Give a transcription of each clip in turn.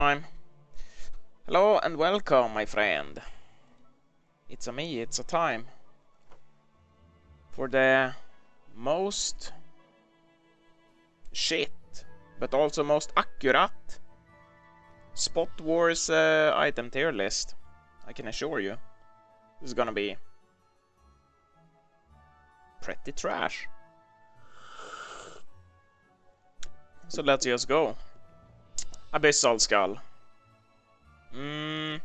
Time. Hello and welcome, my friend. It's a me, it's a time for the most shit, but also most accurate Spot Wars item tier list. I can assure you, this is gonna be pretty trash. So let's just go. Abyssal Skull. I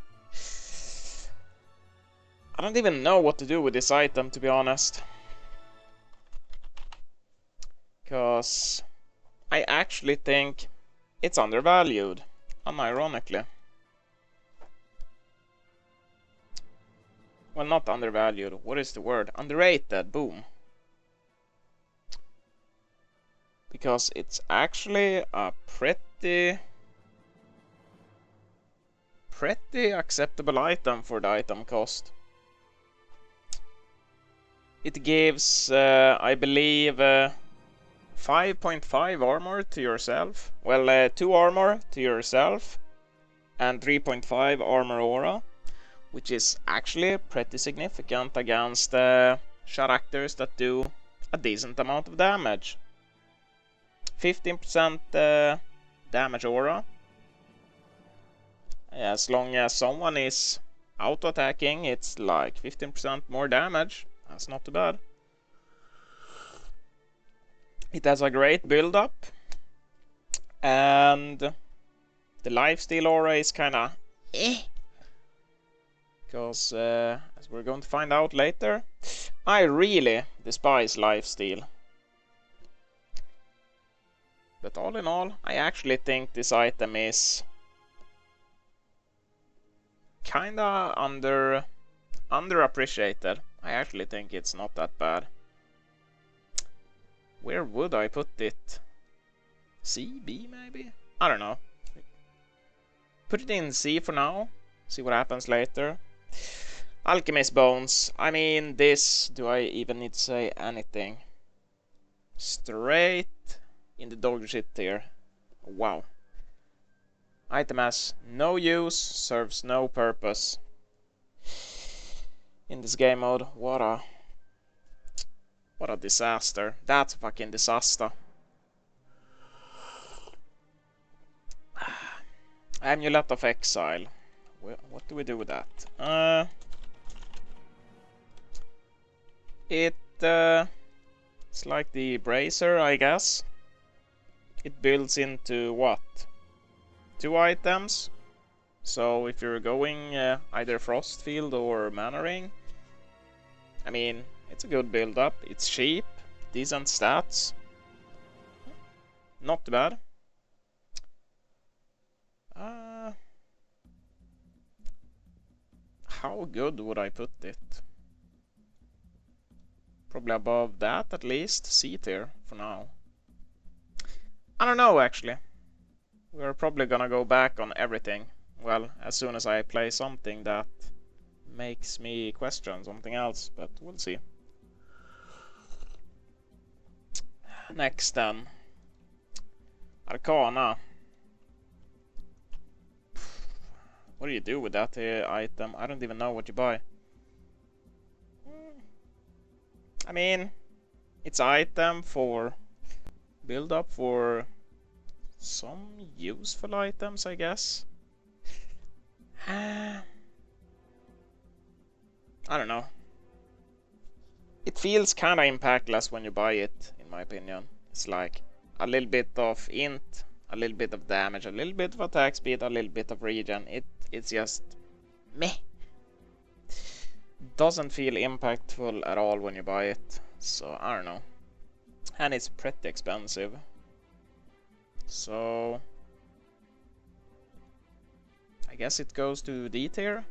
don't even know what to do with this item, to be honest. Because I actually think it's undervalued, unironically. Well, not undervalued. What is the word? Underrated. Boom. Because it's actually a pretty acceptable item for the item cost. It gives, I believe, 5.5 armor to yourself. Well, 2 armor to yourself and 3.5 armor aura, which is actually pretty significant against characters that do a decent amount of damage. 15% damage aura. As long as someone is auto-attacking, it's like 15% more damage. That's not too bad. It has a great build-up. And the lifesteal aura is kinda because, as we're going to find out later, I really despise lifesteal. But all in all, I actually think this item is kinda underappreciated. I actually think it's not that bad. Where would I put it? C, B maybe? I don't know. Put it in C for now. See what happens later. Alchemist bones. I mean, this, do I even need to say anything? Straight in the dog shit tier. Wow. Item has no use, serves no purpose. In this game mode, what a disaster. That's a fucking disaster. Amulet of Exile. What do we do with that? It's like the bracer, I guess. It builds into what? 2 items. So if you're going either frostfield or mana ring, I mean, it's a good build up. It's cheap, decent stats. Not too bad. How good would I put it? Probably above that at least. C tier for now. I don't know actually. We're probably gonna go back on everything. Well, as soon as I play something that makes me question something else, but we'll see. Next then. Arcana. What do you do with that item? I don't even know what you buy. I mean, it's item for build up for some useful items, I guess. I don't know. It feels kinda impactless when you buy it, in my opinion. It's like a little bit of int, a little bit of damage, a little bit of attack speed, a little bit of regen. It's just meh. Doesn't feel impactful at all when you buy it. So I don't know. And it's pretty expensive. So I guess it goes to D tier.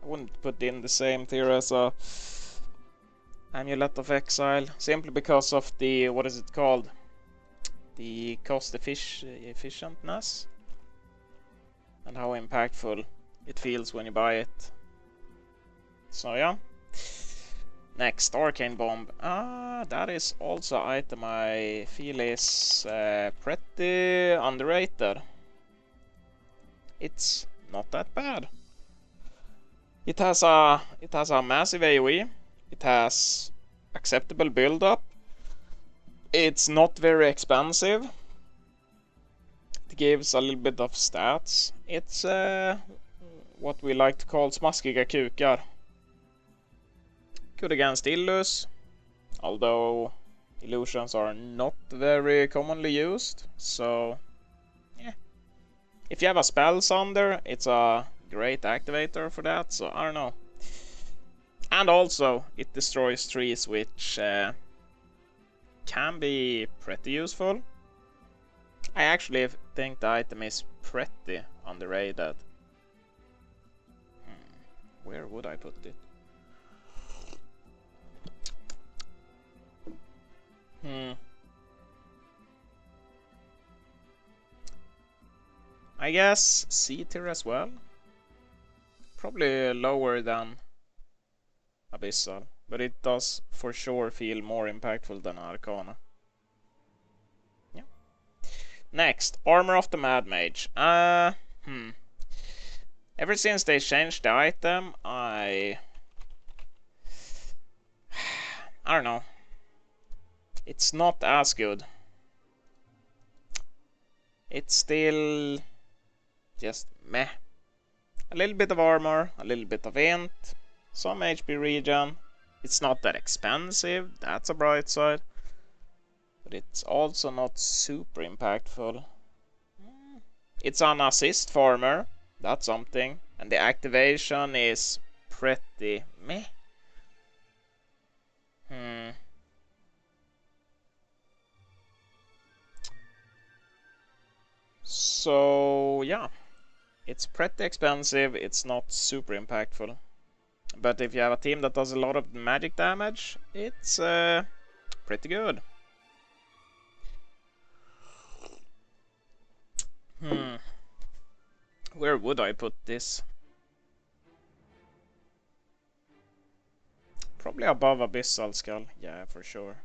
I wouldn't put in the same tier as a Amulet of Exile, simply because of the, what is it called? The cost efficientness and how impactful it feels when you buy it. So yeah. Next, Arcane Bomb. That is also an item I feel is pretty underrated. it's not that bad. It has a massive AoE. It has acceptable build-up. It's not very expensive. It gives a little bit of stats. It's what we like to call smaskiga kukar. Good against Illus, although illusions are not very commonly used, so yeah. If you have a spell sunder, it's a great activator for that, so I don't know. And also, it destroys trees, which can be pretty useful. I actually think the item is pretty underrated. Where would I put it? I guess C tier as well. Probably lower than Abyssal, but it does for sure feel more impactful than Arcana. Yeah. Next, Armor of the Mad Mage. Ever since they changed the item, I don't know. It's not as good. It's still just meh. A little bit of armor, a little bit of int, some HP regen. It's not that expensive, that's a bright side. But it's also not super impactful. It's an assist farmer, that's something. And the activation is pretty meh. So yeah, it's pretty expensive, it's not super impactful. But if you have a team that does a lot of magic damage, it's pretty good. Where would I put this? Probably above Abyssal Skull, yeah, for sure.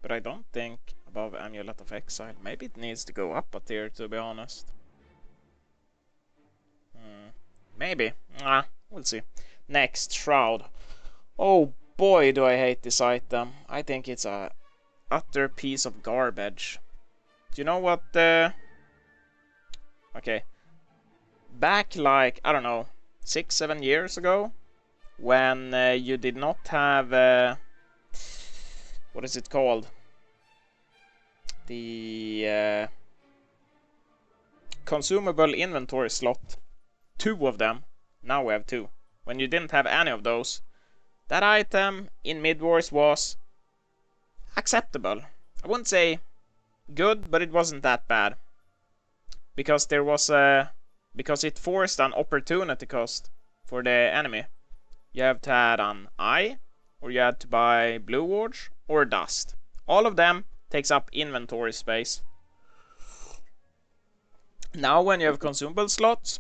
But I don't think above Amulet of Exile. Maybe it needs to go up a tier, to be honest. Maybe. We'll see. Next, Shroud. Oh boy, do I hate this item. I think it's a utter piece of garbage. Do you know what okay. Back like, I don't know, 6-7 years ago, when you did not have what is it called? The consumable inventory slot. 2 of them. Now we have 2. When you didn't have any of those, that item in Midwars was acceptable. I wouldn't say good, but it wasn't that bad. Because there was because it forced an opportunity cost for the enemy. You have to add an eye, or you had to buy blue wards, or dust. All of them takes up inventory space. Now when you have consumable slots,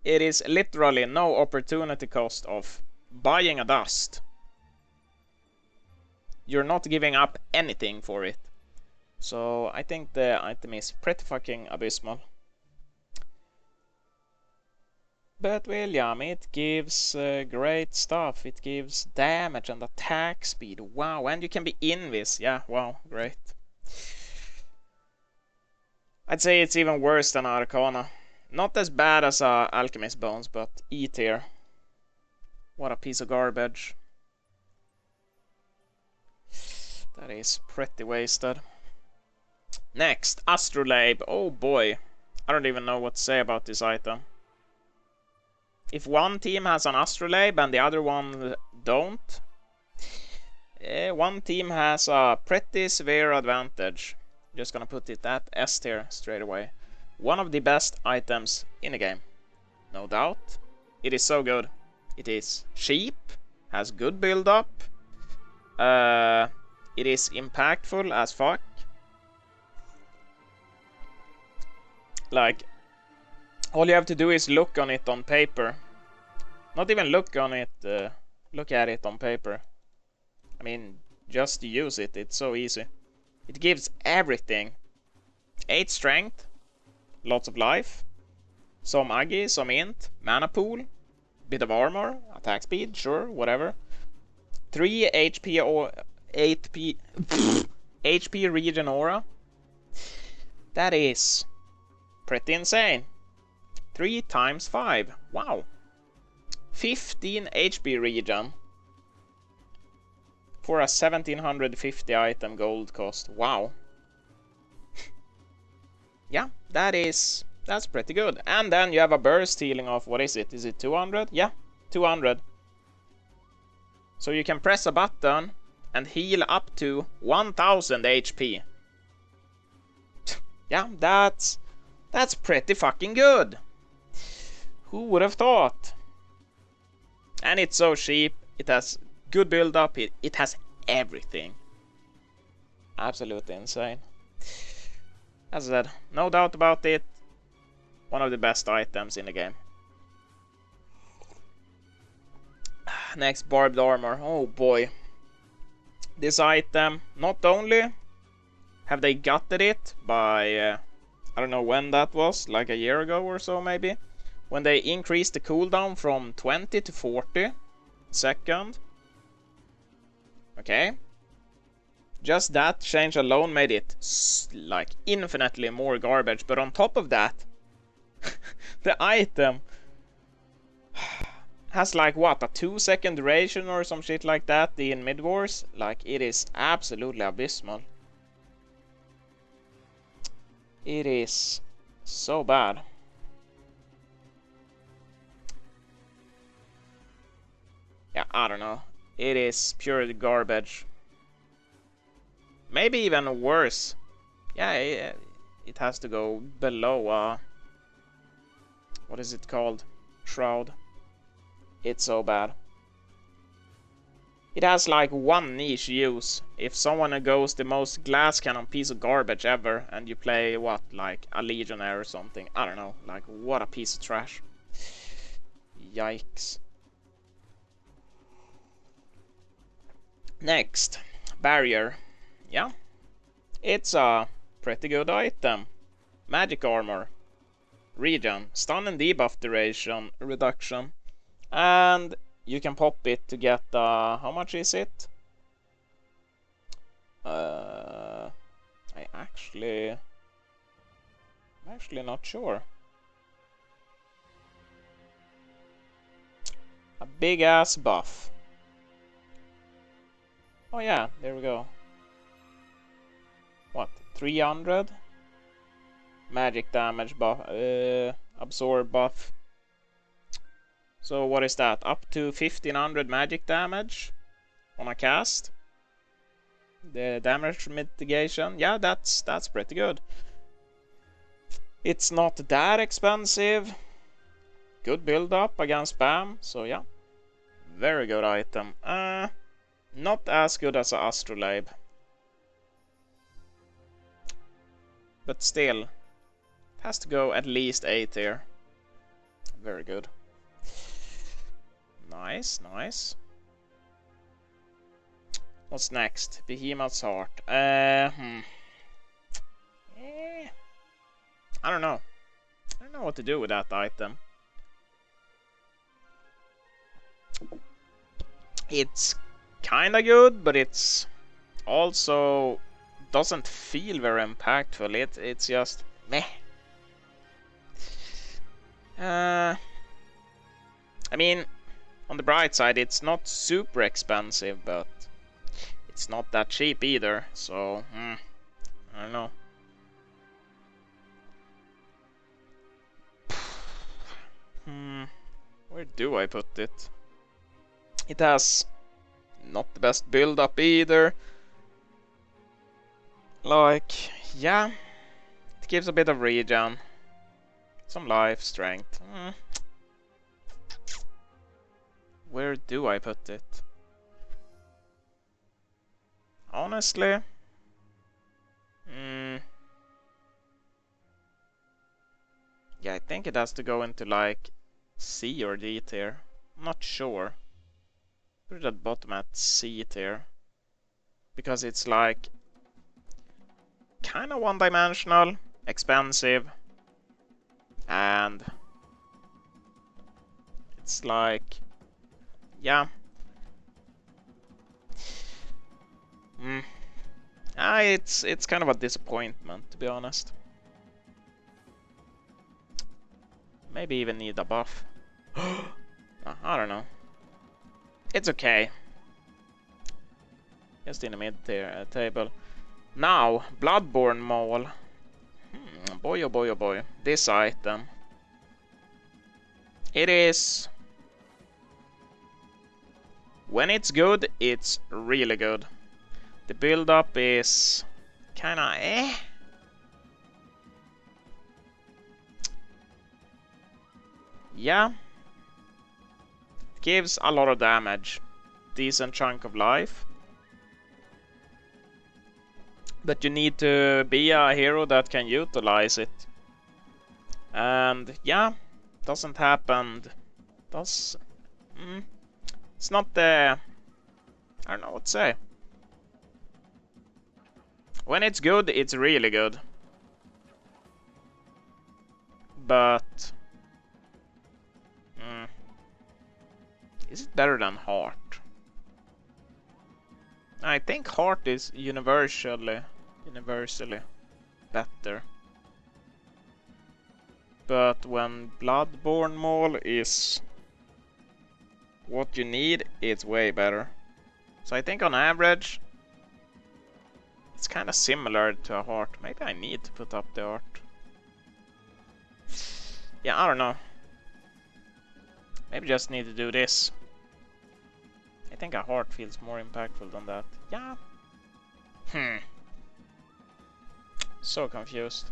it is literally no opportunity cost of buying a dust. You're not giving up anything for it. So I think the item is pretty fucking abysmal. But William, it gives great stuff. It gives damage and attack speed. Wow, and you can be invis. Yeah, wow, great. I'd say it's even worse than Arcana. Not as bad as Alchemist Bones, but E tier. What a piece of garbage. That is pretty wasted. Next, Astrolabe. Oh boy. I don't even know what to say about this item. If one team has an Astrolabe and the other one don't, one team has a pretty severe advantage. Just gonna put it at S tier straight away. One of the best items in the game. No doubt. It is so good. It is cheap, has good build up, it is impactful as fuck. Like, all you have to do is look on it on paper. Not even look on it, look at it on paper. I mean, just use it, it's so easy. It gives everything. 8 strength, lots of life, some Agi, some int, mana pool, bit of armor, attack speed, sure, whatever. 3 HP or 8 HP regen aura. That is pretty insane. 3 times 5. Wow. 15 HP regen for a 1750 item gold cost. Wow. Yeah, that's pretty good. And then you have a burst healing of, what is it? Is it 200? Yeah, 200. So you can press a button and heal up to 1000 HP. Yeah, that's pretty fucking good. Who would have thought? And it's so cheap. It has good build up. It has everything. Absolutely insane. As I said, no doubt about it. One of the best items in the game. Next, barbed armor. Oh boy. This item, not only have they gutted it by, I don't know when that was, like a year ago or so maybe, when they increased the cooldown from 20 to 40 seconds. Okay. Just that change alone made it like infinitely more garbage, but on top of that, the item has like what, a 2-second duration or some shit like that in Midwars. Like, it is absolutely abysmal. It is so bad. Yeah, I don't know. It is pure garbage. Maybe even worse. Yeah, it has to go below, what is it called? Shroud. It's so bad. It has like one niche use. If someone goes the most glass cannon piece of garbage ever, and you play what, like a legionnaire or something. I don't know. Like, what a piece of trash. Yikes. Next, barrier. Yeah, it's a pretty good item. Magic armor, regen, stun and debuff duration reduction, and you can pop it to get how much is it? I'm actually not sure. A big ass buff. Oh yeah, there we go. What, 300? Magic damage buff, absorb buff. So what is that? Up to 1500 magic damage on a cast. The damage mitigation, yeah, that's pretty good. It's not that expensive. Good build up against spam, so yeah. Very good item. Not as good as an Astrolabe. But still, it has to go at least A tier. Very good. Nice, nice. What's next? Behemoth's heart. I don't know. I don't know what to do with that item. It's kinda good, but it's also doesn't feel very impactful. It's just meh. I mean, on the bright side, it's not super expensive, but it's not that cheap either. So, I don't know. Where do I put it? It has not the best build up either. Like, yeah, it gives a bit of regen, some life, strength. Where do I put it? Honestly, yeah, I think it has to go into like C or D tier. I'm not sure. Put it at bottom at C tier, because it's like kind of one-dimensional, expensive, and it's like, yeah. It's kind of a disappointment, to be honest. Maybe even need a buff. I don't know. It's okay. Just in the mid table. Now, Bloodborne Maul. Boy oh boy oh boy. This item. It is... When it's good, it's really good. The build-up is... kinda eh. Yeah. It gives a lot of damage. Decent chunk of life. But you need to be a hero that can utilize it. And yeah, doesn't happen. It's not the... I don't know what to say. When it's good, it's really good. But... is it better than Heart? I think Heart is universally better. But when Bloodborne Maul is what you need, it's way better. So I think on average, it's kind of similar to a Heart. Maybe I need to put up the art. Yeah, I don't know. Maybe just need to do this. I think a Heart feels more impactful than that. Yeah. So confused.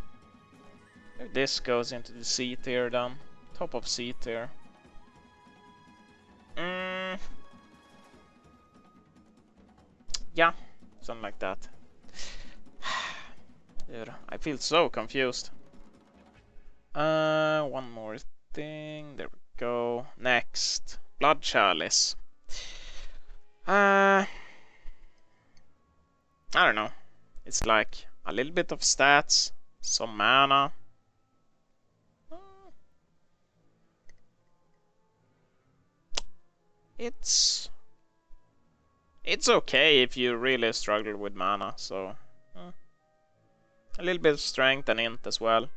Maybe this goes into the C tier then. Top of C tier. Yeah, something like that. Dude, I feel so confused. One more thing. There we go. Next. Blood Chalice. I don't know. It's like a little bit of stats, some mana. It's okay if you really struggle with mana, so a little bit of strength and int as well.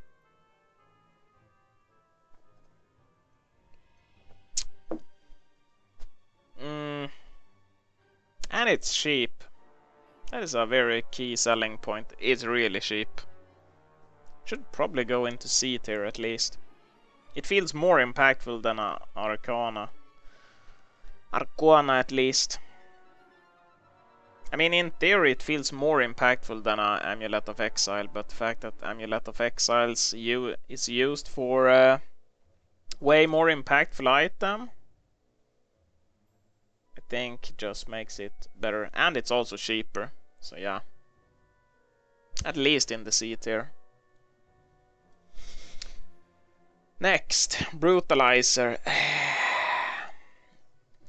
And it's cheap. That is a very key selling point. It's really cheap. Should probably go into C tier at least. It feels more impactful than a Arcana. Arcana at least. I mean, in theory it feels more impactful than an Amulet of Exile, but the fact that Amulet of Exile is used for a way more impactful item, I think just makes it better. And it's also cheaper, so yeah. At least in the C tier. Next, Brutalizer.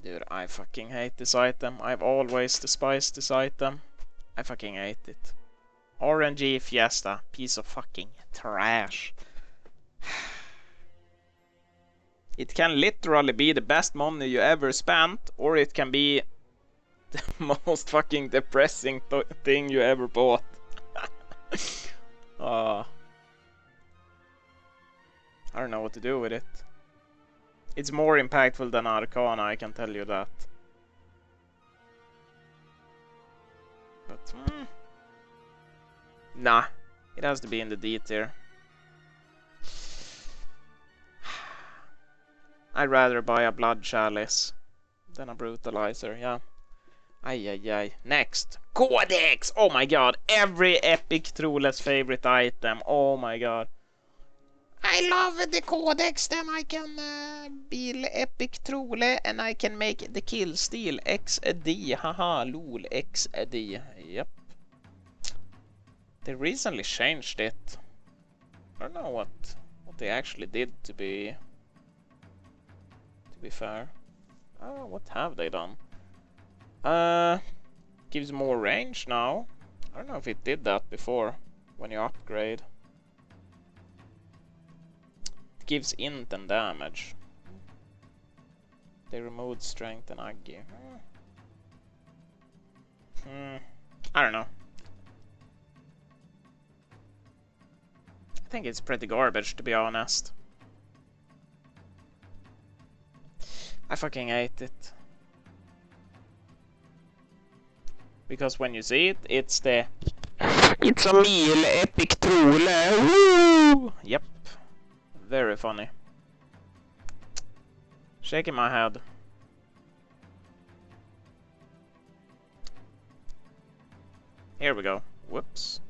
Dude, I fucking hate this item. I've always despised this item. I fucking hate it. RNG Fiesta. Piece of fucking trash. It can literally be the best money you ever spent, or it can be the most fucking depressing thing you ever bought. I don't know what to do with it. It's more impactful than Arcana, I can tell you that. But, nah, it has to be in the D tier. I'd rather buy a Blood Chalice than a Brutalizer, yeah. Ay. Next, Codex! Oh my god, every epic Troll's favorite item, oh my god. I love the Codex, then I can be epic Troll and I can make the kill steal XD, haha, lol, XD, yep. They recently changed it. I don't know what they actually did to be fair. Oh, what have they done? Gives more range now. I don't know if it did that before when you upgrade. It gives int and damage. They removed strength and Aggie. I don't know. I think it's pretty garbage, to be honest. I fucking hate it. Because when you see it, it's the... It's a meal epic troll. Woo! Yep. Very funny. Shaking my head. Here we go. Whoops.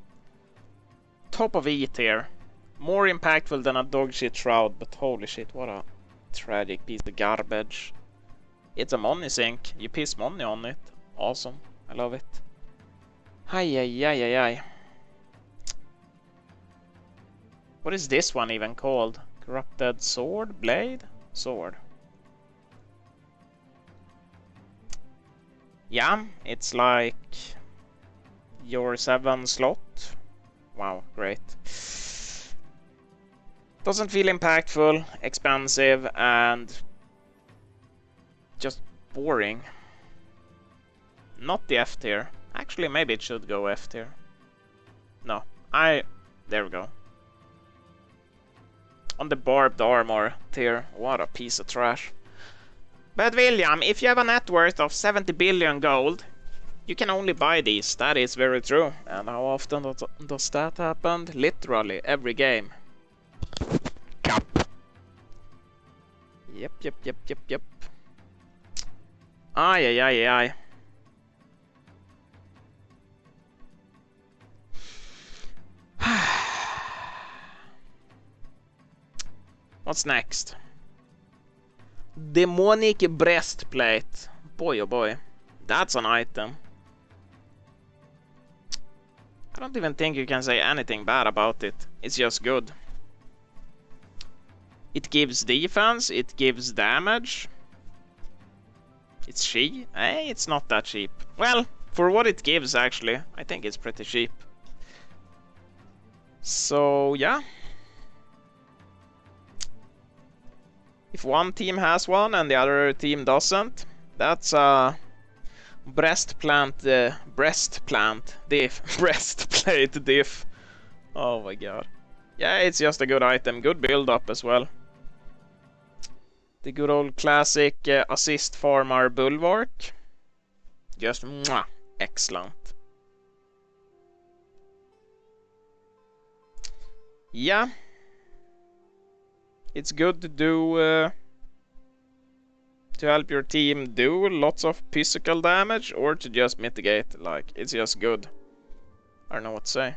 Top of E tier. More impactful than a dogshit Shroud, but holy shit, what a tragic piece of garbage. It's a money sink. You piss money on it. Awesome. I love it. Ay. What is this one even called? Corrupted sword? Blade? Sword. Yeah, it's like your 7 slot. Wow, great. Doesn't feel impactful, expensive, and just boring. Not the F tier. Actually, maybe it should go F tier. No, there we go. On the barbed armor tier. What a piece of trash. But William, if you have a net worth of 70 billion gold, you can only buy these. That is very true. And how often does that happen? Literally every game. Cap. Yep. Ay. What's next? Demonic Breastplate. Boy, oh boy. That's an item. I don't even think you can say anything bad about it. It's just good. It gives defense, it gives damage. It's cheap. It's not that cheap. Well, for what it gives, actually, I think it's pretty cheap. So, yeah. If one team has one and the other team doesn't, that's a breastplate diff. Oh my god. Yeah, it's just a good item. Good build up as well. The good old classic assist farmer bulwark. Just mwah, excellent. Yeah. It's good to do to help your team do lots of physical damage or to just mitigate. Like, it's just good. I don't know what to say.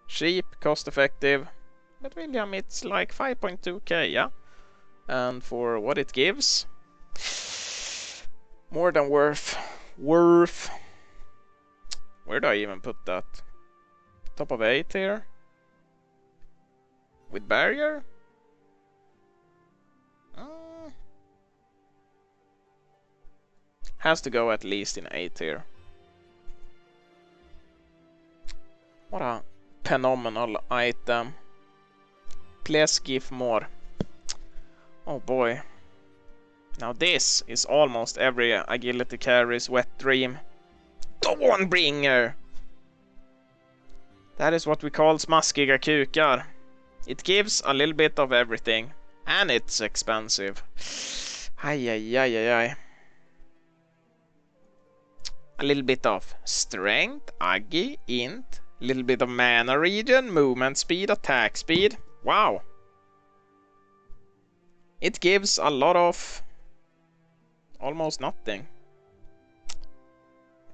Cheap, cost effective. But William, it's like 5.2k, yeah? And for what it gives, more than worth. Where do I even put that? Top of 8 here? With barrier? Has to go at least in 8 here. What a phenomenal item. Please give more. Oh boy. Now this is almost every agility carry's wet dream. Dawnbringer! That is what we call smaskiga kukar. It gives a little bit of everything. And it's expensive. Ay. A little bit of strength, Aggie, int, a little bit of mana regen, movement speed, attack speed. Wow. It gives a lot of almost nothing.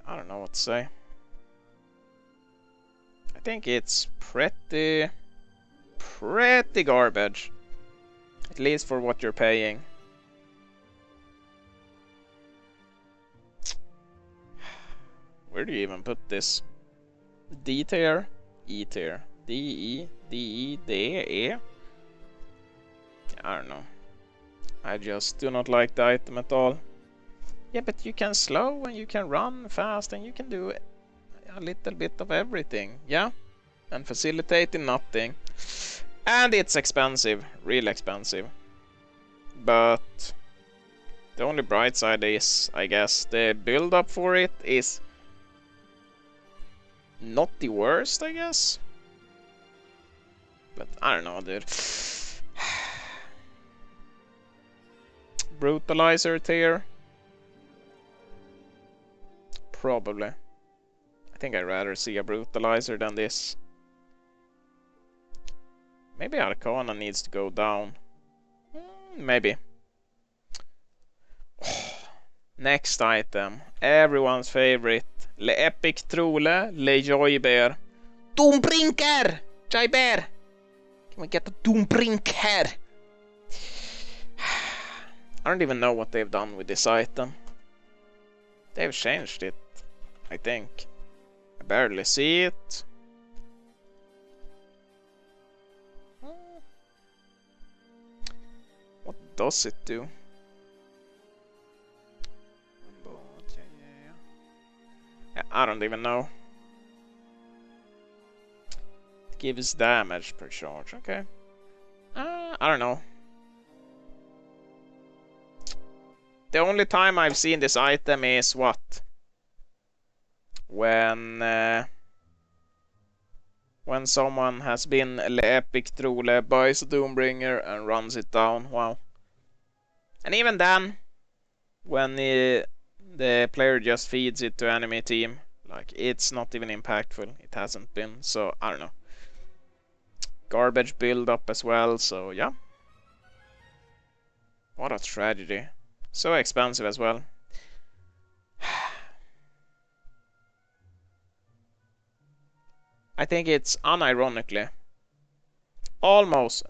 I don't know what to say. I think it's pretty garbage. At least for what you're paying. Where do you even put this? D tier, E tier, D, E, D, E, D, E. I don't know. I just do not like the item at all. Yeah, but you can slow and you can run fast and you can do a little bit of everything. Yeah? And facilitate in nothing. And it's expensive. Real expensive. But The only bright side is, I guess, the build up for it is not the worst, I guess. But I don't know, dude. Brutalizer tier? Probably. I think I'd rather see a brutalizer than this. Maybe Arcana needs to go down. Maybe. Next item. Everyone's favorite. Le Epic Trole, Le Joy Bear. Doombrinker! Joy Bear! Can we get the Doombrinker? I don't even know what they've done with this item. They've changed it, I think. I barely see it. What does it do? Yeah, I don't even know. It gives damage per charge, okay. I don't know. The only time I've seen this item is what? When someone has been Epic Trole, buys a Doombringer and runs it down. Wow. And even then, when the player just feeds it to enemy team, like, it's not even impactful. It hasn't been, so I don't know. Garbage build up as well, so yeah. What a tragedy. So expensive as well. I think it's unironically almost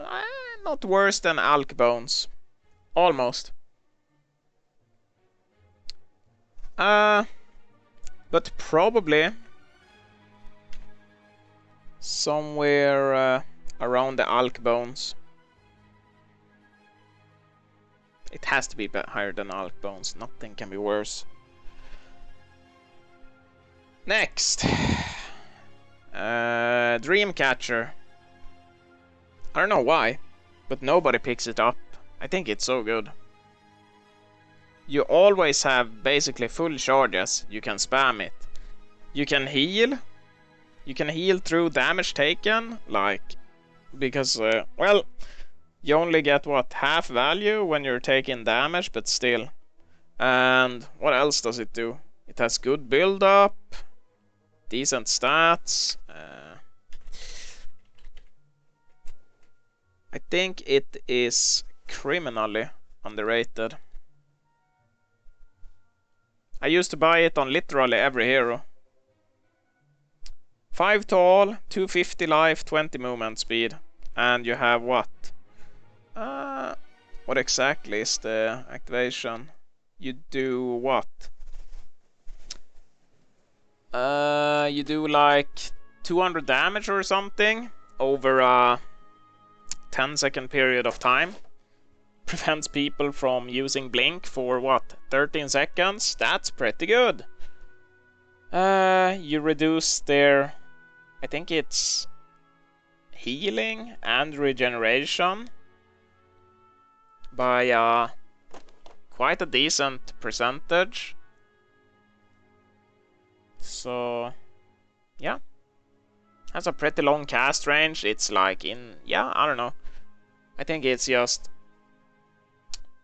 not worse than Alk Bones. Almost. But probably somewhere around the Alk Bones. It has to be higher than Alk Bones. Nothing can be worse. Next. Dreamcatcher. I don't know why, but nobody picks it up. I think it's so good. You always have basically full charges. You can spam it. You can heal. You can heal through damage taken. Like, because, well, you only get, what, half value when you're taking damage, but still. And what else does it do? It has good build up. Decent stats. I think it is criminally underrated. I used to buy it on literally every hero. 5 tall, 250 life, 20 movement speed. And you have what? What exactly is the activation? You do what? You do like 200 damage or something over a 10-second period of time. Prevents people from using blink for what? 13 seconds? That's pretty good. You reduce their, I think it's healing and regeneration by quite a decent percentage. So yeah, has a pretty long cast range. It's like in, yeah, I don't know. I think it's just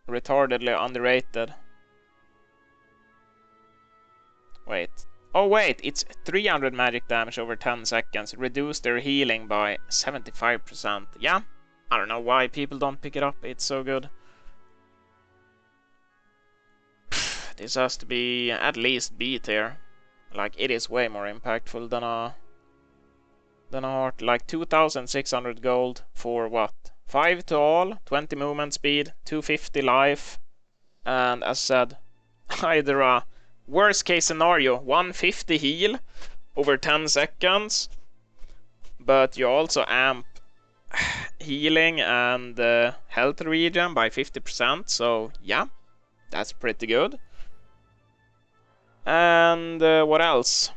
retardedly underrated. Wait. Oh wait, it's 300 magic damage over 10 seconds. Reduce their healing by 75%. Yeah, I don't know why people don't pick it up. It's so good. This has to be at least B tier. Like, it is way more impactful than a heart. Like 2,600 gold for what? 5 to all, 20 movement speed, 250 life, and as said, either a worst case scenario 150 heal over 10 seconds, but you also amp healing and health regen by 50%, so yeah, that's pretty good. And what else?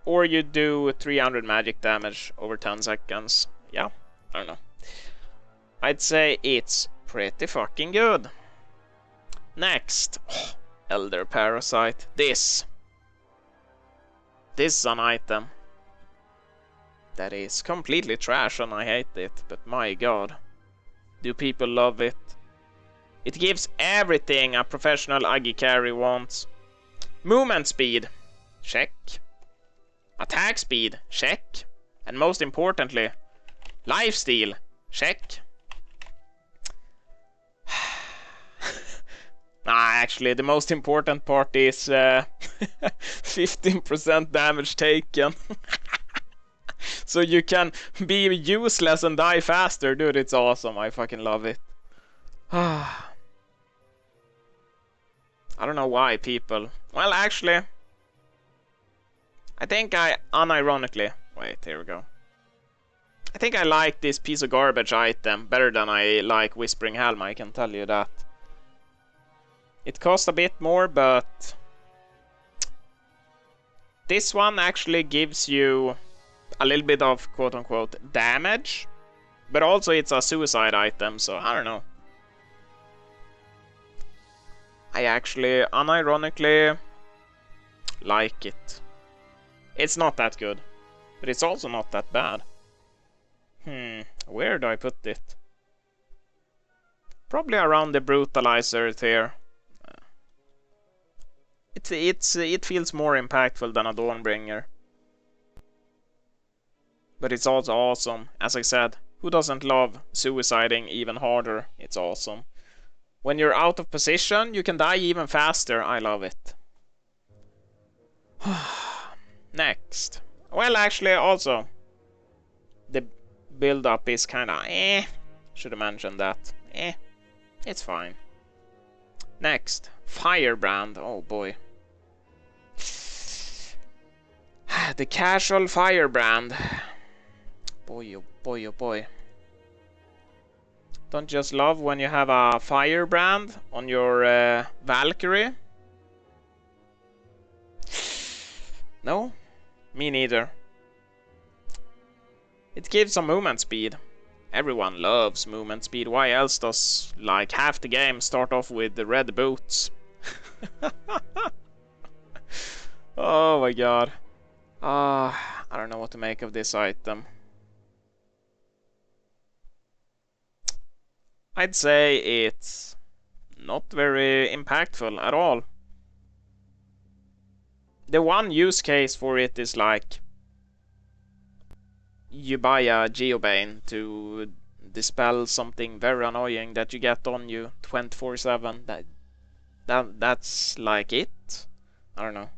Or you do 300 magic damage over 10 seconds. Yeah, I don't know. I'd say it's pretty fucking good. Next. Oh, Elder Parasite. This is an item that is completely trash and I hate it, but my god, do people love it. It gives everything a professional Agi carry wants. Movement speed, check. Attack speed, check. And most importantly, lifesteal, check. Actually, the most important part is 15% damage taken. So you can be useless and die faster. Dude, it's awesome. I fucking love it. I don't know why people... Well, actually, I think I unironically... Wait, here we go. I think I like this piece of garbage item better than I like Whispering Helm, I can tell you that. It costs a bit more, but this one actually gives you a little bit of quote-unquote damage, but also it's a suicide item, so I don't know. I actually unironically like it. It's not that good, but it's also not that bad. Where do I put it? Probably around the brutalizer here. It feels more impactful than a Dawnbringer. But it's also awesome. As I said, who doesn't love suiciding even harder? It's awesome. When you're out of position, you can die even faster. I love it. Next. Well, actually, also, the build-up is kinda Should have mentioned that. It's fine. Next. Firebrand. Oh boy. The casual Firebrand. Boy, oh boy, oh boy. Don't just love when you have a Firebrand on your Valkyrie? No? Me neither. It gives some movement speed. Everyone loves movement speed. Why else does like half the game start off with the red boots? Oh my god. I don't know what to make of this item. I'd say it's not very impactful at all. The one use case for it is like you buy a Geobane to dispel something very annoying that you get on you 24/7. That's like it. I don't know.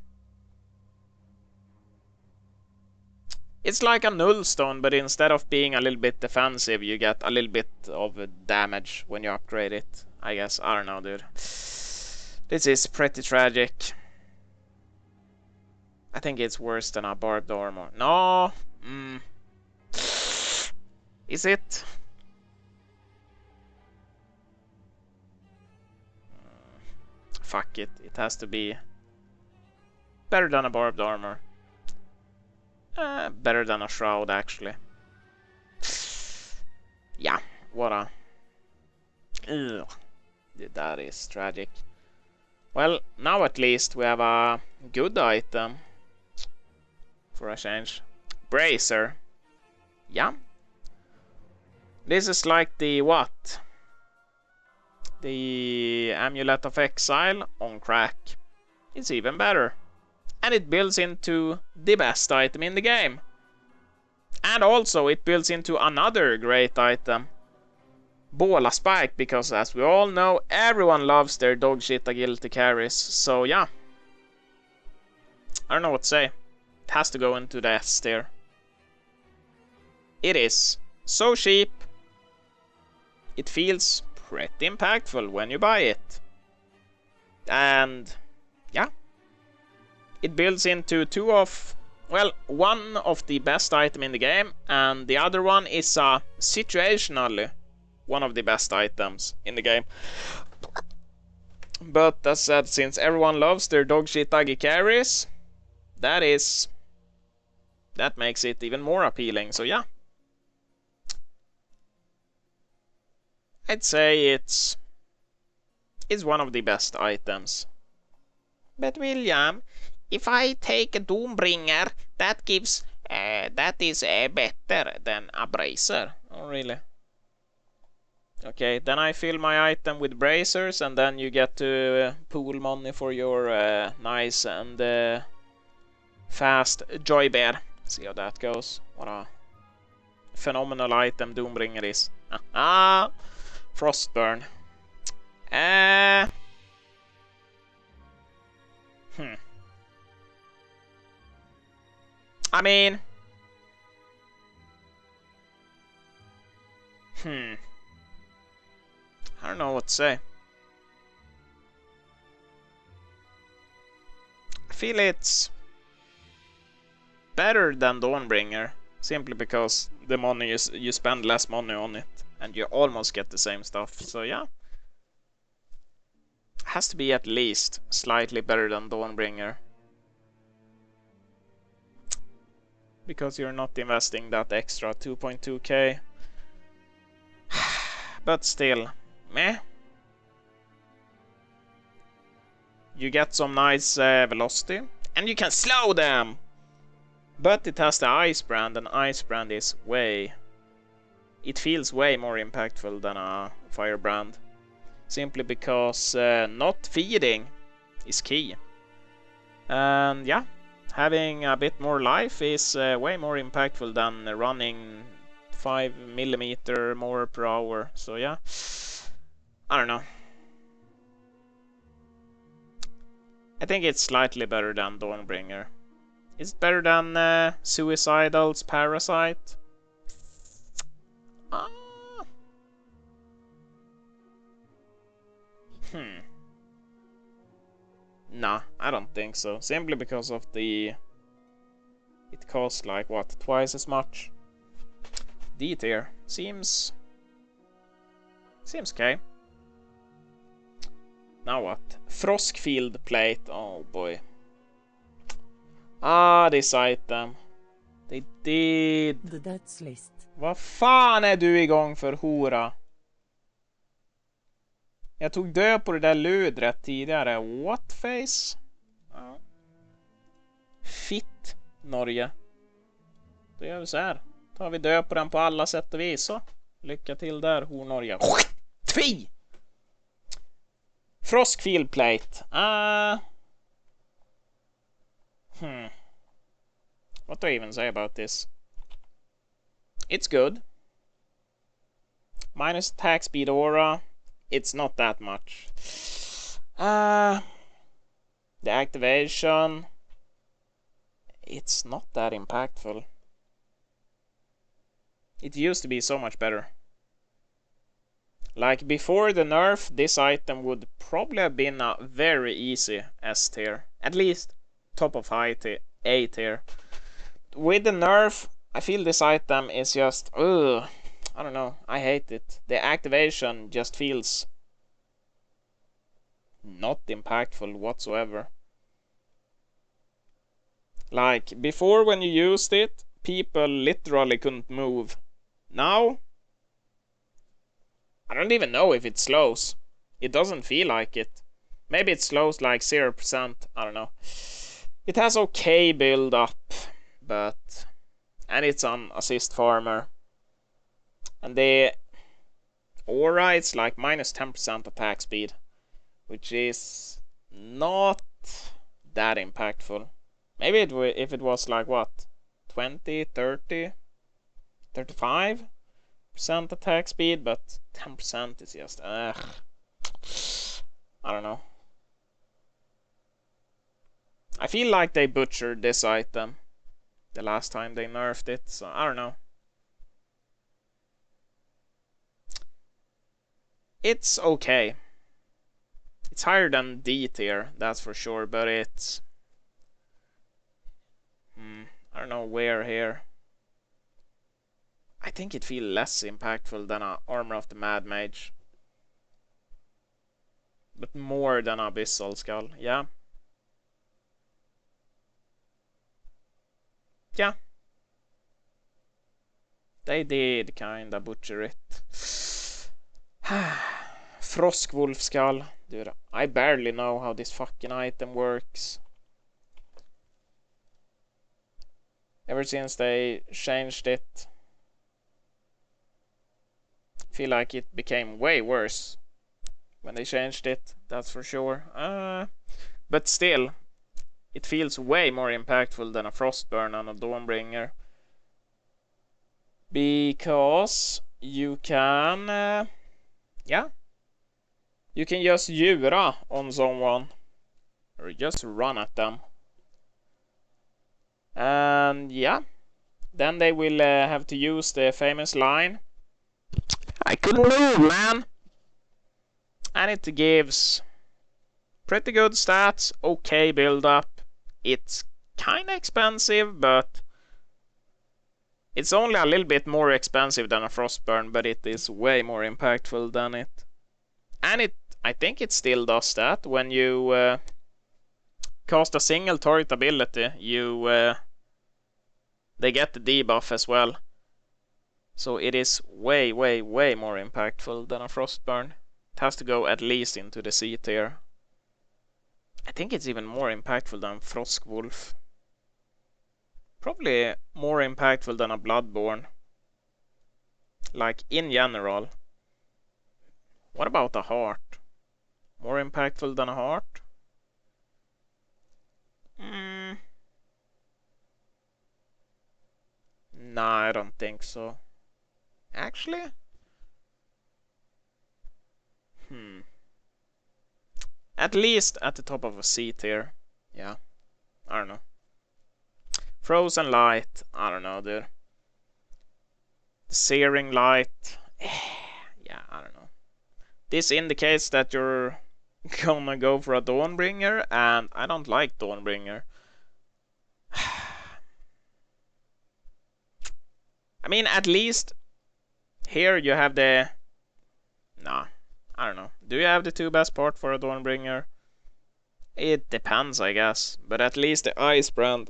It's like a nullstone, but instead of being a little bit defensive, you get a little bit of damage when you upgrade it. I guess. I don't know, dude. This is pretty tragic. I think it's worse than a barbed armor. No. Is it? Fuck it. It has to be better than a barbed armor. Better than a Shroud, actually. Yeah, what a... Ugh. That is tragic. Well, now at least we have a good item. For a change. Bracer. Yeah. This is like the what? The Amulet of Exile on crack. It's even better. And it builds into the best item in the game. And also it builds into another great item. Bola Spike, because as we all know, everyone loves their dogshit agility carries. So yeah. I don't know what to say. It has to go into the S tier. It is so cheap. It feels pretty impactful when you buy it. And yeah. It builds into one of the best items in the game, and the other one is situationally one of the best items in the game. But as said, since everyone loves their dogshit Agi carries, that makes it even more appealing, so yeah. I'd say it's is one of the best items. But William, if I take a Doombringer, that gives that is better than a Bracer. Oh really? Okay, then I fill my item with bracers, and then you get to pool money for your nice and fast Joy Bear. See how that goes. What a phenomenal item Doombringer is. Ah, Frostburn. I mean, I don't know what to say. I feel it's better than Dawnbringer, simply because the money is, you spend less money on it, and you almost get the same stuff. So yeah, has to be at least slightly better than Dawnbringer, because you're not investing that extra 2.2k. But still, meh. You get some nice velocity, and you can slow them! But it has the Ice Brand, and Ice Brand is way... It feels way more impactful than a Firebrand. Simply because not feeding is key. And yeah, having a bit more life is way more impactful than running 5mm more per hour. So yeah, I don't know. I think it's slightly better than Dawnbringer. Is it better than Suicidal's Parasite? Nah, I don't think so. Simply because of the... It costs like, what, twice as much? D tier. Seems okay. Now what? Frostfield plate. Oh boy. Ah, this item. They did. The dödslist. Vad fan är du igång för, hora? Jag tog död på det där ludret tidigare. What face? Ja. Fitt, Norge. Då gör vi så här. Tar vi död på den på alla sätt och vis. Så. Lycka till där, Norge. Tvi! Frostfield plate. What do I even say about this? It's good. Minus attack speed aura. It's not that much. The activation. It's not that impactful. It used to be so much better. Like before the nerf, this item would probably have been a very easy S tier. At least top of high tier, A tier. With the nerf, I feel this item is just, ugh, I don't know, I hate it. The activation just feels not impactful whatsoever. Like, before when you used it, people literally couldn't move. Now, I don't even know if it slows. It doesn't feel like it. Maybe it slows like 0%, I don't know. It has okay build up, but... And it's an assist farmer. And the aura, it's like minus 10% attack speed, which is not that impactful. Maybe if it was like what, 20, 30, 35% attack speed, but 10% is just I don't know. I feel like they butchered this item the last time they nerfed it, so I don't know. It's okay. It's higher than D tier, that's for sure, but it's... I don't know where here. I think it feels less impactful than a Armor of the Mad Mage. But more than Abyssal Skull, yeah. Yeah. They did kinda butcher it. Frostwolf skull. Dude, I barely know how this fucking item works. Ever since they changed it, I feel like it became way worse when they changed it, that's for sure. But still, it feels way more impactful than a Frostburn and a Dawnbringer. Because you can, yeah, you can just djura on someone. Or just run at them. And yeah, then they will have to use the famous line. I couldn't move, man! And it gives pretty good stats, okay build up. It's kinda expensive, but it's only a little bit more expensive than a Frostburn, but it is way more impactful than it. And I think it still does that. When you cast a single turret ability, they get the debuff as well. So it is way, way, way more impactful than a Frostburn. It has to go at least into the C tier. I think it's even more impactful than Frostwolf. Probably more impactful than a Bloodborne. Like, in general. What about a Heart? More impactful than a Heart? Nah, I don't think so. Actually? At least at the top of a C tier. Yeah. I don't know. Frozen Light. I don't know, dude. Searing Light. Yeah, I don't know. This indicates that you're gonna go for a Dawnbringer, and I don't like Dawnbringer. I mean, at least here you have the... Nah, I don't know. Do you have the 2 best part for a Dawnbringer? It depends, I guess. But at least the Icebrand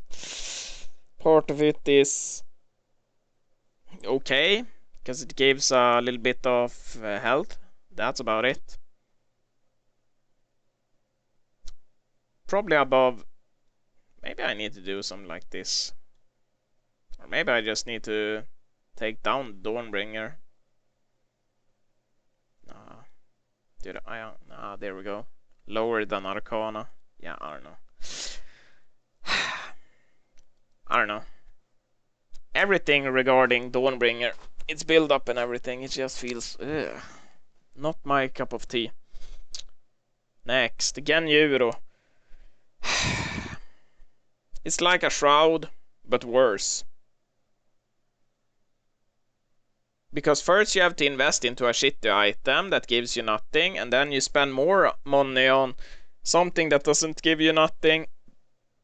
part of it is okay, because it gives a little bit of health. That's about it. Probably above... Maybe I need to do something like this. Or maybe I just need to take down Dawnbringer. Nah. Dude, nah, there we go. Lower than Arcana. Yeah, I don't know. I don't know. Everything regarding Dawnbringer, its build up and everything, it just feels not my cup of tea. Next, Genjuro. It's like a Shroud, but worse. Because first you have to invest into a shitty item that gives you nothing, and then you spend more money on something that doesn't give you nothing.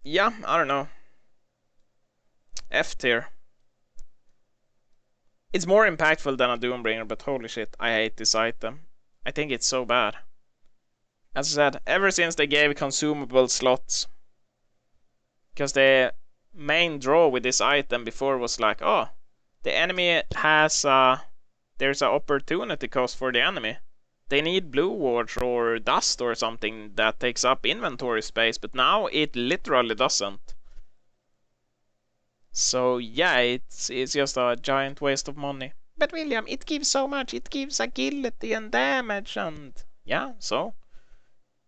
Yeah, I don't know. F tier. It's more impactful than a Doombringer, but holy shit, I hate this item. I think it's so bad. As I said, ever since they gave consumable slots. Because the main draw with this item before was like, oh, the enemy has there's an opportunity cost for the enemy. They need blue wards or dust or something that takes up inventory space, but now it literally doesn't. So yeah, it's just a giant waste of money. But William, it gives so much. It gives agility and damage and... Yeah, so?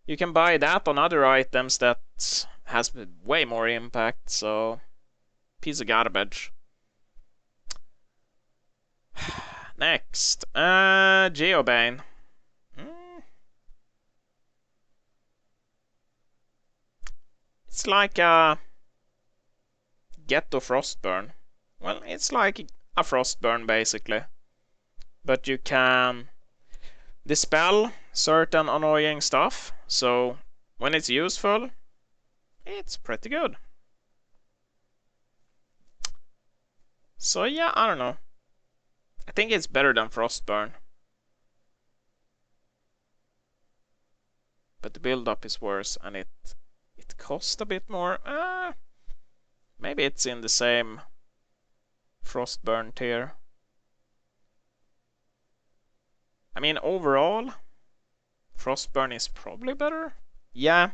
You can buy that on other items that has way more impact, so... Piece of garbage. Next, Geobane. It's like a Ghetto Frostburn. Well, it's like a Frostburn basically. But you can dispel certain annoying stuff, so when it's useful, it's pretty good. So yeah, I don't know. I think it's better than Frostburn. But the build-up is worse, and it costs a bit more. Maybe it's in the same Frostburn tier. I mean, overall, Frostburn is probably better. Yeah,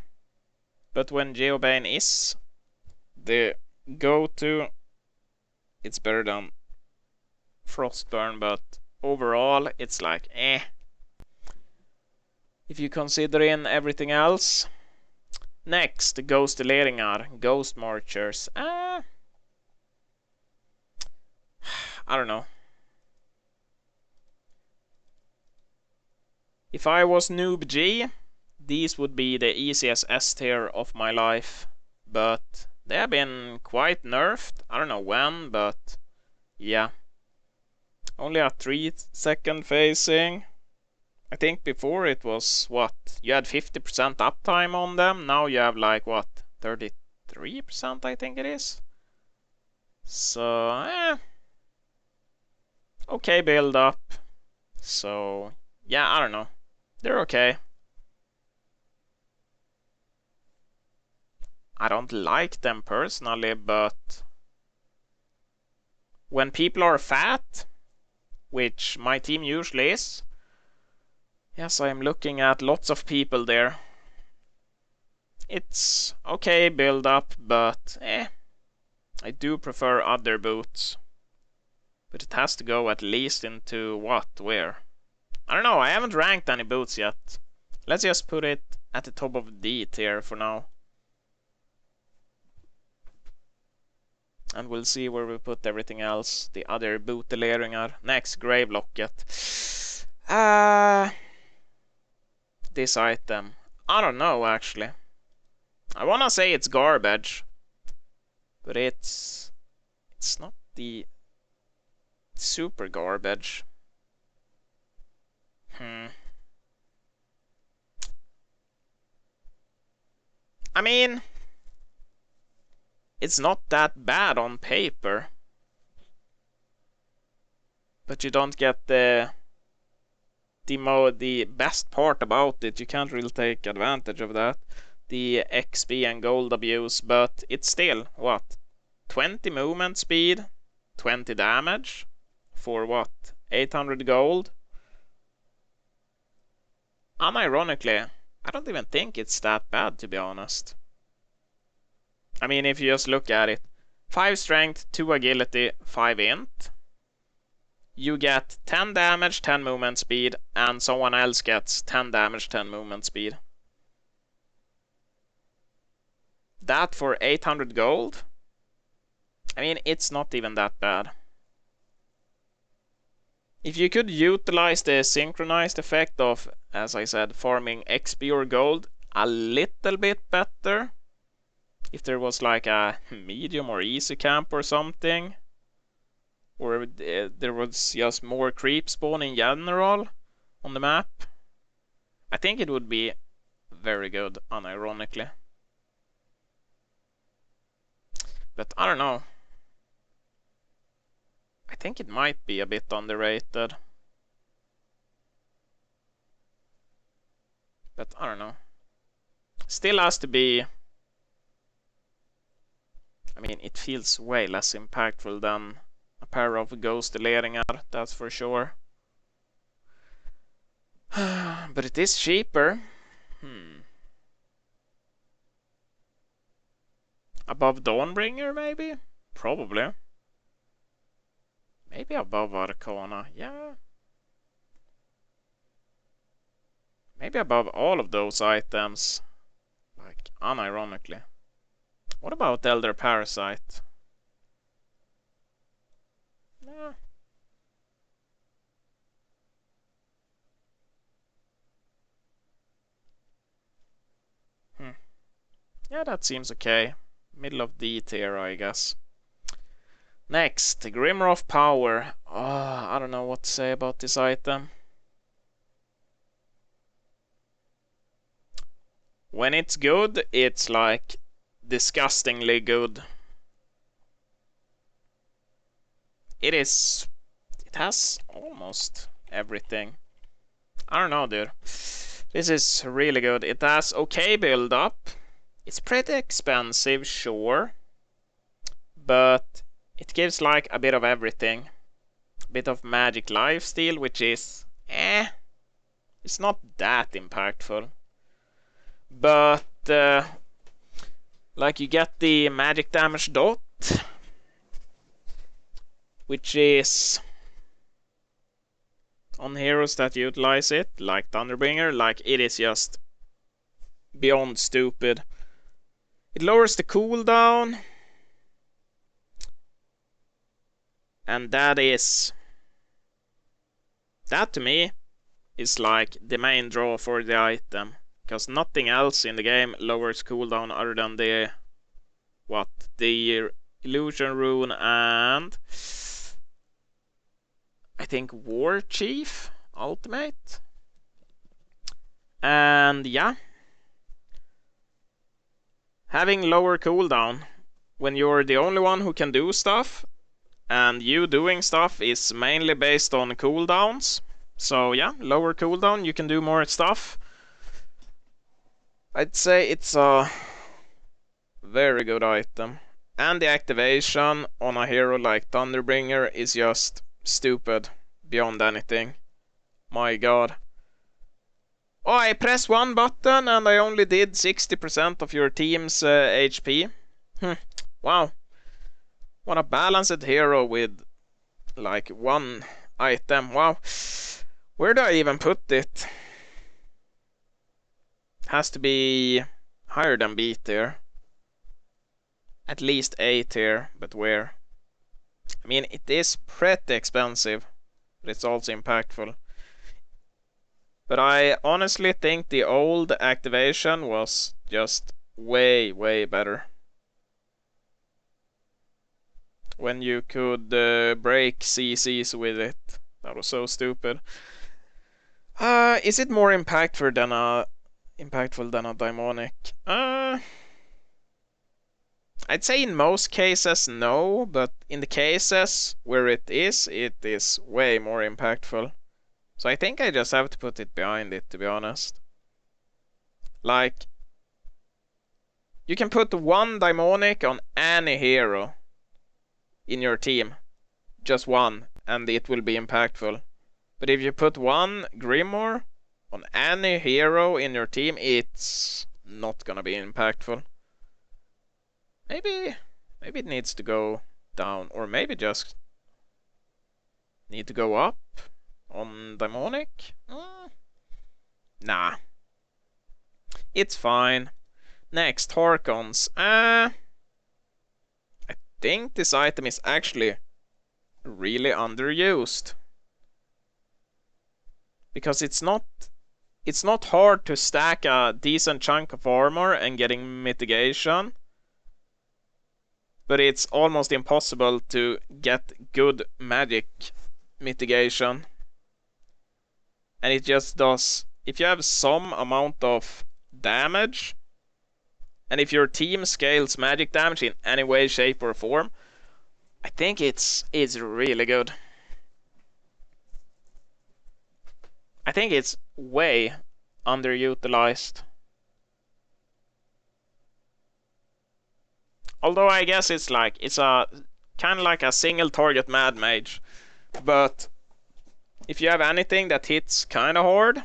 but when Bane is the go-to, it's better than Frostburn, but overall it's like eh. If you consider in everything else. Next, Ghosteleringar, Ghost Marchers. I don't know. If I was Noob G, these would be the easiest S tier of my life. But they have been quite nerfed. I don't know when, but yeah. Only a 3-second phasing. I think before it was, what? You had 50% uptime on them. Now you have like, what? 33% I think it is. So, okay build up. So, yeah, I don't know. They're okay. I don't like them personally, but when people are fat, which my team usually is, yes, I am looking at lots of people there. It's okay build up, but I do prefer other boots. But it has to go at least into what? Where? I don't know, I haven't ranked any boots yet. Let's just put it at the top of D tier for now. And we'll see where we put everything else. The other Boteleringar. Next, Grave Locket. This item. I don't know, actually. I wanna say it's garbage. But it's not the super garbage. I mean, it's not that bad on paper. But you don't get the best part about it. You can't really take advantage of that. The XP and gold abuse, but it's still, what? 20 movement speed, 20 damage, for what? 800 gold? Unironically, I don't even think it's that bad, to be honest. I mean, if you just look at it. 5 strength, 2 agility, 5 int. You get 10 damage, 10 movement speed, and someone else gets 10 damage, 10 movement speed. That for 800 gold? I mean, it's not even that bad. If you could utilize the synchronized effect of, as I said, farming XP or gold a little bit better, if there was like a medium or easy camp or something, or there was just more creep spawn in general on the map, I think it would be very good, unironically. But I don't know. I think it might be a bit underrated. But I don't know. Still has to be... I mean, it feels way less impactful than a pair of Ghosteleringar, that's for sure. But it is cheaper. Above Dawnbringer, maybe? Probably. Maybe above Arcana, yeah. Maybe above all of those items. Like, unironically. What about Elder Parasite? Yeah. Yeah, that seems okay. Middle of D tier, I guess. Next, Grimmer of Power. I don't know what to say about this item. When it's good, it's like disgustingly good. It has almost everything. I don't know, dude. This is really good. It has okay build up. It's pretty expensive, sure. But it gives like a bit of everything. A bit of magic lifesteal, which is It's not that impactful. But, like, you get the magic damage dot, which is on heroes that utilize it, like Thunderbringer, like, it is just beyond stupid. It lowers the cooldown, and that to me is like the main draw for the item, because nothing else in the game lowers cooldown other than the illusion rune and I think War Chief ultimate. And yeah, having lower cooldown when you're the only one who can do stuff, and you doing stuff is mainly based on cooldowns. So yeah, lower cooldown, you can do more stuff. I'd say it's a very good item. And the activation on a hero like Thunderbringer is just stupid beyond anything. My god. Oh, I pressed one button and I only did 60% of your team's HP. Wow. What a balanced hero with like one item. Wow. Where do I even put it? Has to be higher than B tier. At least A tier, but where? I mean, it is pretty expensive, but it's also impactful. But I honestly think the old activation was just way, way better. When you could break CCs with it. That was so stupid. Is it more impactful than a demonic? I'd say in most cases no, but in the cases where it is way more impactful. So I think I just have to put it behind it, to be honest. Like, you can put one demonic on any hero in your team. Just one, and it will be impactful. But if you put one Grimoire on any hero in your team, it's not gonna be impactful. Maybe it needs to go down, or maybe just need to go up on demonic. Nah, it's fine. Next, Harkons. I think this item is actually really underused, because it's not hard to stack a decent chunk of armor and getting mitigation, but it's almost impossible to get good magic mitigation. And it just does, if you have some amount of damage, and if your team scales magic damage in any way, shape or form, I think it's really good. I think it's way underutilized. Although I guess it's a kind of like a single target mad mage. But if you have anything that hits kind of hard,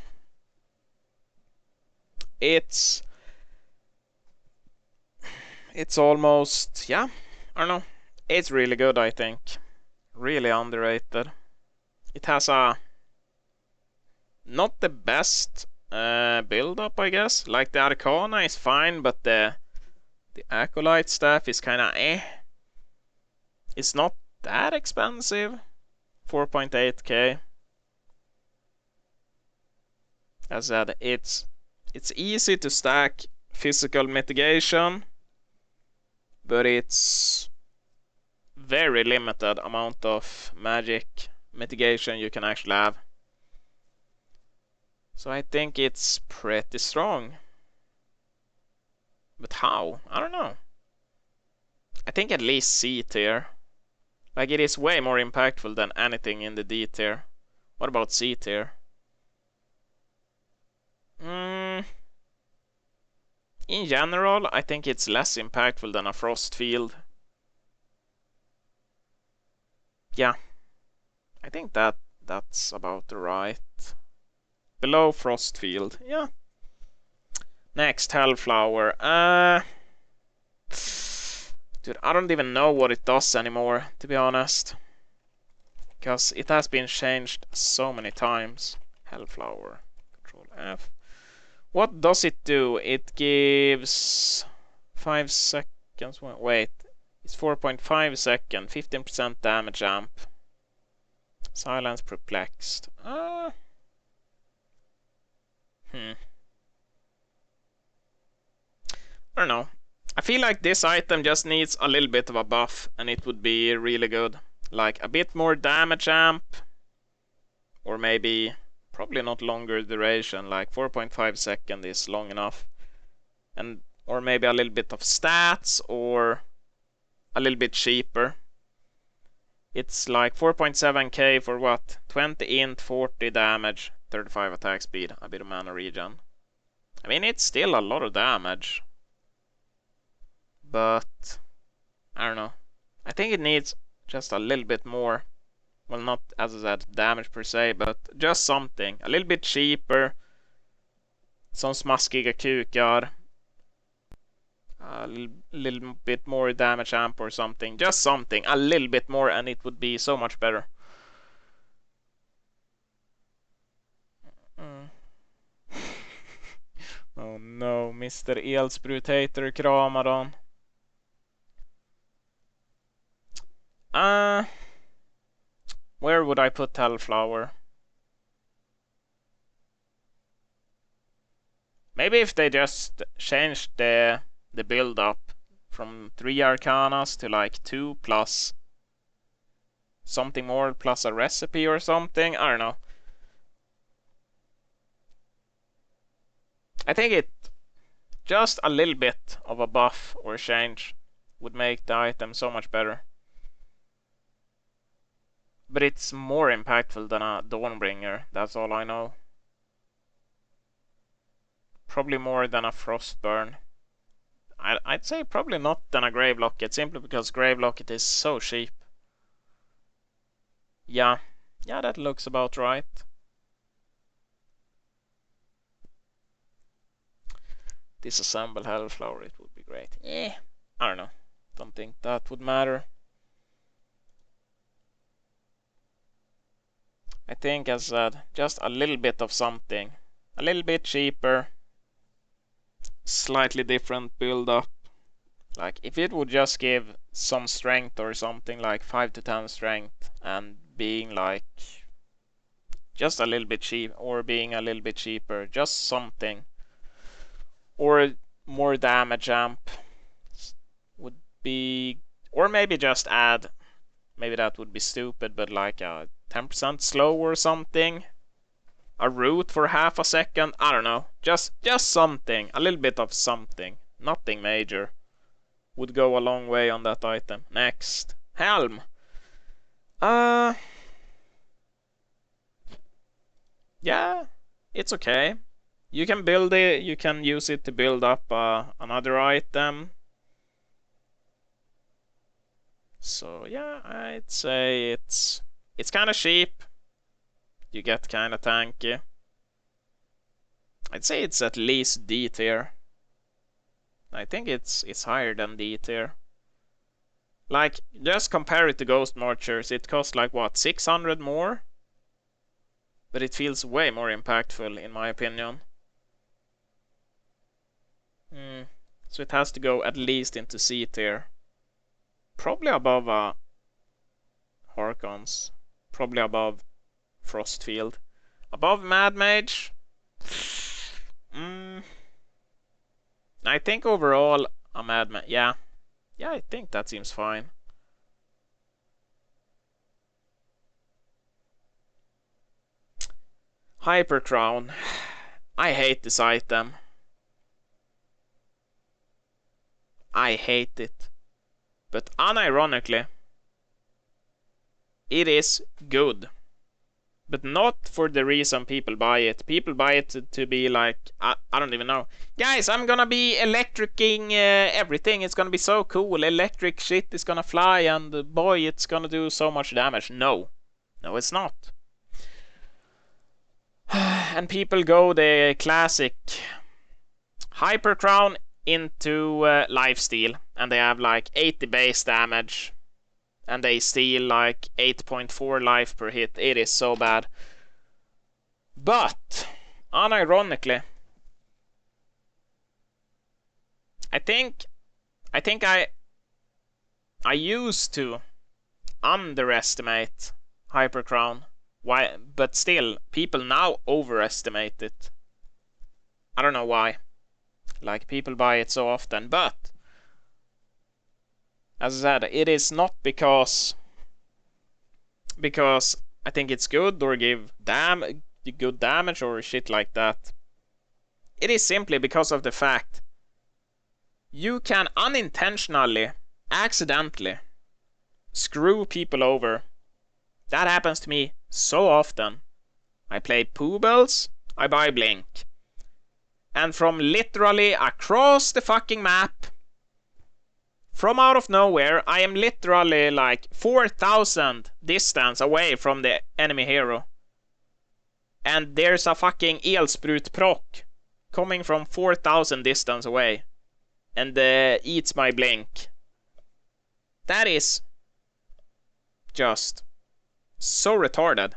it's almost, yeah, I don't know. It's really good, I think. Really underrated. It has a not the best build up, I guess. Like the Arcana is fine, but the Acolyte staff is kind of eh. It's not that expensive. 4.8k. As I said, it's easy to stack physical mitigation, but it's very limited amount of magic mitigation you can actually have. So I think it's pretty strong. But how? I don't know. I think at least C tier. Like, it is way more impactful than anything in the D tier. What about C tier? In general, I think it's less impactful than a frostfield. Yeah. I think that's about right. below frostfield. Yeah. Next, Hellflower. Dude, I don't even know what it does anymore, to be honest. Because it has been changed so many times. Hellflower. Control F. What does it do? It gives 5 seconds. Wait. It's 4.5 second. 15% damage amp. Silence perplexed. I don't know. I feel like this item just needs a little bit of a buff and it would be really good. Like a bit more damage amp. Or maybe, probably not longer duration. Like 4.5 second is long enough. And or maybe a little bit of stats or a little bit cheaper. It's like 4.7k for what? 20 int, 40 damage, 35 attack speed, a bit of mana regen. I mean, it's still a lot of damage. But I don't know. I think it needs just a little bit more. Well, not as I said damage per se, but just something. A little bit cheaper. Some smaskiga kukar. A little bit more damage amp or something. Just something. A little bit more and it would be so much better. Oh no, Mr. Elsprutator Kramadon. Where would I put Hellflower? Maybe if they just changed the build up from 3 Arcanas to like 2 plus something more plus a recipe or something. I don't know. I think it just a little bit of a buff or change would make the item so much better. But it's more impactful than a Dawnbringer, that's all I know. Probably more than a Frostburn. I'd say probably not than a Grave Locket, simply because Grave Locket is so cheap. Yeah, that looks about right. Disassemble Hellflower, it would be great. I don't know. Don't think that would matter. I think, as I said, just a little bit of something. A little bit cheaper. Slightly different build up. Like, if it would just give some strength or something, like 5 to 10 strength, and being like just a little bit cheap, or being a little bit cheaper, just something. Or more damage amp would be, or maybe just add, maybe that would be stupid, but like a 10% slow or something. A root for half a second, I don't know. Just something, a little bit of something. Nothing major. Would go a long way on that item. Next, Helm. Yeah, it's okay. You can build it, you can use it to build up another item. So yeah, I'd say it's kind of cheap. You get kind of tanky. I'd say it's at least D tier. I think it's higher than D tier. Like, just compare it to Ghost Marchers. It costs like what, 600 more? But it feels way more impactful in my opinion. So it has to go at least into C tier. Probably above Harkons. Probably above Frostfield. Above Mad Mage? I think overall a Mad Mage. Yeah, I think that seems fine. Hyper Crown. I hate this item. I hate it. But unironically, it is good. But not for the reason people buy it. People buy it to be like, I don't even know. Guys, I'm gonna be electricking everything. It's gonna be so cool. Electric shit is gonna fly and boy, it's gonna do so much damage. No. No, it's not. And people go the classic Hyper Crown into lifesteal, and they have like 80 base damage, and they steal like 8.4 life per hit. It is so bad. But unironically, I think I used to underestimate Hyper Crown. Why? But still, people now overestimate it. I don't know why. Like, people buy it so often, but as I said, it is not because I think it's good or give good damage or shit like that. It is simply because of the fact you can unintentionally, accidentally screw people over. That happens to me so often. I play Poobles, I buy Blink. And from literally across the fucking map, from out of nowhere, I am literally like 4,000 distance away from the enemy hero. And there's a fucking Elsprut proc coming from 4,000 distance away. And eats my Blink. That is just so retarded.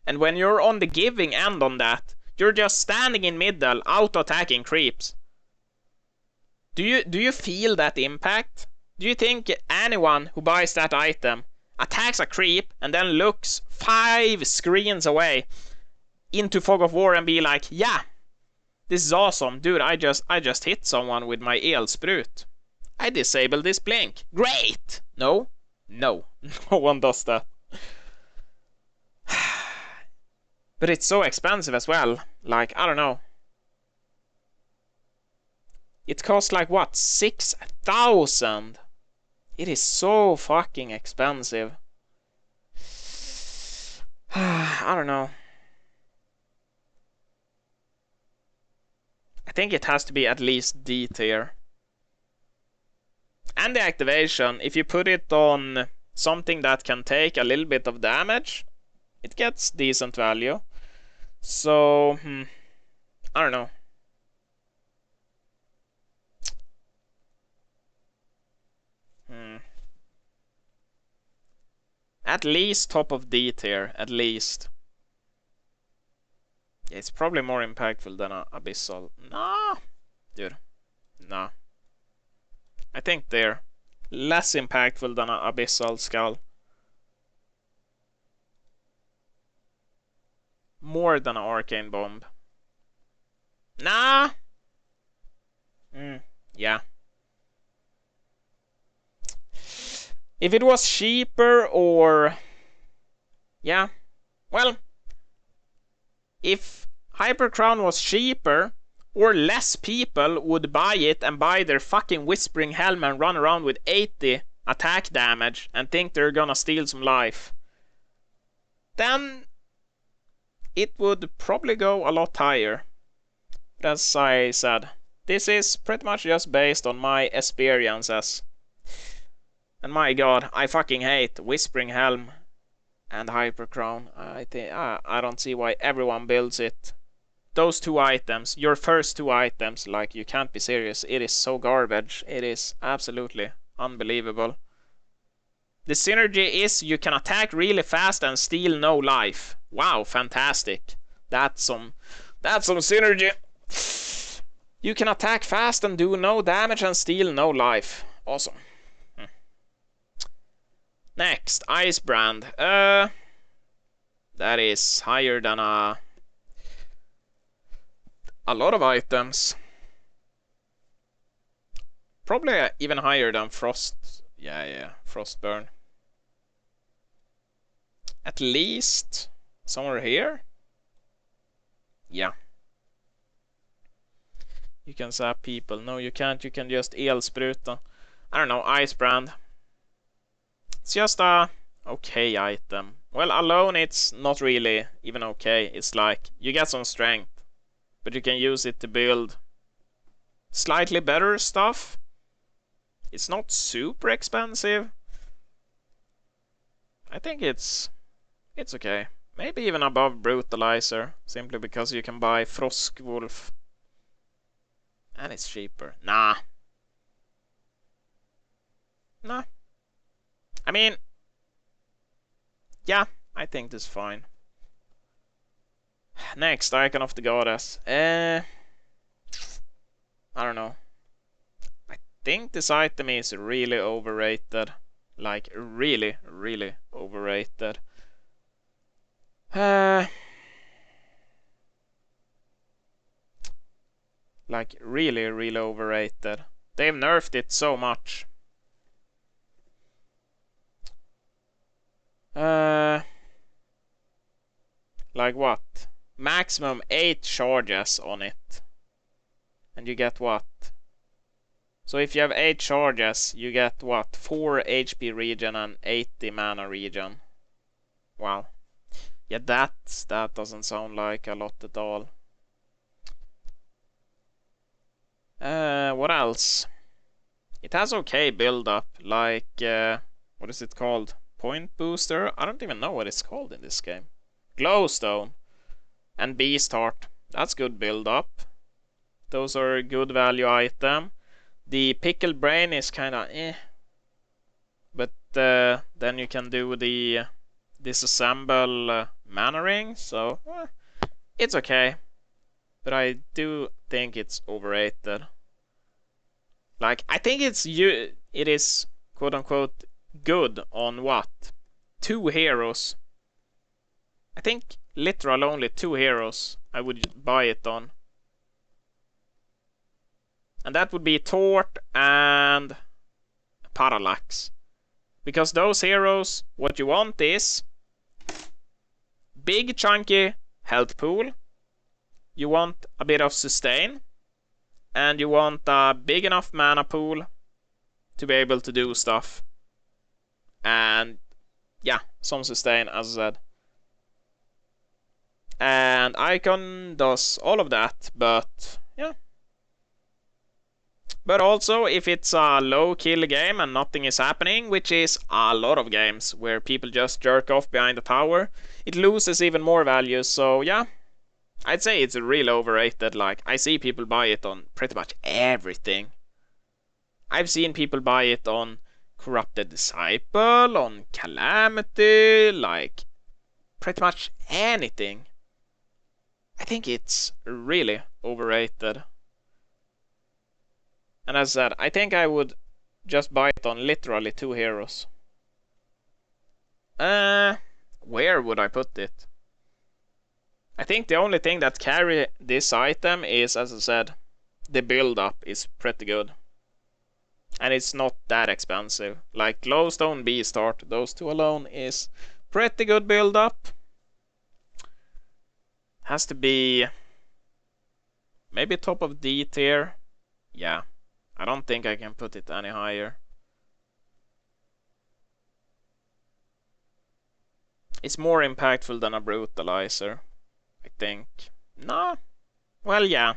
And when you're on the giving end on that, you're just standing in middle, auto-attacking creeps. Do you feel that impact? Do you think anyone who buys that item attacks a creep and then looks 5 screens away into Fog of War and be like, yeah, this is awesome, dude, I just hit someone with my Elsprut. I disabled this Blink. Great! No, no one does that. But it's so expensive as well. Like, I don't know. It costs like, what, 6,000? It is so fucking expensive. I don't know. I think it has to be at least D tier. And the activation, if you put it on something that can take a little bit of damage, it gets decent value. So, I don't know. At least top of D tier, at least. Yeah, it's probably more impactful than Abyssal. Nah, dude. Nah. I think they're less impactful than Abyssal Skull. More than an Arcane Bomb. Nah. Yeah. If it was cheaper or... Yeah. Well, if Hyper Crown was cheaper, or less people would buy it and buy their fucking Whispering Helm and run around with 80 attack damage and think they're gonna steal some life, then it would probably go a lot higher. But as I said, this is pretty much just based on my experiences. And my god, I fucking hate Whispering Helm and Hyper Crown. I don't see why everyone builds it. Those 2 items, your first 2 items, like, you can't be serious. It is so garbage. It is absolutely unbelievable. The synergy is you can attack really fast and steal no life. Wow, fantastic. That's some synergy. You can attack fast and do no damage and steal no life. Awesome. Next, Icebrand. That is higher than a lot of items. Probably even higher than Frost. Yeah, Frostburn. At least somewhere here. Yeah. You can zap people. No, you can't. You can just Elspruta. I don't know, Icebrand. It's just a okay item. Well, alone it's not really even okay. It's like, you get some strength, but you can use it to build slightly better stuff. It's not super expensive. I think it's okay. Maybe even above brutalizer, simply because you can buy Frostwolf. And it's cheaper. Nah. Nah. I mean, yeah, I think this is fine. Next, Icon of the Goddess. I don't know. I think this item is really overrated. Like, really, really overrated. Like, really, really overrated. They've nerfed it so much. Like what? Maximum 8 charges on it. And you get what? So if you have 8 charges, you get what? 4 HP regen and 80 mana regen. Wow. Yeah, that doesn't sound like a lot at all. What else? It has okay build up, like what is it called? Point booster? I don't even know what it's called in this game. Glowstone and Beast Heart. That's good build up. Those are a good value item. The pickled brain is kinda eh. But then you can do the disassemble mana ring, so it's okay. But I do think it's overrated. Like, I think it is quote unquote good on what? 2 heroes. I think literal only 2 heroes I would buy it on. And that would be Tort and Parallax. Because those heroes, what you want is big chunky health pool. You want a bit of sustain. And you want a big enough mana pool to be able to do stuff. And yeah, some sustain, as I said. And Icon does all of that, but yeah. But also, if it's a low kill game and nothing is happening, which is a lot of games where people just jerk off behind the tower, it loses even more value. So yeah, I'd say it's real overrated. Like, I see people buy it on pretty much everything. I've seen people buy it on Corrupted Disciple, on Calamity, like pretty much anything. I think it's really overrated. And as I said, I think I would just buy it on literally 2 heroes. Where would I put it? I think the only thing that carry this item is, as I said, the build up is pretty good. And it's not that expensive. Like Glowstone, Beast Heart, those two alone is pretty good build up. Has to be maybe top of D tier. Yeah, I don't think I can put it any higher. It's more impactful than a brutalizer, I think. No, well, yeah,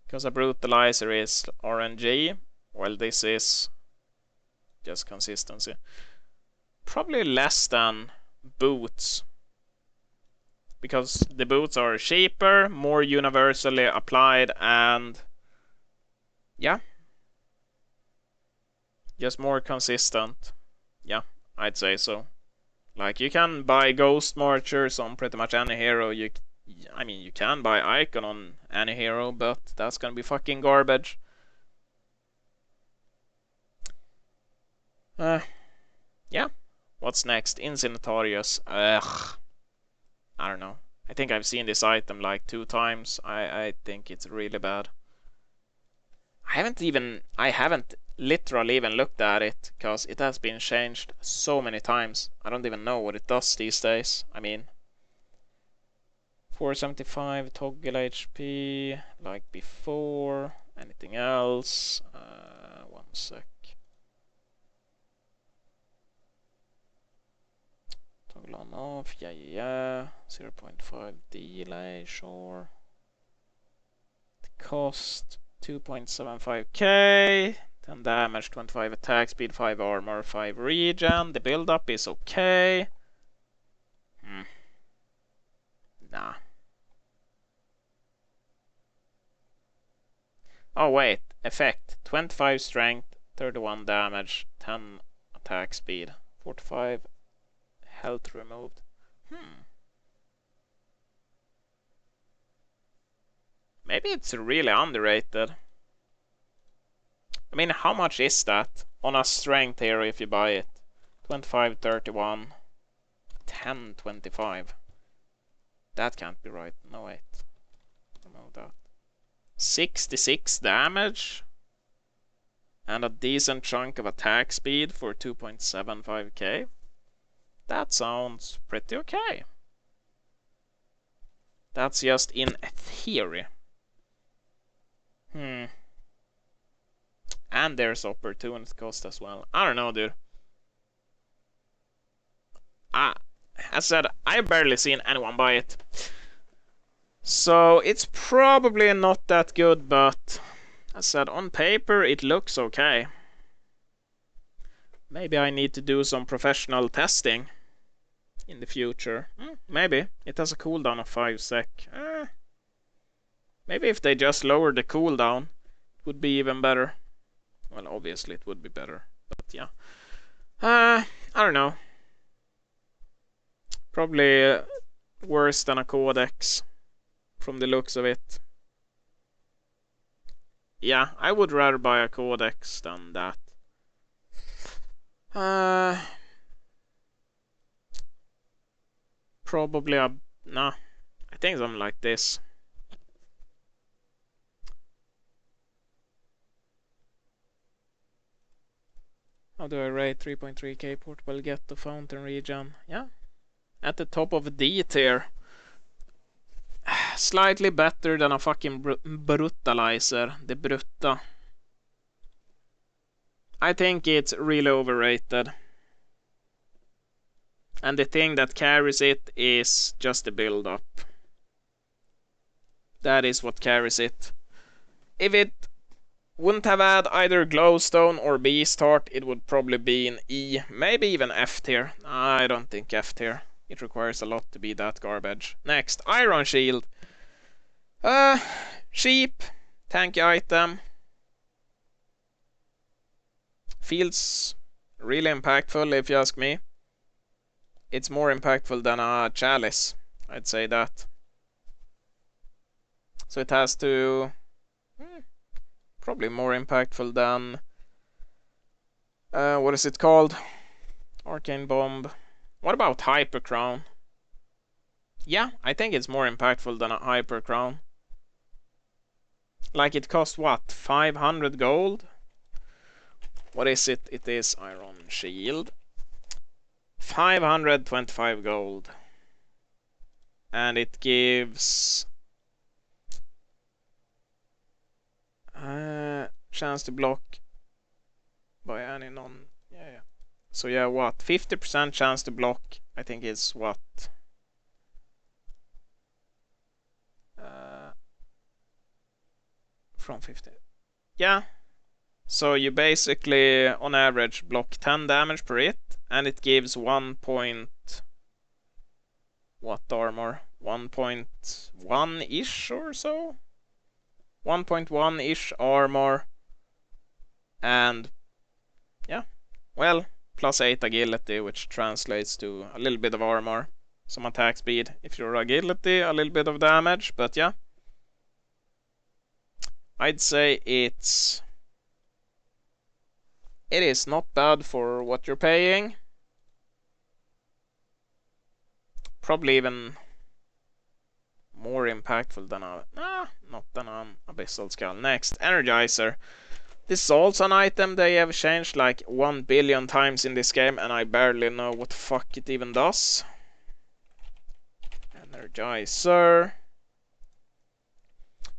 because a brutalizer is RNG, while this is just consistency. Probably less than boots, because the boots are cheaper, more universally applied, and yeah, just more consistent. Yeah, I'd say so. Like, you can buy Ghost Marchers on pretty much any hero. I mean, you can buy Icon on any hero, but that's gonna be fucking garbage. Yeah. What's next? Incineratorius. Ugh. I don't know. I think I've seen this item like 2 times. I think it's really bad. I haven't literally even looked at it, because it has been changed so many times. I don't even know what it does these days. I mean, 475 toggle HP like before. Anything else? 1 sec. Toggle on off. Yeah. 0.5 delay, sure. The cost 2.75k, 10 damage, 25 attack speed, 5 armor, 5 regen. The build up is okay. Nah. Oh wait, effect. 25 strength, 31 damage, 10 attack speed, 45 health removed. Maybe it's really underrated. I mean, how much is that on a strength here if you buy it? 25, 31, 10, 25. That can't be right. No, wait. Remove that. 66 damage? And a decent chunk of attack speed for 2.75k? That sounds pretty okay. That's just in theory. And there's opportunity cost as well. I don't know, dude. As I said, I've barely seen anyone buy it. So it's probably not that good, but as I said, on paper it looks okay. Maybe I need to do some professional testing in the future. Maybe. It has a cooldown of 5 sec. Maybe if they just lower the cooldown, it would be even better. Well, obviously it would be better, but yeah. I don't know. Probably worse than a Codex, from the looks of it. Yeah, I would rather buy a Codex than that. Probably a... Nah, I think something like this. How do I rate 3.3k portable get to fountain region? Yeah, at the top of D tier. Slightly better than a fucking brutalizer, the Brutta. I think it's really overrated. And the thing that carries it is just the build up. That is what carries it. If it wouldn't have had either glowstone or beast heart, it would probably be in E, maybe even F tier. I don't think F tier. It requires a lot to be that garbage. Next, iron shield. Cheap, tanky item. Feels really impactful if you ask me. It's more impactful than a chalice, I'd say that. So it has to... probably more impactful than... what is it called? Arcane Bomb. What about Hyper Crown? Yeah, I think it's more impactful than a Hyper Crown. Like it costs what? 500 gold? What is it? It is Iron Shield. 525 gold. And it gives... chance to block by any non... Yeah. So yeah, what? 50% chance to block, I think is what? From 50. Yeah. So you basically, on average, block 10 damage per hit, and it gives 1 point... What armor? 1.1-ish or so? 1.1-ish armor. And... yeah. Well, plus 8 agility, which translates to a little bit of armor. Some attack speed. If you're agility, a little bit of damage, but yeah. I'd say it is not bad for what you're paying. Probably even more impactful than a... not than an Abyssal Skull. Next, Energizer. This is also an item they have changed like 1 billion times in this game, and I barely know what the fuck it even does. Energizer.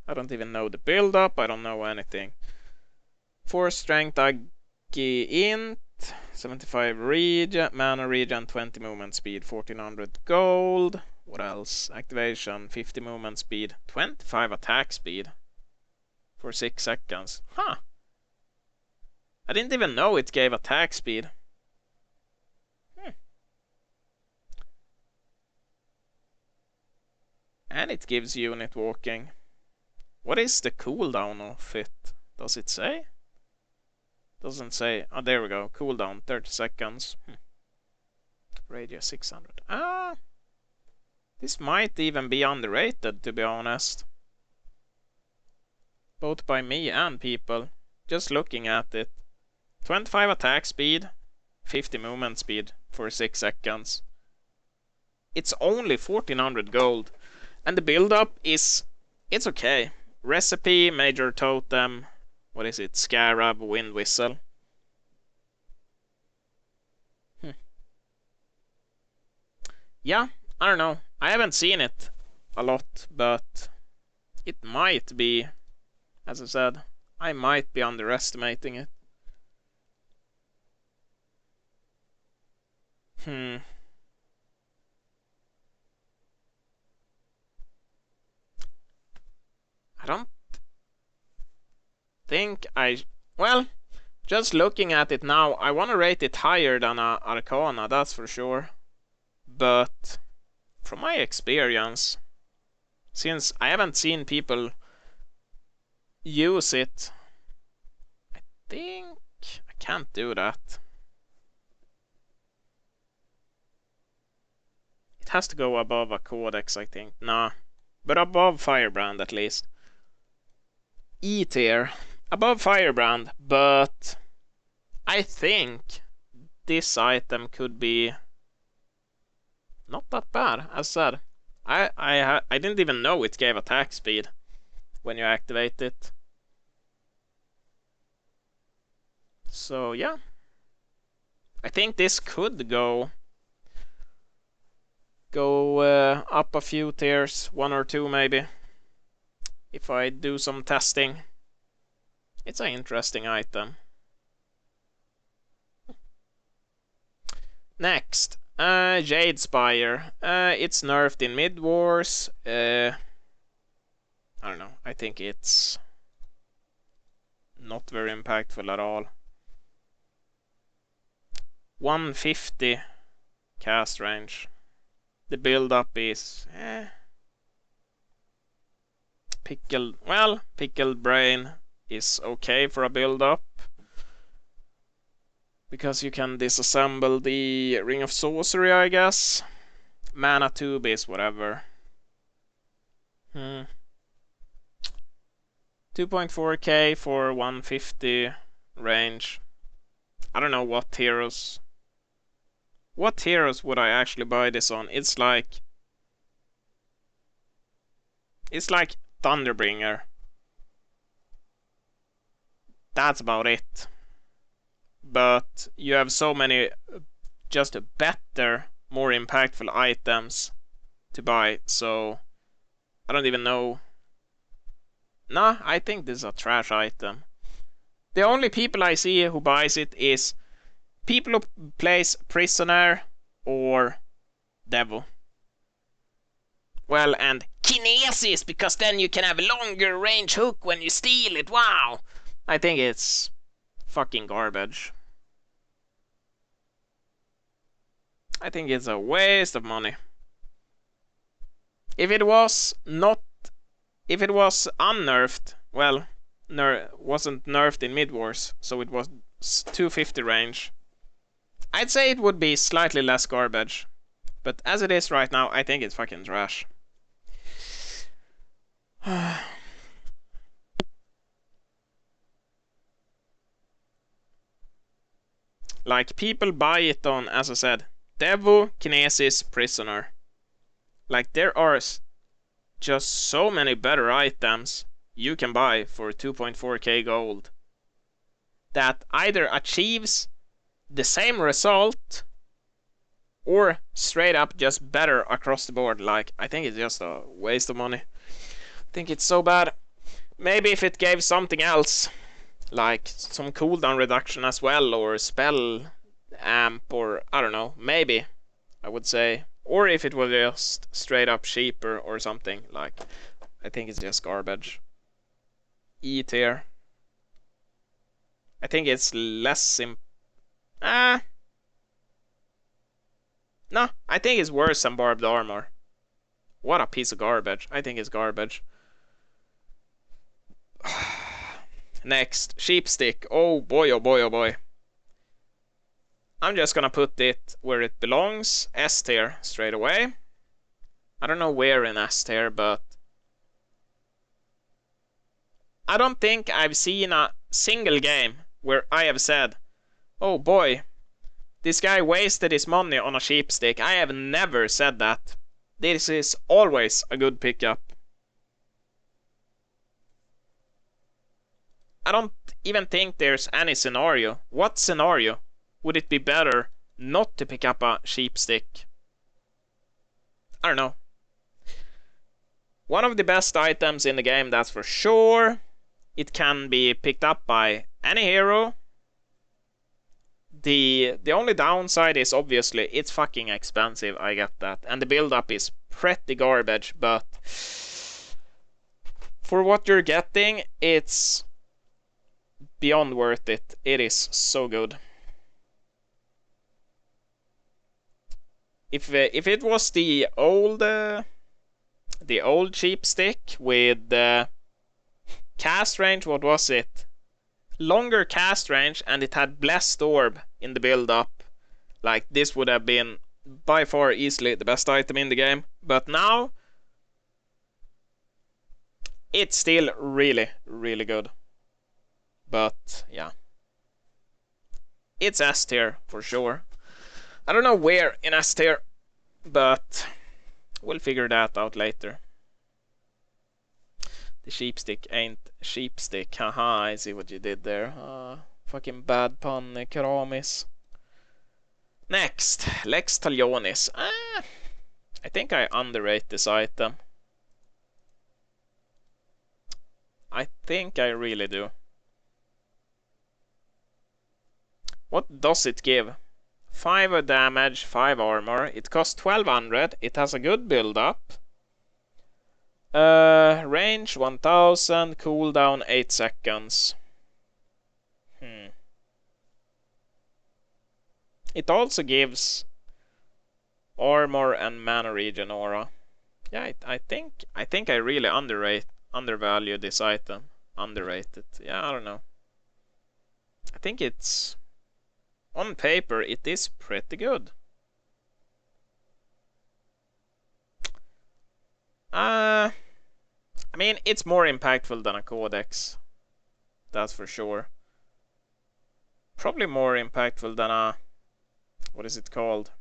I don't even know the build up, I don't know anything. 4 strength, int, 75 regen, mana regen, 20 movement speed, 1400 gold. What else? Activation, 50 movement speed, 25 attack speed for 6 seconds. Huh. I didn't even know it gave attack speed. And it gives unit walking. What is the cooldown of it? Does it say? Doesn't say. Oh, there we go. Cooldown 30 seconds. Radius 600. This might even be underrated, to be honest. Both by me and people. Just looking at it. 25 attack speed, 50 movement speed for 6 seconds. It's only 1400 gold. And the build up is... it's okay. Recipe, major totem. What is it? Scarab, wind whistle. Yeah, I don't know. I haven't seen it a lot, but it might be, as I said, I might be underestimating it. I don't think well, just looking at it now, I want to rate it higher than Arcana, that's for sure. But from my experience, since I haven't seen people use it, I think I can't do that. It has to go above a Codex, I think. Nah, but above Firebrand at least. E tier, above Firebrand, but I think this item could be not that bad, as said. I didn't even know it gave attack speed when you activate it. So yeah, I think this could go up a few tiers, 1 or 2 maybe, if I do some testing. It's an interesting item. Next, Jade Spire. It's nerfed in Midwars. I don't know. I think it's not very impactful at all. 150 cast range. The build up is pickled brain is okay for a build up, because you can disassemble the Ring of Sorcery, I guess. Mana tube is whatever. 2.4k for 150 range. I don't know what heroes. What heroes would I actually buy this on? It's like Thunderbringer. That's about it. But you have so many just better, more impactful items to buy, so I don't even know. Nah, I think this is a trash item. The only people I see who buys it is people who plays Prisoner or Devil. Well, and Kinesis, because then you can have a longer range hook when you steal it. Wow! I think it's fucking garbage. I think it's a waste of money. If it was unnerfed, well, wasn't nerfed in Midwars, so it was 250 range, I'd say it would be slightly less garbage. But as it is right now, I think it's fucking trash. Like, people buy it on, as I said, Devo, Kinesis, Prisoner. Like, there are just so many better items you can buy for 2.4k gold that either achieves the same result or straight up just better across the board. Like, I think it's just a waste of money. I think it's so bad. Maybe if it gave something else, like some cooldown reduction as well, or spell amp, or I don't know, maybe I would say. Or if it was just straight up cheaper or something. Like, I think it's just garbage. E tier. I think it's less no, I think it's worse than Barbed Armor. What a piece of garbage. I think it's garbage. Next, sheepstick. Oh boy, oh boy, oh boy. I'm just gonna put it where it belongs. S tier straight away. I don't know where in S tier, but I don't think I've seen a single game where I have said, oh boy, this guy wasted his money on a sheepstick. I have never said that. This is always a good pickup. I don't even think there's any scenario. What scenario would it be better not to pick up a sheepstick? I don't know. One of the best items in the game, that's for sure. It can be picked up by any hero. The only downside is obviously it's fucking expensive, I get that. And the build-up is pretty garbage, but for what you're getting, it's beyond worth it. It is so good. If it was the old cheap stick with cast range, what was it? Longer cast range, and it had blessed orb in the build up. Like, this would have been by far easily the best item in the game. But now it's still really, really good. But yeah, it's S tier for sure. I don't know where in S tier, but we'll figure that out later. The sheepstick ain't sheepstick. Haha, I see what you did there. Fucking bad pun, Karamis. Next, Lex Talionis. I think I underrate this item. I think I really do. What does it give? 5 damage, 5 armor. It costs 1200. It has a good build up. Range 1000, cooldown 8 seconds. It also gives armor and mana regen aura. Yeah, I think I really undervalue this item. Underrated. Yeah, I don't know. I think it's on paper it is pretty good. I mean, it's more impactful than a Codex. That's for sure. Probably more impactful than a, what is it called?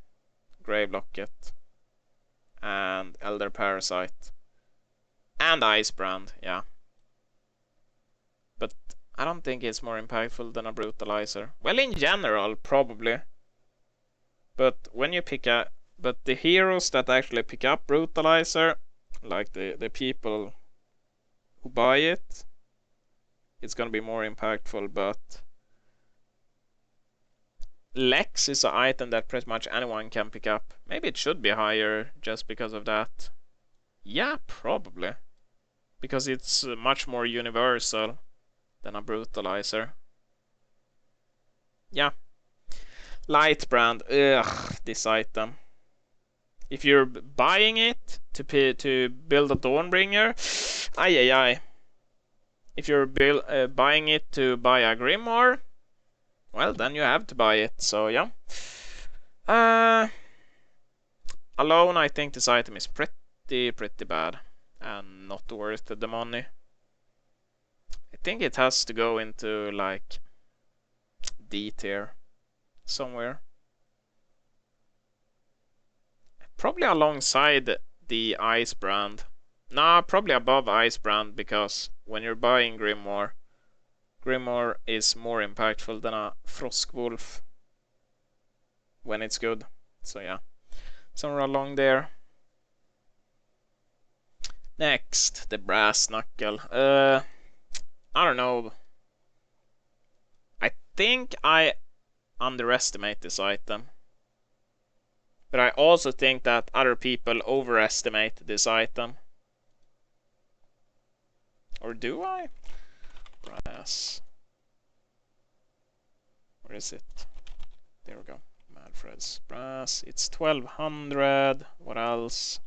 Grave Locket. And Elder Parasite. And Icebrand, yeah. But I don't think it's more impactful than a brutalizer. Well, in general, probably. But when you pick up, but the heroes that actually pick up brutalizer, like the people who buy it, it's gonna be more impactful. But Lex is an item that pretty much anyone can pick up. Maybe it should be higher just because of that. Yeah, probably. Because it's much more universal than a brutalizer. Yeah. Lightbrand. Ugh, this item. If you're buying it to build a Dawnbringer, ay. If you're buying it to buy a Grimoire, well, then you have to buy it, so yeah. Alone, I think this item is pretty bad and not worth the money. I think it has to go into like D tier somewhere. Probably alongside the Icebrand. Nah, probably above Icebrand, because when you're buying Grimoire, Grimoire is more impactful than a Frostwolf when it's good. So yeah, somewhere along there. Next, the Brass Knuckle. I don't know. I think I underestimate this item. But I also think that other people overestimate this item. Or do I? Brass. Where is it? There we go. Manfred's Brass. It's 1200. What else?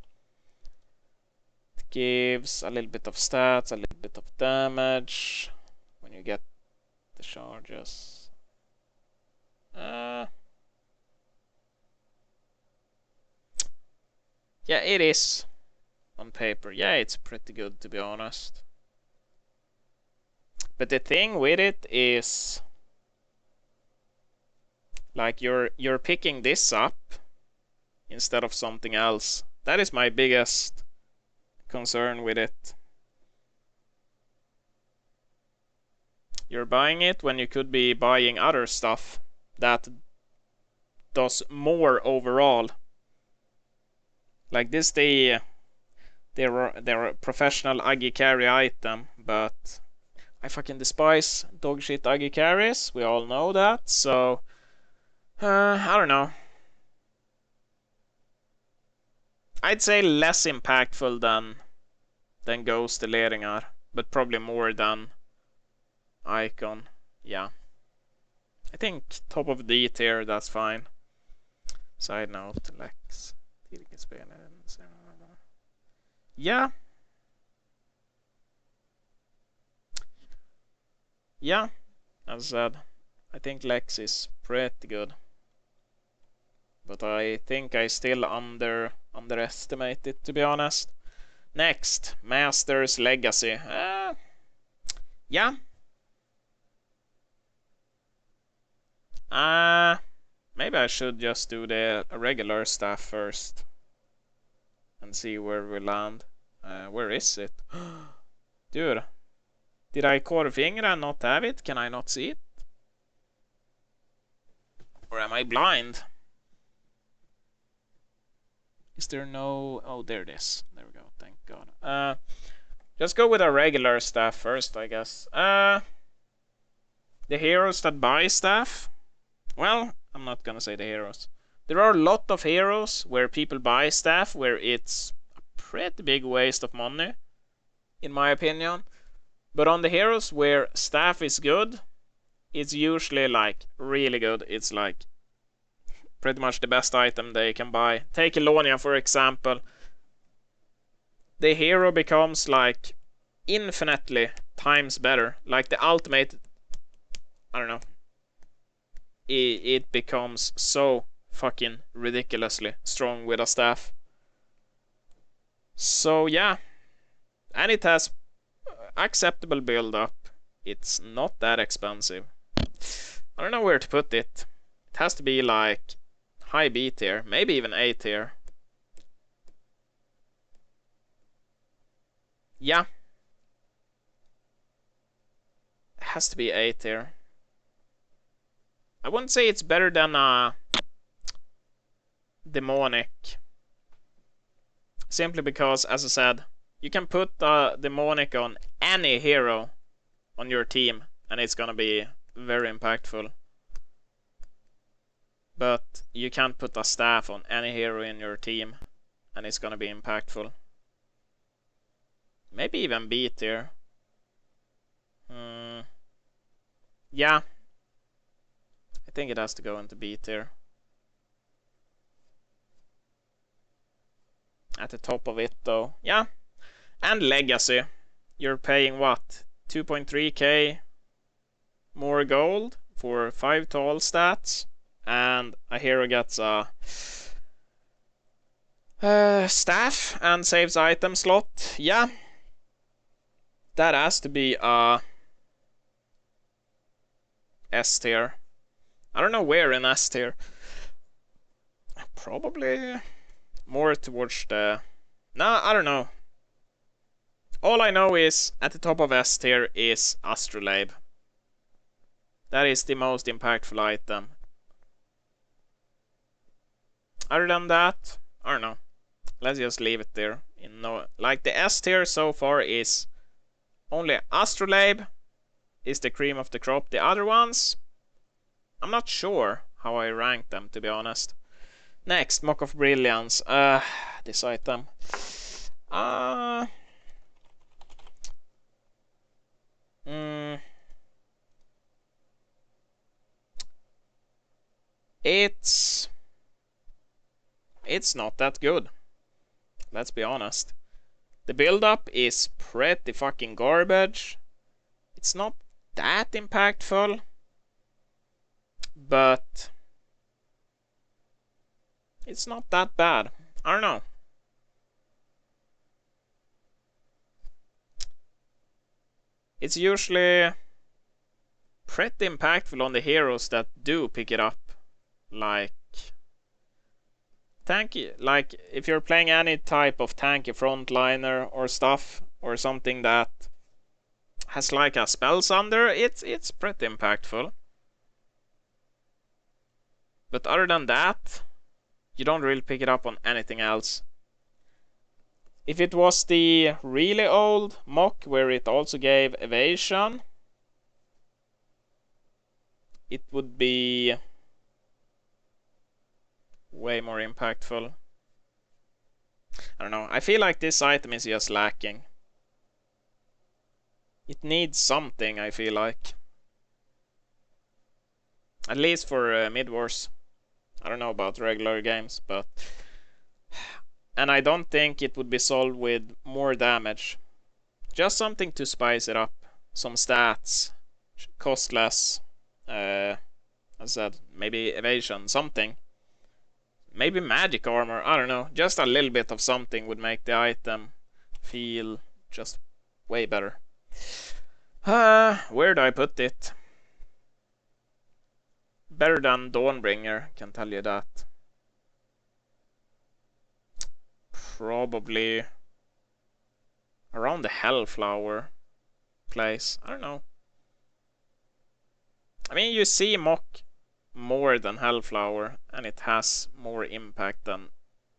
gives a little bit of stats, a little bit of damage when you get the charges. Yeah, it is on paper. Yeah, it's pretty good, to be honest. But the thing with it is, like, you're picking this up instead of something else. That is my biggest concern with it. You're buying it when you could be buying other stuff that does more overall. Like this, they're a professional Aggie carry item, but I fucking despise dogshit Aggie carries. We all know that, so I don't know. I'd say less impactful than Ghost Leringer, but probably more than Icon. Yeah, I think top of D tier, that's fine. Side note, Lex. Yeah. Yeah, as I said, I think Lex is pretty good. But I think I still underestimate it, to be honest. Next, Master's Legacy. Yeah. Maybe I should just do the regular stuff first. And see where we land. Where is it? Dude. Did I finger and not have it? Can I not see it? Or am I blind? Is there no... Oh, there it is. There we go. Thank God. Just go with a regular staff first, I guess. The heroes that buy staff? Well, I'm not gonna say the heroes. There are a lot of heroes where people buy staff where it's a pretty big waste of money, in my opinion. But on the heroes where staff is good, it's usually like really good. It's like pretty much the best item they can buy. Take Elonia, for example. The hero becomes like infinitely times better. Like the ultimate, I don't know. It becomes so fucking ridiculously strong with a staff. So yeah. And it has acceptable build up. It's not that expensive. I don't know where to put it. It has to be like high B tier, maybe even A tier. Yeah. It has to be A tier. I wouldn't say it's better than a demonic. Simply because, as I said, you can put a demonic on any hero on your team and it's gonna be very impactful. But you can't put a staff on any hero in your team and it's gonna be impactful. Maybe even B tier. Yeah. I think it has to go into B tier. At the top of it though. Yeah. And Legacy. You're paying what? 2.3k more gold for 5 tall stats. And a hero gets a staff and saves item slot. Yeah. That has to be a S tier. I don't know where in S tier. Probably more towards the... Nah, I don't know. All I know is at the top of S tier is Astrolabe. That is the most impactful item. Other than that, I don't know. Let's just leave it there. Like the S tier so far is only Astrolabe is the cream of the crop. The other ones, I'm not sure how I rank them, to be honest. Next, Mock of Brilliance. This item. It's not that good. Let's be honest. The build-up is pretty fucking garbage. It's not that impactful, but it's not that bad. I don't know. It's usually pretty impactful on the heroes that do pick it up. Like tanky, like if you're playing any type of tanky frontliner or stuff, or something that has like a spell sunder, it's pretty impactful. But other than that, you don't really pick it up on anything else. If it was the really old mock where it also gave evasion, it would be way more impactful. I don't know. I feel like this item is just lacking. It needs something, I feel like. At least for Midwars. I don't know about regular games, but... And I don't think it would be solved with more damage. Just something to spice it up. Some stats. Cost less. As I said, maybe evasion, something. Maybe magic armor, I don't know. Just a little bit of something would make the item feel just way better. Where do I put it? Better than Dawnbringer, can tell you that. Probably around the Hellflower place. I don't know. I mean, you see mock more than Hellflower, and it has more impact than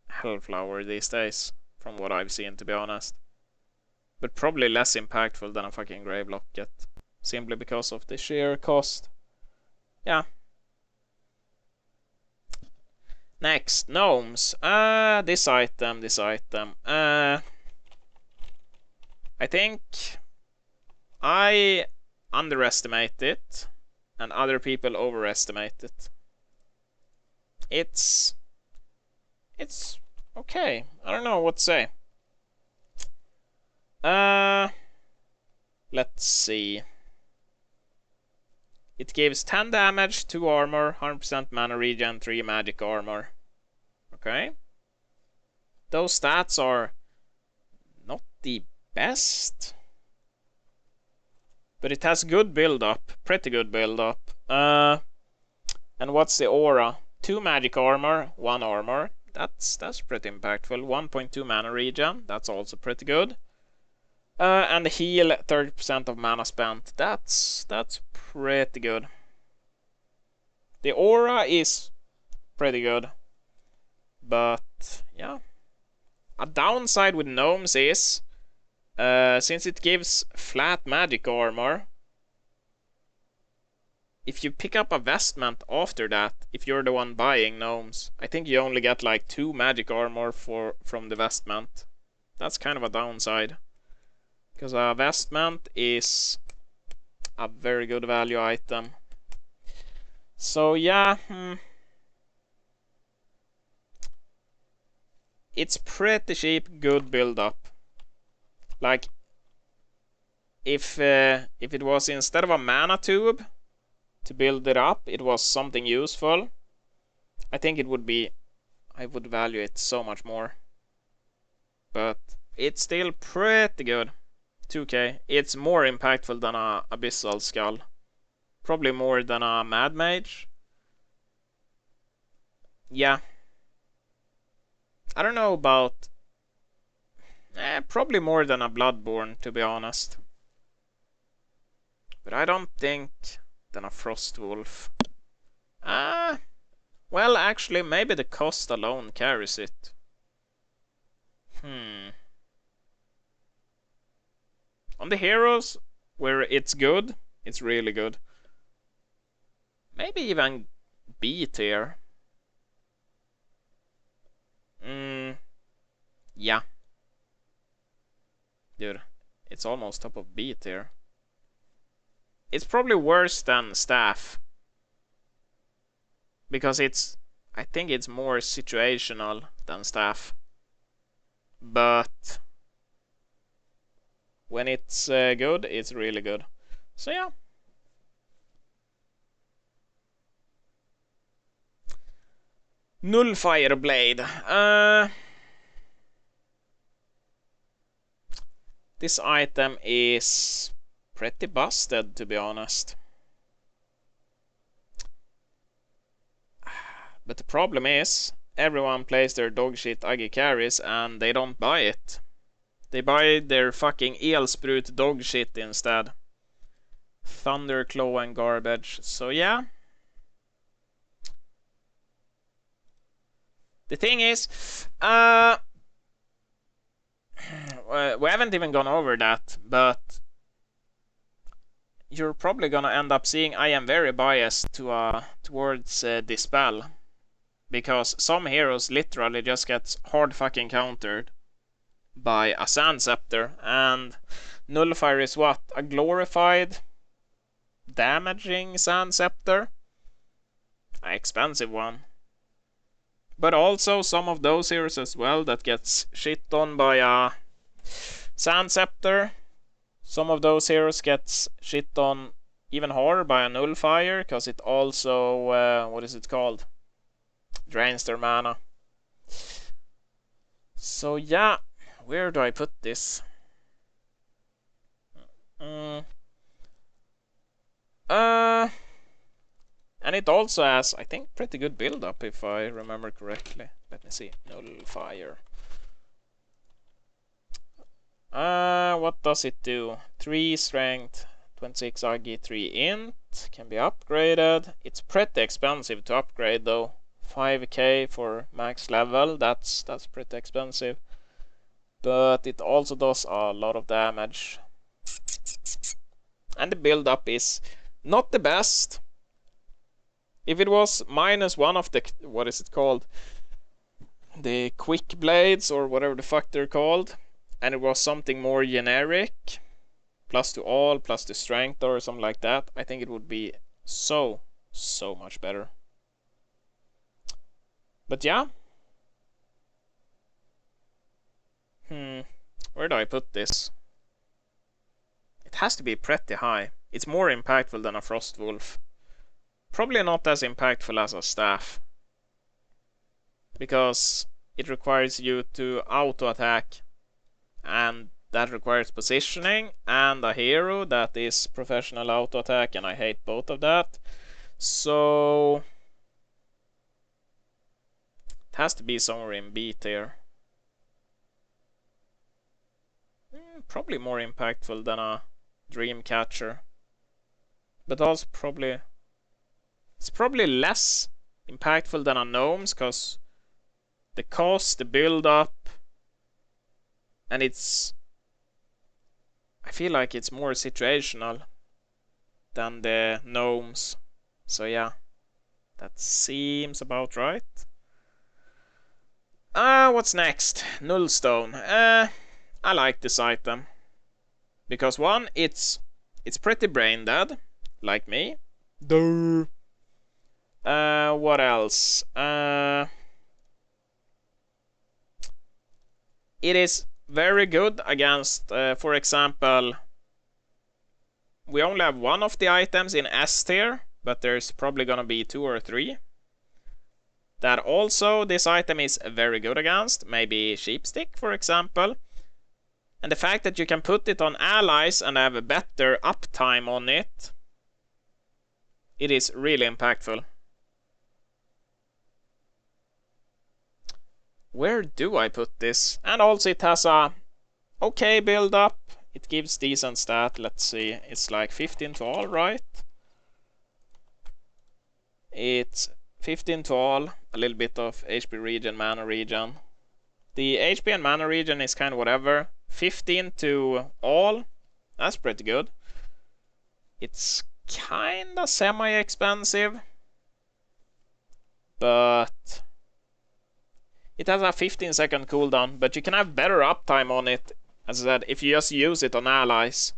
Hellflower these days, from what I've seen, to be honest. But probably less impactful than a fucking Grave Locket, simply because of the sheer cost. Yeah. Next, gnomes. This item. I think I underestimate it, and other people overestimate it. It's okay. I don't know what to say. Let's see. It gives 10 damage, 2 armor, 100% mana regen, 3 magic armor. Okay. Those stats are not the best, but it has good build up, pretty good build up. And what's the aura? 2 magic armor, 1 armor. That's pretty impactful. 1.2 mana regen. That's also pretty good. And heal 30% of mana spent. That's pretty good. The aura is pretty good, but yeah. A downside with gnomes is since it gives flat magic armor, if you pick up a vestment after that, if you're the one buying gnomes, I think you only get like 2 magic armor from the vestment. That's kind of a downside, because a vestment is a very good value item. So yeah, it's pretty cheap, good build up. Like if it was instead of a mana tube to build it up, it was something useful, I think it would be, I would value it so much more. But it's still pretty good. 2k. It's more impactful than a Abyssal Skull. Probably more than a Mad Mage. Yeah. I don't know about... probably more than a Bloodborne, to be honest. But I don't think than a Frostwolf. Well, actually, maybe the cost alone carries it. On the heroes, where it's good, it's really good. Maybe even B tier. Yeah. Dude, it's almost top of B tier. It's probably worse than Staff. Because I think it's more situational than Staff. But when it's good, it's really good. So yeah. Nullfire Blade. This item is pretty busted, to be honest. But the problem is, everyone plays their dogshit Uggy carries and they don't buy it. They buy their fucking Elsprut dogshit instead. Thunderclaw and garbage. So yeah. The thing is, we haven't even gone over that, but you're probably gonna end up seeing I am very biased towards Dispel. Because some heroes literally just get hard fucking countered by a Sand Scepter, and Nullifier is what? A glorified damaging Sand Scepter? An expensive one. But also some of those heroes as well that gets shit on by a Sand Scepter. Some of those heroes gets shit on even harder by a Nullifier, because it also, what is it called? Drains their mana. So yeah, where do I put this? And it also has, I think, pretty good build up if I remember correctly. Let me see. Nullifier. What does it do? 3 strength, 26 Agi, 3 int. Can be upgraded. It's pretty expensive to upgrade though. 5k for max level. That's pretty expensive. But it also does a lot of damage. And the build up is not the best. If it was -1 of the, what is it called? The quick blades or whatever the fuck they're called. And it was something more generic. Plus to all, plus to strength or something like that. I think it would be so much better. But yeah. Where do I put this? It has to be pretty high. It's more impactful than a Frostwolf. Probably not as impactful as a staff. Because it requires you to auto-attack. And that requires positioning. And a hero that is professional auto-attack. And I hate both of that. So it has to be somewhere in B tier. Probably more impactful than a Dreamcatcher. But also probably... It's probably less impactful than a Gnomes, because the cost, the build up, and it's... I feel like it's more situational than the Gnomes. So yeah, that seems about right. What's next? Nullstone. I like this item. Because one, it's pretty brain dead, like me. Duh. What else? It is very good against, for example, we only have one of the items in S tier, but there's probably gonna be 2 or 3. That also this item is very good against, maybe Sheepstick, for example. And the fact that you can put it on allies and have a better uptime on it, it is really impactful. Where do I put this? And also it has a okay build up. It gives decent stat. Let's see. It's like 15 to all, right? It's 15 to all. A little bit of HP regen, mana regen. The HP and mana regen is kind of whatever. 15 to all. That's pretty good. It's kinda semi-expensive. But it has a 15-second cooldown, but you can have better uptime on it, as I said, if you just use it on allies.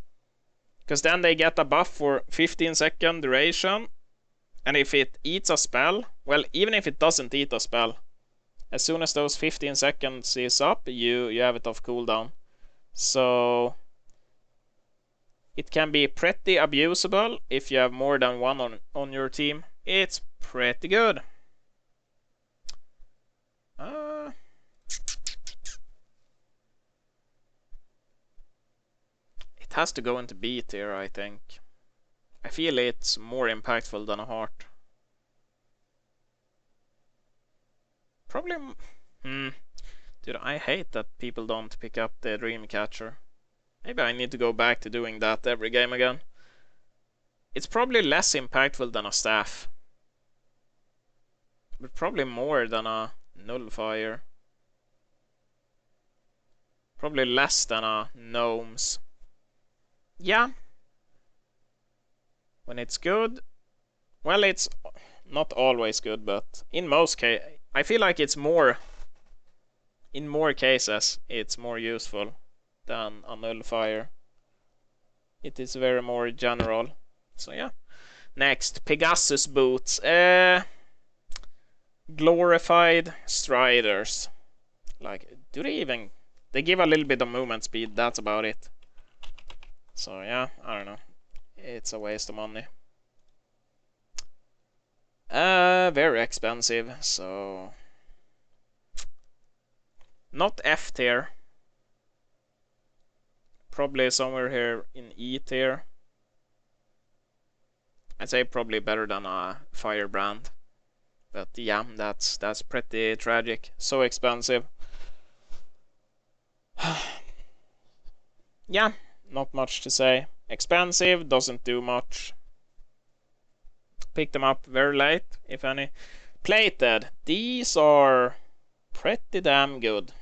Because then they get a buff for 15-second duration, and if it eats a spell, well, even if it doesn't eat a spell, as soon as those 15 seconds is up, you have it off cooldown. So It can be pretty abusable if you have more than one on your team. It's pretty good. It has to go into B tier, I think. I feel it's more impactful than a heart. Probably... Dude, I hate that people don't pick up the Dreamcatcher. Maybe I need to go back to doing that every game again. It's probably less impactful than a staff. But probably more than a nullifier. Probably less than a gnomes. Yeah. When it's good... Well, it's not always good, but in most cases... I feel like it's more... In more cases, it's more useful than a nullifier. It is very more general. So yeah. Next, Pegasus boots. Glorified striders. Like, do they even... They give a little bit of movement speed, that's about it. So yeah, I don't know. It's a waste of money. Very expensive, so... Not F tier. Probably somewhere here in E tier. I'd say probably better than a Firebrand. But yeah, that's pretty tragic. So expensive. Yeah, not much to say. Expensive, doesn't do much. Pick them up very late, if any. Plated. These are pretty damn good.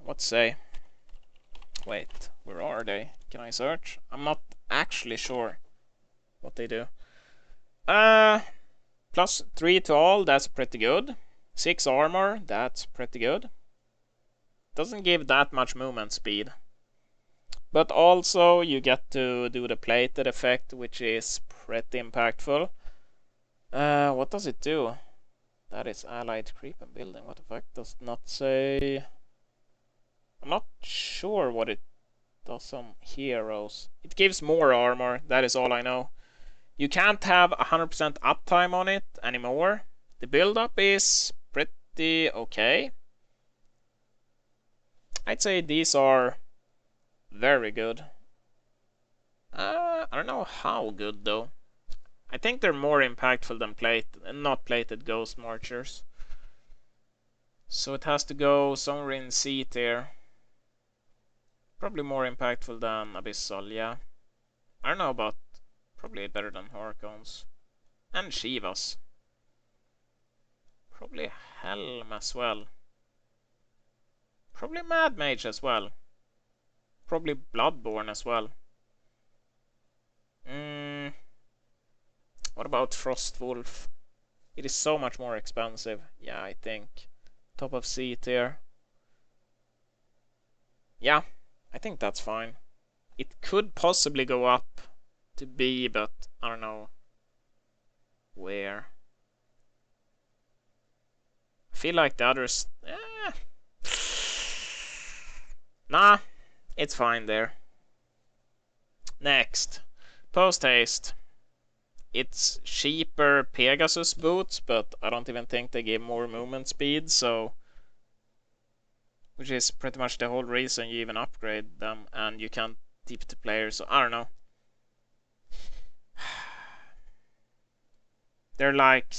What to say? Wait, where are they? Can I search? I'm not actually sure what they do. Plus 3 to all, that's pretty good. 6 armor, that's pretty good. Doesn't give that much movement speed. But also you get to do the plated effect, which is pretty impactful. What does it do? That is allied creep and building. What the fuck? Does not say... I'm not sure what it does on heroes. It gives more armor, that is all I know. You can't have 100% uptime on it anymore. The build-up is pretty okay. I'd say these are very good. I don't know how good though. I think they're more impactful than not plated ghost marchers. So it has to go somewhere in C tier. Probably more impactful than Abyssal, yeah. I don't know about... Probably better than Harkons. And Shivas. Probably Helm as well. Probably Mad Mage as well. Probably Bloodborne as well. What about Frostwolf? It is so much more expensive. Yeah, I think. Top of C tier. Yeah, I think that's fine. It could possibly go up to B, but I don't know where. I feel like the others... Nah, it's fine there. Next, Post Haste. It's cheaper Pegasus boots, but I don't even think they give more movement speed, so... Which is pretty much the whole reason you even upgrade them, and you can't tip the players, so I don't know. They're like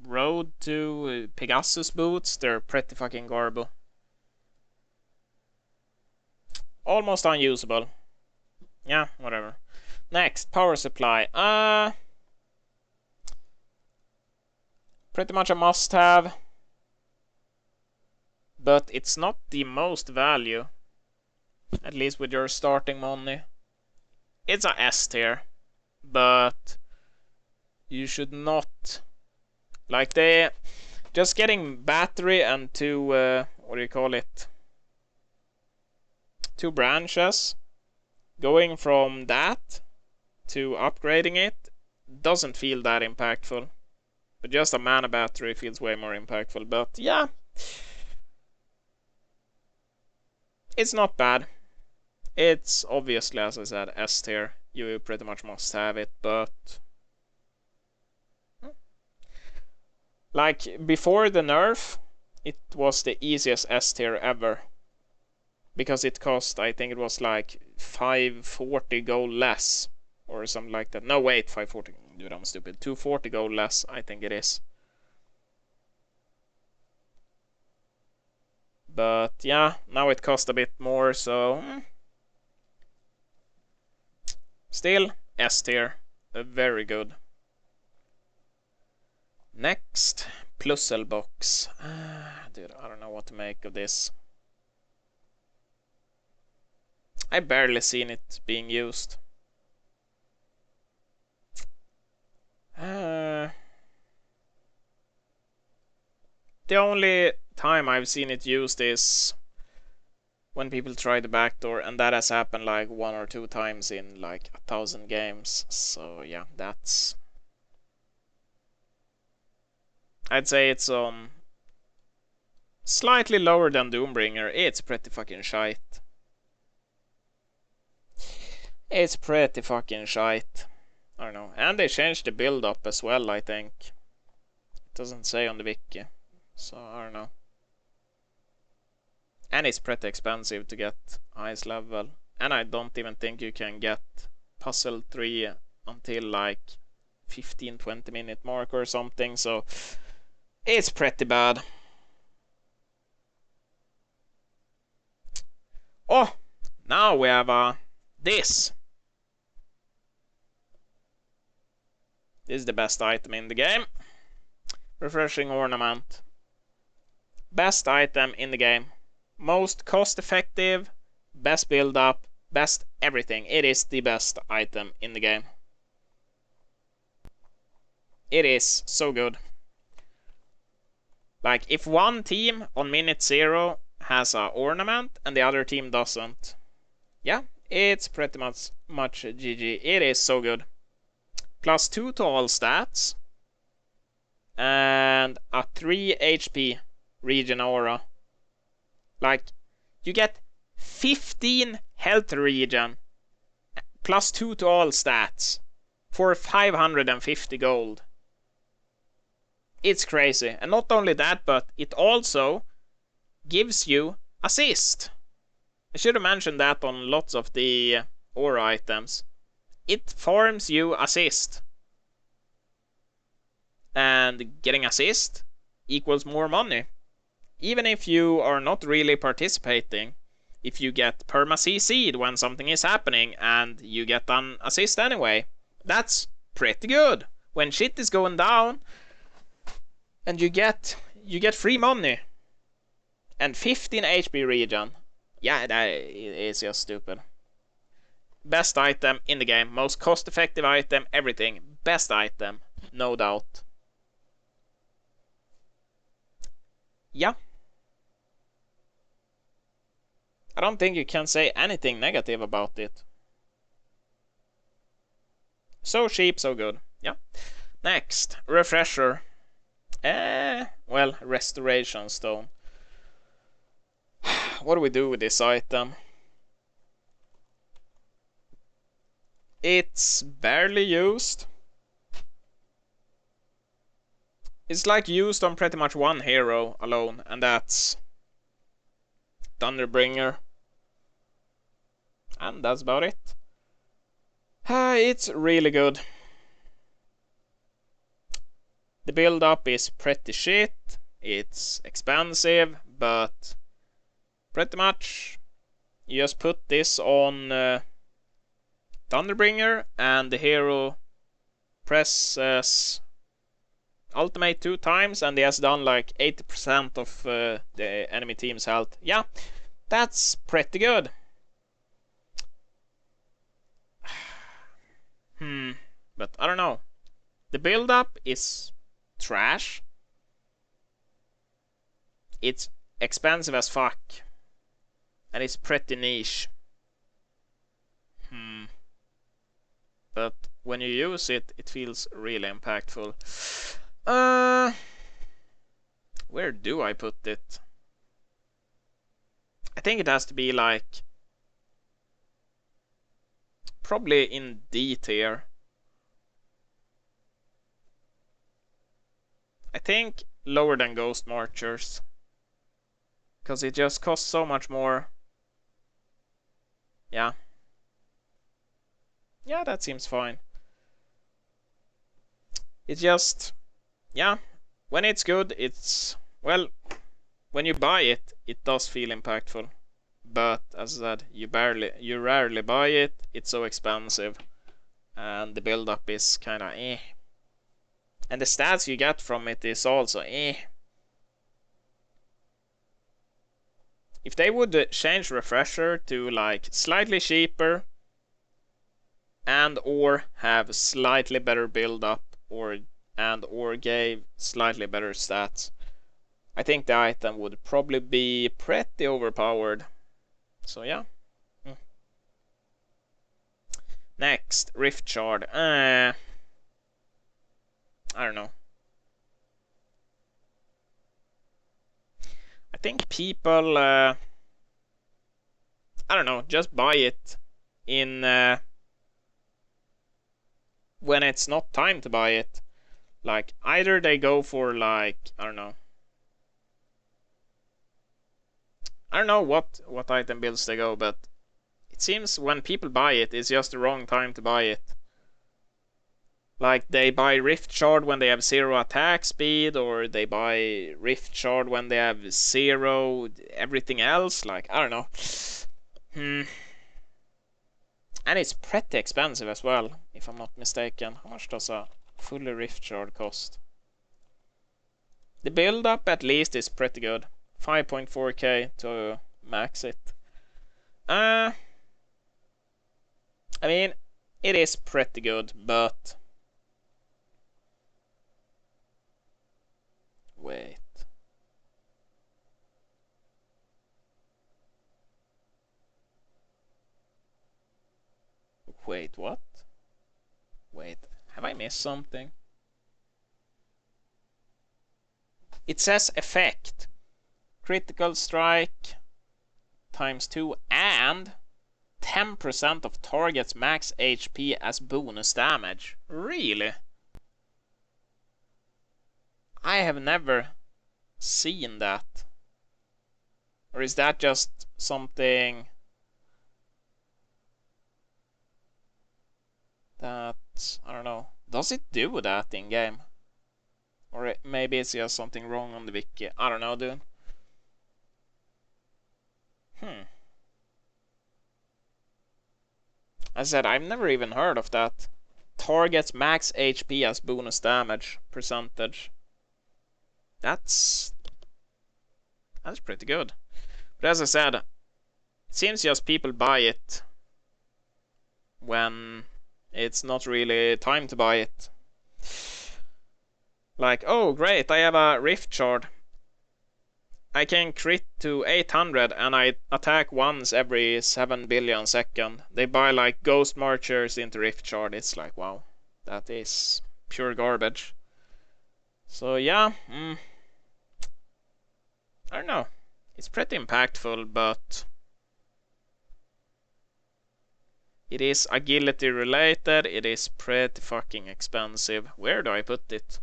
Road to Pegasus boots, they're pretty fucking garbo. Almost unusable. Yeah, whatever. Next, power supply. Pretty much a must-have. But it's not the most value. At least with your starting money. It's a S tier. But you should not... Like they... Just getting battery and two... what do you call it? 2 branches. Going from that to upgrading it doesn't feel that impactful. But just a mana battery feels way more impactful. But yeah. It's not bad. It's obviously, as I said, S tier. You pretty much must have it, but like before the nerf, it was the easiest S tier ever. Because it cost, I think it was like 540 gold less. Or something like that. No, wait, 540. Dude, I'm stupid. 240 gold less, I think it is. But yeah, now it costs a bit more, so still S tier. Very good. Next, Plussel box. Dude, I don't know what to make of this. I barely seen it being used. The only time I've seen it used is when people try the backdoor, and that has happened like 1 or 2 times in like 1,000 games. So yeah, that's... I'd say it's slightly lower than Doombringer. It's pretty fucking shite. It's pretty fucking shite. I don't know. And they changed the build up as well, I think. It doesn't say on the wiki. So I don't know. And it's pretty expensive to get highest level. And I don't even think you can get puzzle 3 until like 15-20 minute mark or something. So it's pretty bad. Oh, now we have this. This is the best item in the game. Refreshing ornament. Best item in the game. Most cost effective. Best build up. Best everything. It is the best item in the game. It is so good. Like, if one team on minute 0 has an ornament and the other team doesn't, yeah, it's pretty much GG. It is so good. +2 to all stats. And a 3 HP regen aura. Like, you get 15 health regen. +2 to all stats. For 550 gold. It's crazy. And not only that, but it also gives you assist. I should have mentioned that on lots of the aura items. It farms you assist. And getting assist equals more money. Even if you are not really participating, if you get perma CC'd when something is happening and you get an assist anyway, that's pretty good. When shit is going down and you get free money and 15 HP regen. Yeah, that is just stupid. Best item in the game. Most cost-effective item. Everything. Best item. No doubt. Yeah. I don't think you can say anything negative about it. So cheap, so good. Yeah. Next. Refresher. Well, Restoration Stone. What do we do with this item? It's barely used. It's like used on pretty much one hero alone, and that's Thunderbringer. And that's about it. It's really good. The build up is pretty shit. It's expensive, but pretty much you just put this on Thunderbringer, and the hero presses ultimate 2 times, and he has done like 80% of the enemy team's health. Yeah, that's pretty good. But I don't know. The build up is trash. It's expensive as fuck. And it's pretty niche. But when you use it, it feels really impactful. Where do I put it? I think it has to be like probably in D tier. I think lower than Ghost Marchers, because it just costs so much more. Yeah, that seems fine. It's just, yeah, when it's good, it's, well, when you buy it, it does feel impactful. But as I said, you rarely buy it. It's so expensive, and the build-up is kind of eh. And the stats you get from it is also eh. If they would change Refresher to like slightly cheaper and or have slightly better build-up or gave slightly better stats, I think the item would probably be pretty overpowered. So yeah. Next, Rift Shard. I don't know. I think people, I don't know, just buy it in when it's not time to buy it. Like, either they go for like, I don't know what item builds they go, but it seems when people buy it, it's just the wrong time to buy it. Like, they buy Rift Shard when they have 0 attack speed, or they buy Rift Shard when they have 0 everything else. Like, I don't know. And it's pretty expensive as well, if I'm not mistaken. How much does a fully Rift Shard cost? The build-up at least is pretty good. 5.4k to max it. I mean, it is pretty good, but... Wait. Wait, what? Wait, have I missed something? It says effect. Critical strike times 2 and 10% of target's max HP as bonus damage. Really? I have never seen that. Or is that just something that, I don't know. Does it do that in game? Or maybe it's just something wrong on the wiki. I don't know, dude. I said, I've never even heard of that. Targets max HP as bonus damage percentage. That's pretty good. But as I said, it seems just people buy it when it's not really time to buy it. Like, oh great, I have a Rift Shard. I can crit to 800 and I attack once every 7 billion second. They buy like Ghost Marchers into Rift Shard. It's like, wow, that is pure garbage. So yeah, I don't know. It's pretty impactful, but it is agility related. It is pretty fucking expensive. Where do I put it?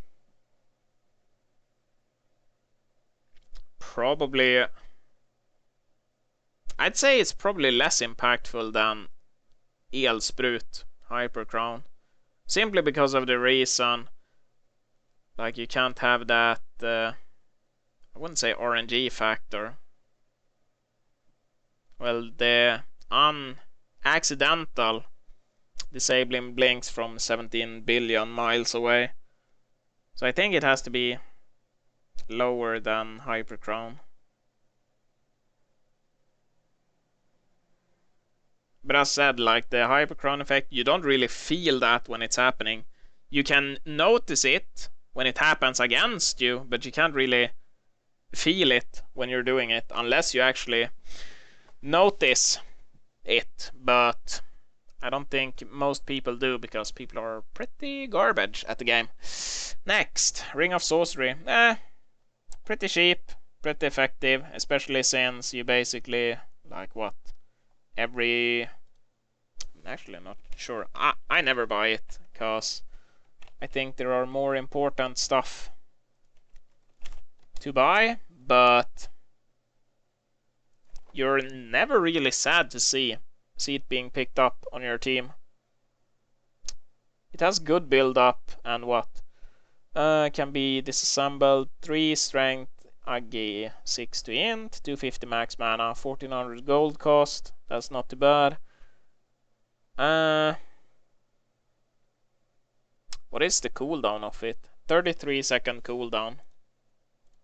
Probably, I'd say it's probably less impactful than Elsprut Hyper Crown, simply because of the reason, like, you can't have that I wouldn't say RNG factor. Well, the accidental disabling blinks from 17 billion miles away. So I think it has to be lower than Hyper Crown. But as said, like the Hyper Crown effect, you don't really feel that when it's happening. You can notice it when it happens against you, but you can't really feel it when you're doing it unless you actually notice it. But I don't think most people do, because people are pretty garbage at the game. Next, Ring of Sorcery. Pretty cheap, pretty effective, especially since you basically Like what? Every... Actually, I'm not sure. I never buy it, because I think there are more important stuff to buy, but you're never really sad to see it being picked up on your team. It has good build up and what? Can be disassembled, 3 strength, Aggi, 6 to int, 250 max mana, 1400 gold cost. That's not too bad. What is the cooldown of it? 33-second cooldown.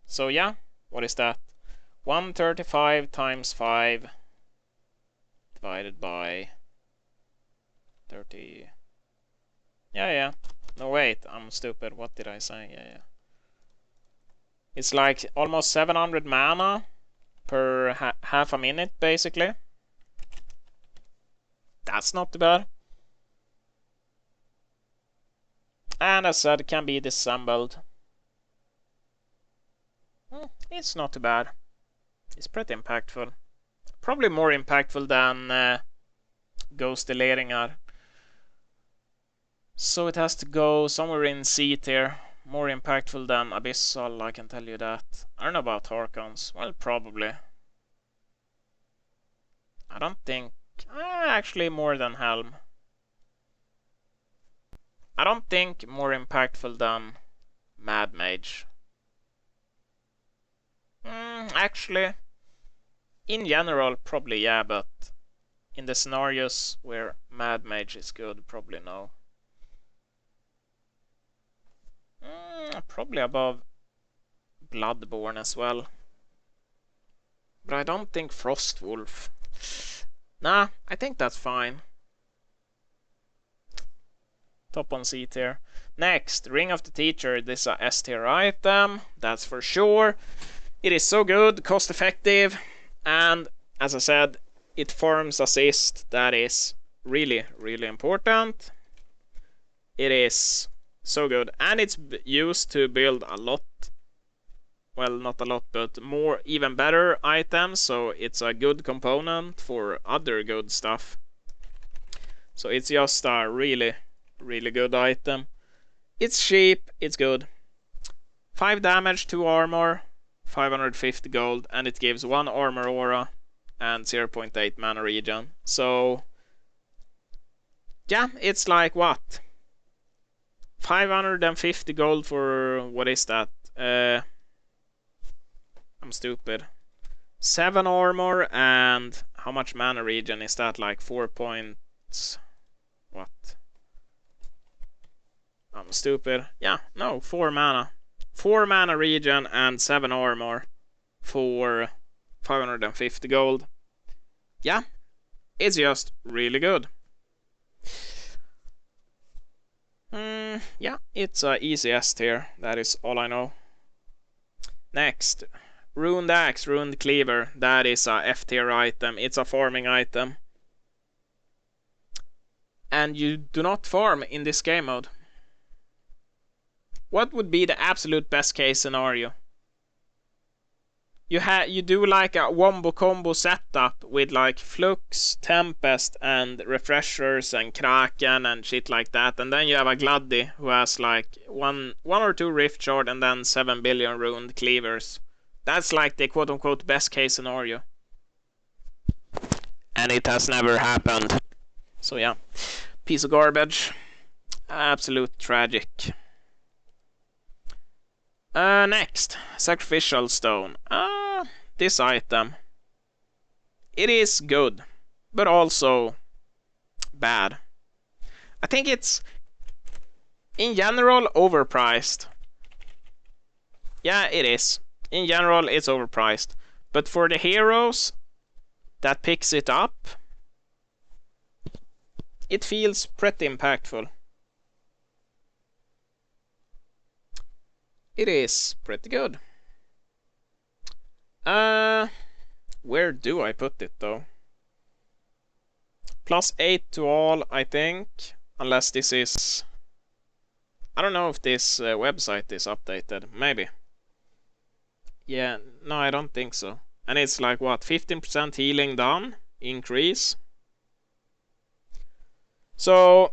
So yeah, what is that? 135 times 5 divided by 30. Yeah. No, wait, I'm stupid. What did I say? Yeah. It's like almost 700 mana per half a minute, basically. That's not too bad. And as said, can be disassembled. It's not too bad. It's pretty impactful. Probably more impactful than Ghost Deliringer. So it has to go somewhere in C tier. More impactful than Abyssal, I can tell you that. I don't know about Harkons. Well, probably. I don't think... actually more than Helm. I don't think more impactful than Mad Mage. Actually, in general, probably yeah, but in the scenarios where Mad Mage is good, probably no. Probably above Bloodborne as well. But I don't think Frostwolf. Nah, I think that's fine. Top on C tier. Next, Ring of the Teacher. This is a S tier item, that's for sure. It is so good, cost effective, and as I said, it farms assist. That is really, really important. It is so good, and it's used to build a lot. Well, not a lot, but more, even better items. So it's a good component for other good stuff. So it's just a really, really good item. It's cheap, it's good. 5 damage, 2 armor, 550 gold, and it gives 1 armor aura and 0.8 mana regen. So yeah, it's like what? 550 gold for what is that? I'm stupid. 7 armor, and how much mana regen is that? Like 4 points. What? I'm stupid. Yeah, no, 4 mana. 4 mana regen and 7 armor for 550 gold. Yeah, it's just really good. Yeah, it's a easy S tier. That is all I know. Next, Runed Axe, Runed Cleaver. That is a F tier item. It's a farming item. And you do not farm in this game mode. What would be the absolute best case scenario? You do like a wombo combo setup with like Flux, Tempest, and Refreshers and Kraken and shit like that, and then you have a Gluddy who has like one or two Rift Shard and then 7 billion Runed Cleavers. That's like the quote-unquote best case scenario. And it has never happened. So yeah, piece of garbage. Absolute tragic. Next, Sacrificial Stone. This item. It is good, but also bad. I think it's, in general, overpriced. Yeah, it is. In general, it's overpriced. But for the heroes that picks it up, it feels pretty impactful. It is pretty good. Where do I put it though? +8 to all, I think. Unless this is... I don't know if this website is updated. Maybe. Yeah, no, I don't think so. And it's like, what, 15% healing done? Increase. So,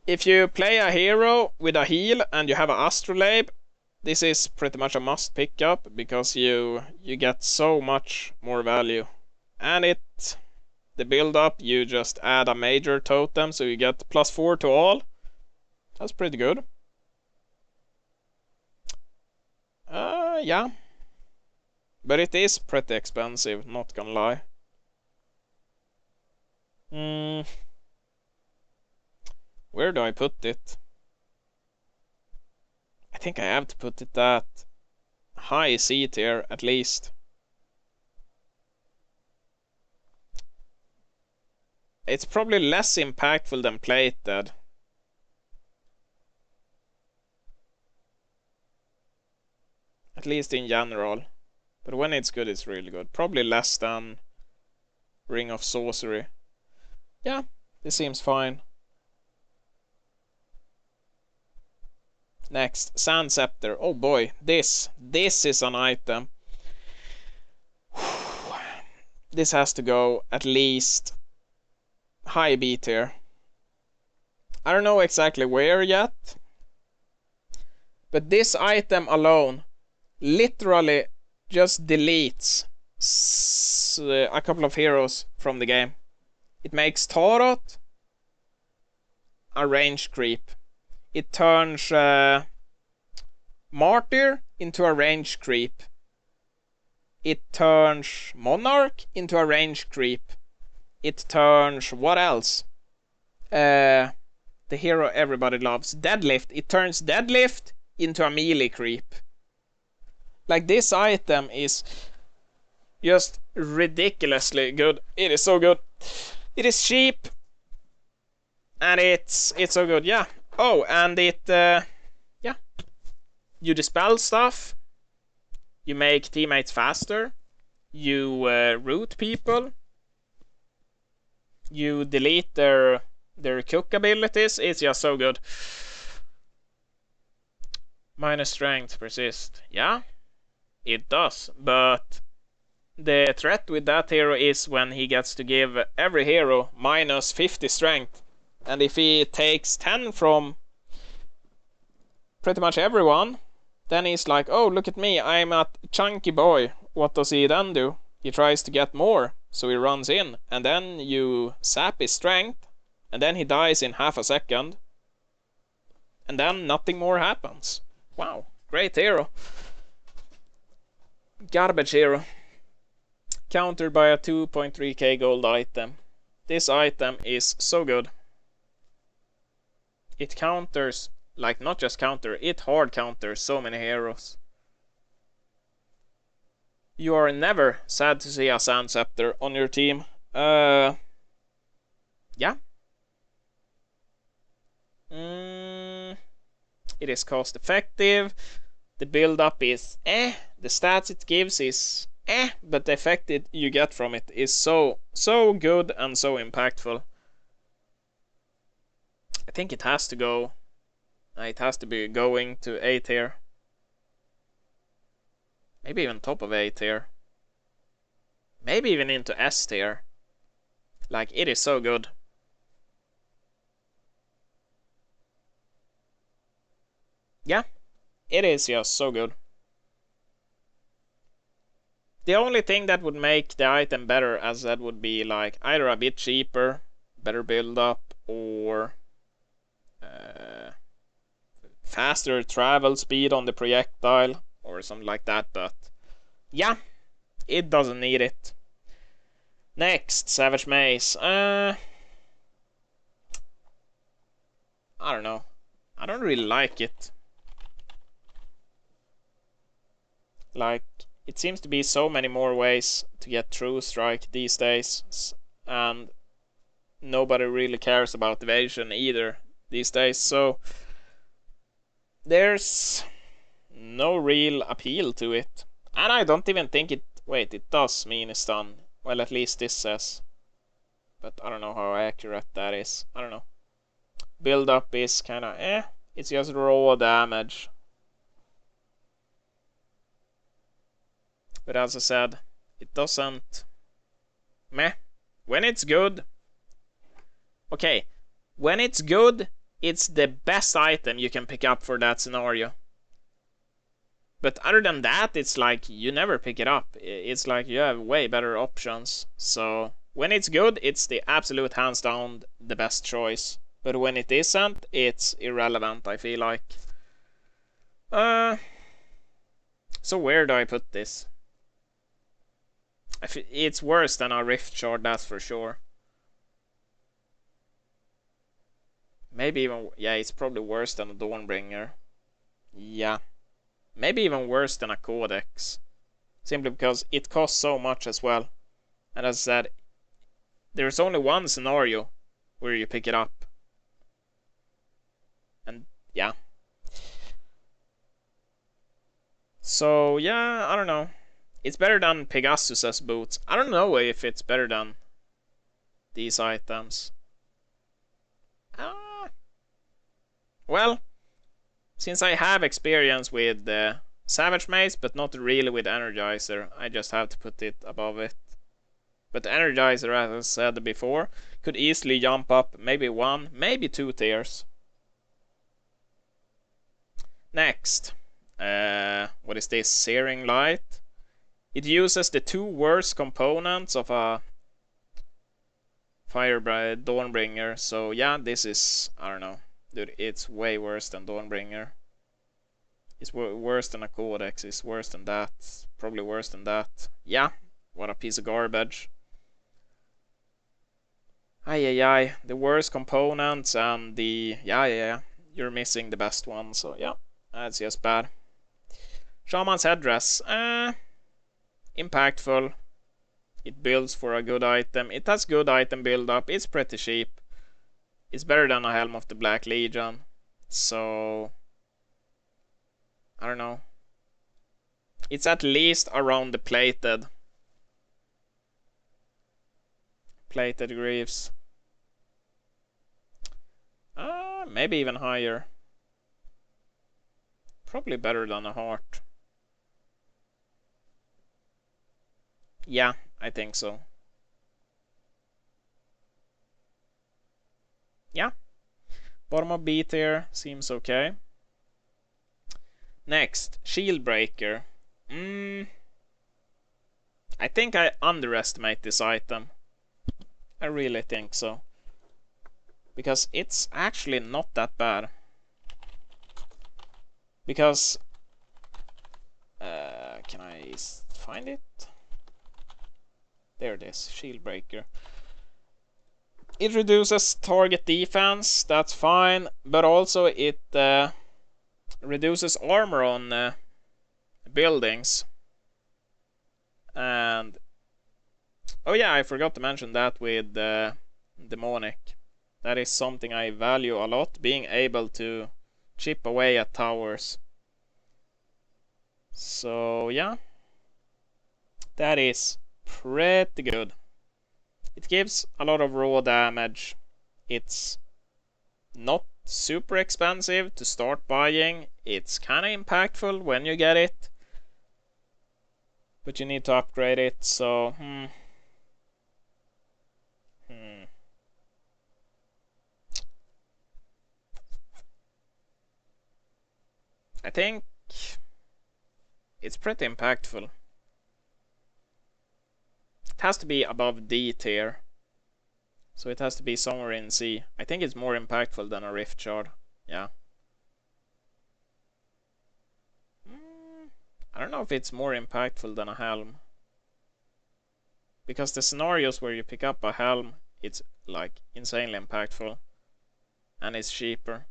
if you play a hero with a heal and you have an Astrolabe, this is pretty much a must pick up, because you get so much more value. And the build up, you just add a major totem, so you get +4 to all. That's pretty good. Yeah. But it is pretty expensive, not gonna lie. Where do I put it? I think I have to put it at high C tier at least. It's probably less impactful than Plated. At least in general. But when it's good, it's really good. Probably less than Ring of Sorcery. Yeah, this seems fine. Next, Sand Scepter. Oh boy, this is an item. This has to go at least high B tier. I don't know exactly where yet, but this item alone literally just deletes a couple of heroes from the game. It makes Tarot a range creep. It turns Martyr into a range creep. It turns Monarch into a range creep. It turns, what else? The hero everybody loves, Deadlift. It turns Deadlift into a melee creep. Like, this item is just ridiculously good. It is so good. It is cheap, and it's so good. Yeah. Oh, and it yeah, you dispel stuff, you make teammates faster, you root people, you delete their cook abilities. It's just so good. Minus strength persist. Yeah, it does, but the threat with that hero is when he gets to give every hero minus 50 strength. And if he takes 10 from pretty much everyone, then he's like, oh, look at me, I'm a chunky boy. What does he then do? He tries to get more, so he runs in, and then you sap his strength, and then he dies in half a second, and then nothing more happens. Wow, great hero. Garbage hero. Countered by a 2.3k gold item. This item is so good. It counters, like, not just counter, it hard counters so many heroes. You are never sad to see a Sand Scepter on your team. Yeah. It is cost effective. The build up is the stats it gives is but the effect you get from it is so good and so impactful. I think it has to go. It has to be going to A tier. Maybe even top of A tier. Maybe even into S tier. Like, it is so good. Yeah, it is just so good. The only thing that would make the item better, as that, would be like either a bit cheaper, better build up, or faster travel speed on the projectile, or something like that. But yeah, it doesn't need it. Next, Savage Mace. I don't know. I don't really like it. Like, it seems to be so many more ways to get True Strike these days, and nobody really cares about evasion either these days, so there's no real appeal to it. And I don't even think it... Wait, it does mean stun. Well, at least this says. But I don't know how accurate that is. I don't know. Build up is kinda it's just raw damage. But as I said, It doesn't... Meh. When it's good... Okay, when it's good, it's the best item you can pick up for that scenario. But other than that, it's like you never pick it up. It's like you have way better options. So when it's good, it's the absolute hands down the best choice. But when it isn't, it's irrelevant, I feel like. So where do I put this? It's worse than a Rift Shard, that's for sure. Maybe even... Yeah, it's probably worse than a Dawnbringer. Yeah. Maybe even worse than a Codex. Simply because it costs so much as well. And as I said, there's only one scenario where you pick it up. And yeah. So yeah, I don't know. It's better than Pegasus's boots. I don't know if it's better than these items. Well, since I have experience with Savage Mace, but not really with Energizer, I just have to put it above it. But Energizer, as I said before, could easily jump up maybe 1, maybe 2 tiers. Next, what is this? Searing Light. It uses the 2 worst components of a Firebrand Dawnbringer. So yeah, this is, I don't know, dude, it's way worse than Dawnbringer. It's worse than a Codex. It's worse than that. Probably worse than that. Yeah, what a piece of garbage. Ay. The worst components and the... Yeah. You're missing the best one, so yeah. That's just bad. Shaman's Headdress. Impactful. It builds for a good item. It has good item build up. It's pretty cheap. It's better than a Helm of the Black Legion. So... I don't know. It's at least around the plated greaves. Maybe even higher. Probably better than a heart. Yeah, I think so. Yeah. Bottom of B tier seems okay. Next, Shield Breaker. I think I underestimate this item. I really think so. Because it's actually not that bad. Because... can I find it? There it is, Shield Breaker. It reduces target defense, that's fine. But also it reduces armor on buildings. And... oh yeah, I forgot to mention that with Demonic. That is something I value a lot, being able to chip away at towers. So yeah, that is pretty good. It gives a lot of raw damage. It's not super expensive to start buying. It's kinda impactful when you get it. But you need to upgrade it, so... I think it's pretty impactful. It has to be above D tier. So it has to be somewhere in C. I think it's more impactful than a Rift Shard. Yeah. I don't know if it's more impactful than a Helm. Because the scenarios where you pick up a Helm, it's like insanely impactful. And it's cheaper.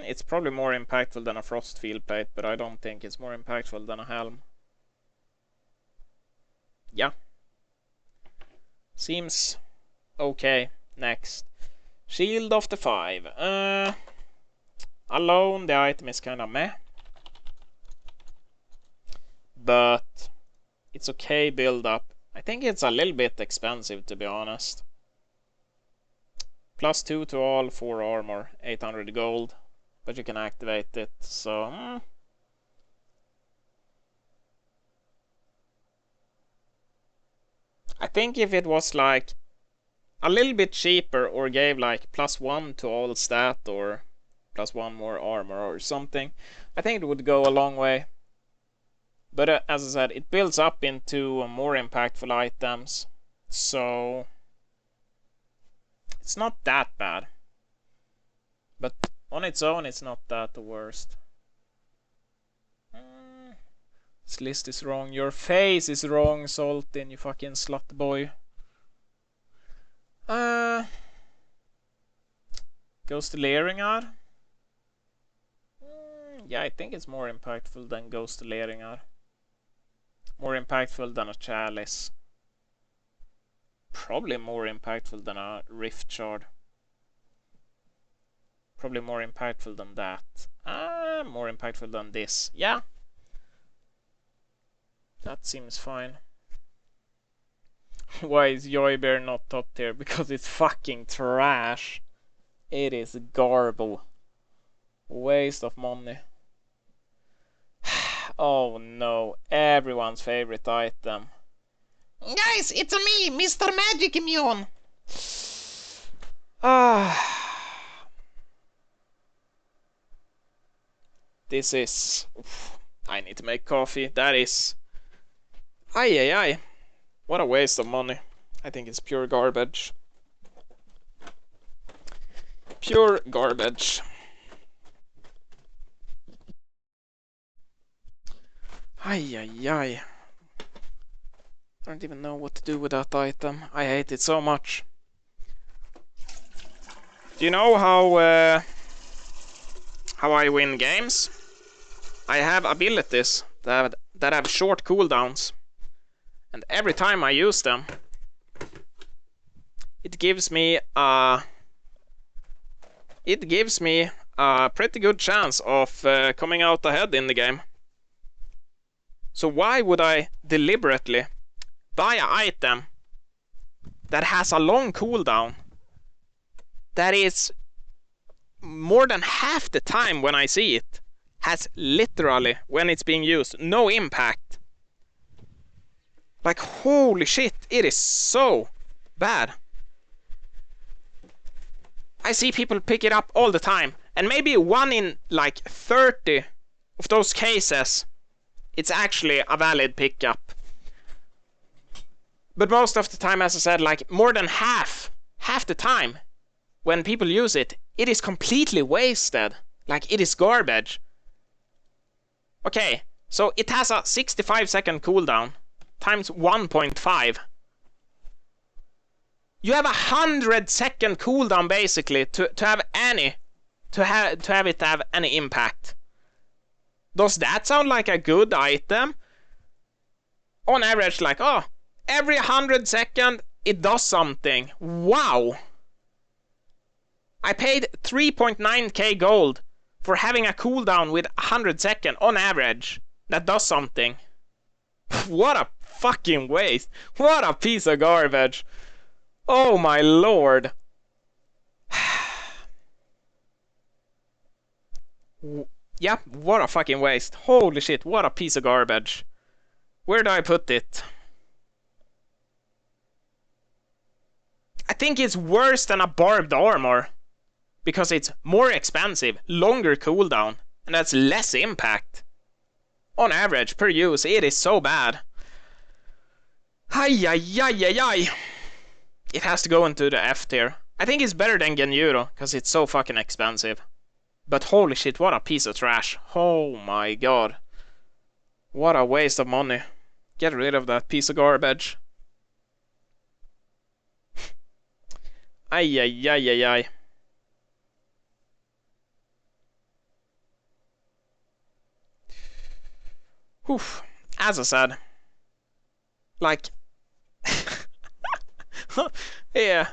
It's probably more impactful than a frostfield plate, but I don't think it's more impactful than a Helm. Yeah. Seems okay. Next. Shield of the 5. Alone, the item is kinda meh. But it's okay build up. I think it's a little bit expensive, to be honest. +2 to all, 4 armor, 800 gold. But you can activate it, so... I think if it was like a little bit cheaper or gave like +1 to all stat or +1 more armor or something, I think it would go a long way. But as I said, it builds up into more impactful items, so it's not that bad. But on its own, it's not that the worst. This list is wrong. Your face is wrong, Saltin, you fucking slut boy. Ghost Leringar? Yeah, I think it's more impactful than Ghost Leringar. More impactful than a chalice. Probably more impactful than a rift shard. Probably more impactful than that. More impactful than this. Yeah. That seems fine. Why is Joybear not top tier? Because it's fucking trash. It is garble. Waste of money. Oh no, everyone's favorite item. Guys, it's me, Mr. Magic Immune. This is... Oof, I need to make coffee. That is... Ay. What a waste of money. I think it's pure garbage. Pure garbage. Ay. I don't even know what to do with that item. I hate it so much. Do you know how I win games? I have abilities that have short cooldowns. And every time I use them, it gives me a pretty good chance of coming out ahead in the game. So why would I deliberately buy an item that has a long cooldown that is more than half the time when I see it has literally, when it's being used, no impact? Like, holy shit, it is so bad. I see people pick it up all the time, and maybe 1 in like 30 of those cases it's actually a valid pickup. But most of the time, as I said, like more than half the time when people use it, it is completely wasted. Like, it is garbage. Okay, so it has a 65-second cooldown times 1.5. You have a 100-second cooldown basically to have any to have it have any impact. Does that sound like a good item? On average, like, oh, every 100 seconds it does something. Wow. I paid 3.9k gold for having a cooldown with 100 seconds on average that does something. What a fucking waste. What a piece of garbage. Oh my lord. Yeah, what a fucking waste. Holy shit, what a piece of garbage. Where do I put it? I think it's worse than a barbed armor. Because it's more expensive, longer cooldown, and that's less impact. On average, per use, it is so bad. Ay. It has to go into the F tier. I think it's better than Genjuro, because it's so fucking expensive. But holy shit, what a piece of trash. Oh my god. What a waste of money. Get rid of that piece of garbage. Ay. Whew. As I said, like, yeah,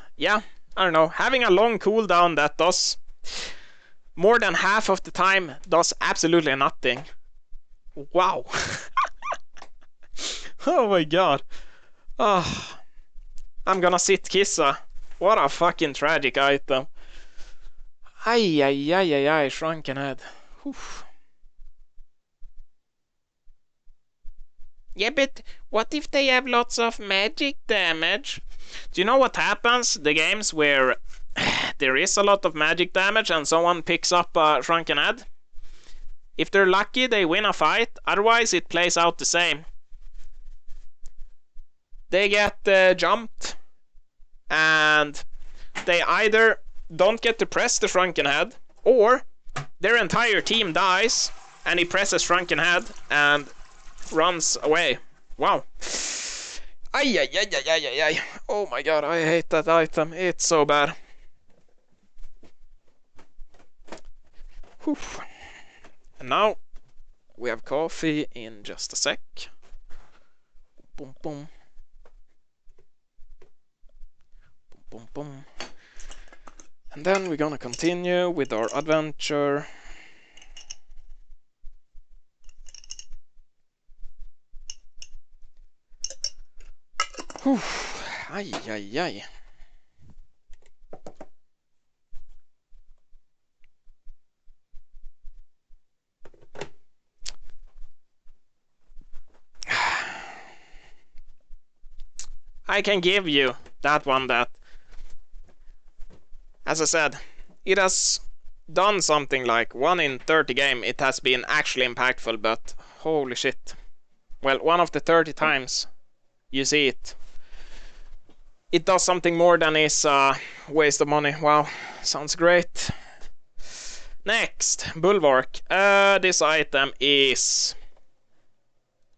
I don't know, having a long cooldown that does more than half of the time does absolutely nothing. Wow. Oh my god. Oh, I'm gonna sit Kissa. What a fucking tragic item. Ay, shrunken head. Whew. Yeah, but what if they have lots of magic damage? Do you know what happens? The games where there is a lot of magic damage and someone picks up a shrunken head. If they're lucky, they win a fight. Otherwise, it plays out the same. They get jumped, and they either don't get to press the shrunken head, or their entire team dies, and he presses shrunken head and runs away. Wow. Ay, ay, ay, ay, ay, ay. Oh my god, I hate that item. It's so bad. Whew. And now we have coffee in just a sec. Boom, boom. Boom, boom. And then we're gonna continue with our adventure. Whew. Ay, ay, ay. I can give you that one that, as I said, it has done something like 1 in 30 game. It has been actually impactful, but holy shit. Well, 1 of the 30 times you see it, it does something more than is waste of money. Wow, sounds great. Next, Bulwark. This item is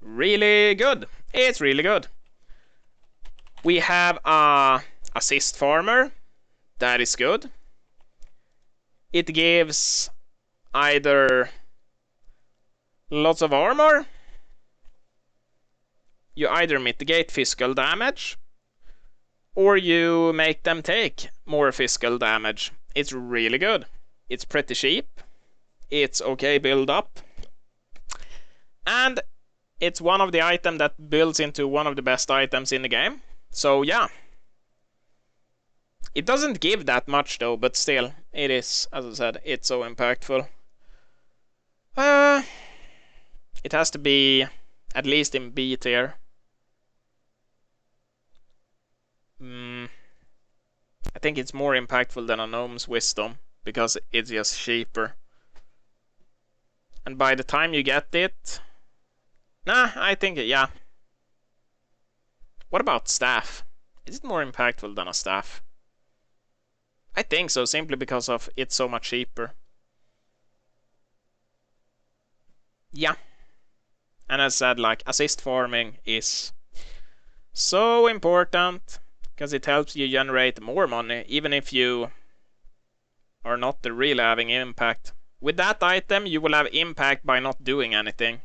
really good. It's really good. We have a assist farmer. That is good. It gives either lots of armor. You either mitigate physical damage, or you make them take more physical damage. It's really good. It's pretty cheap. It's okay build up. And it's one of the items that builds into one of the best items in the game. So yeah. It doesn't give that much though, but still, it is, as I said, it's so impactful. It has to be at least in B tier. I think it's more impactful than a Gnome's Wisdom, because it's just cheaper. And by the time you get it... Nah, I think, yeah. What about Staff? Is it more impactful than a Staff? I think so, simply because of it's so much cheaper. Yeah. And as I said, like, assist farming is so important, because it helps you generate more money, even if you are not really having impact. With that item, you will have impact by not doing anything.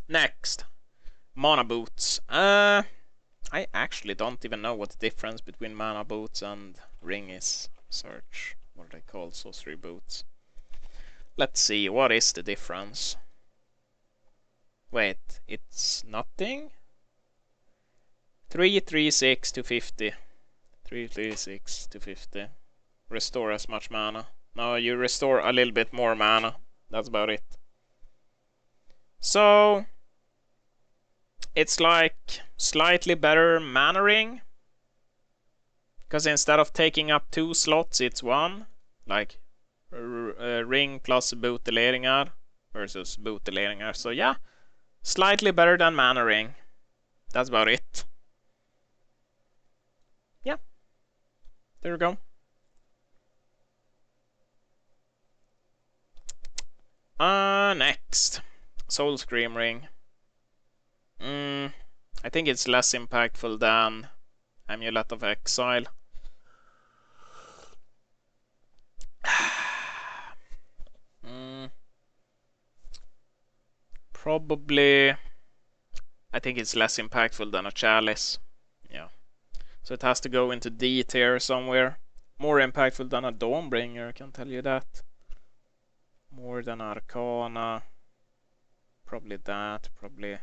Next, mana boots. I actually don't even know what the difference between mana boots and ring is. Search what are they called, sorcery boots. Let's see, what is the difference? Wait, it's nothing? 336 to 50. 336 to 50. Restore as much mana. No, you restore a little bit more mana. That's about it. So it's like slightly better mana ring, because instead of taking up 2 slots, it's 1. Like ring plus buteleringar versus buteleringar. So yeah, slightly better than mana ring. That's about it. Yeah, there we go. Next, Soul Scream ring. I think it's less impactful than Amulet of Exile. Probably, I think it's less impactful than a chalice. Yeah, so it has to go into D tier somewhere. More impactful than a Dawnbringer, I can tell you that. More than Arcana. Probably that, probably.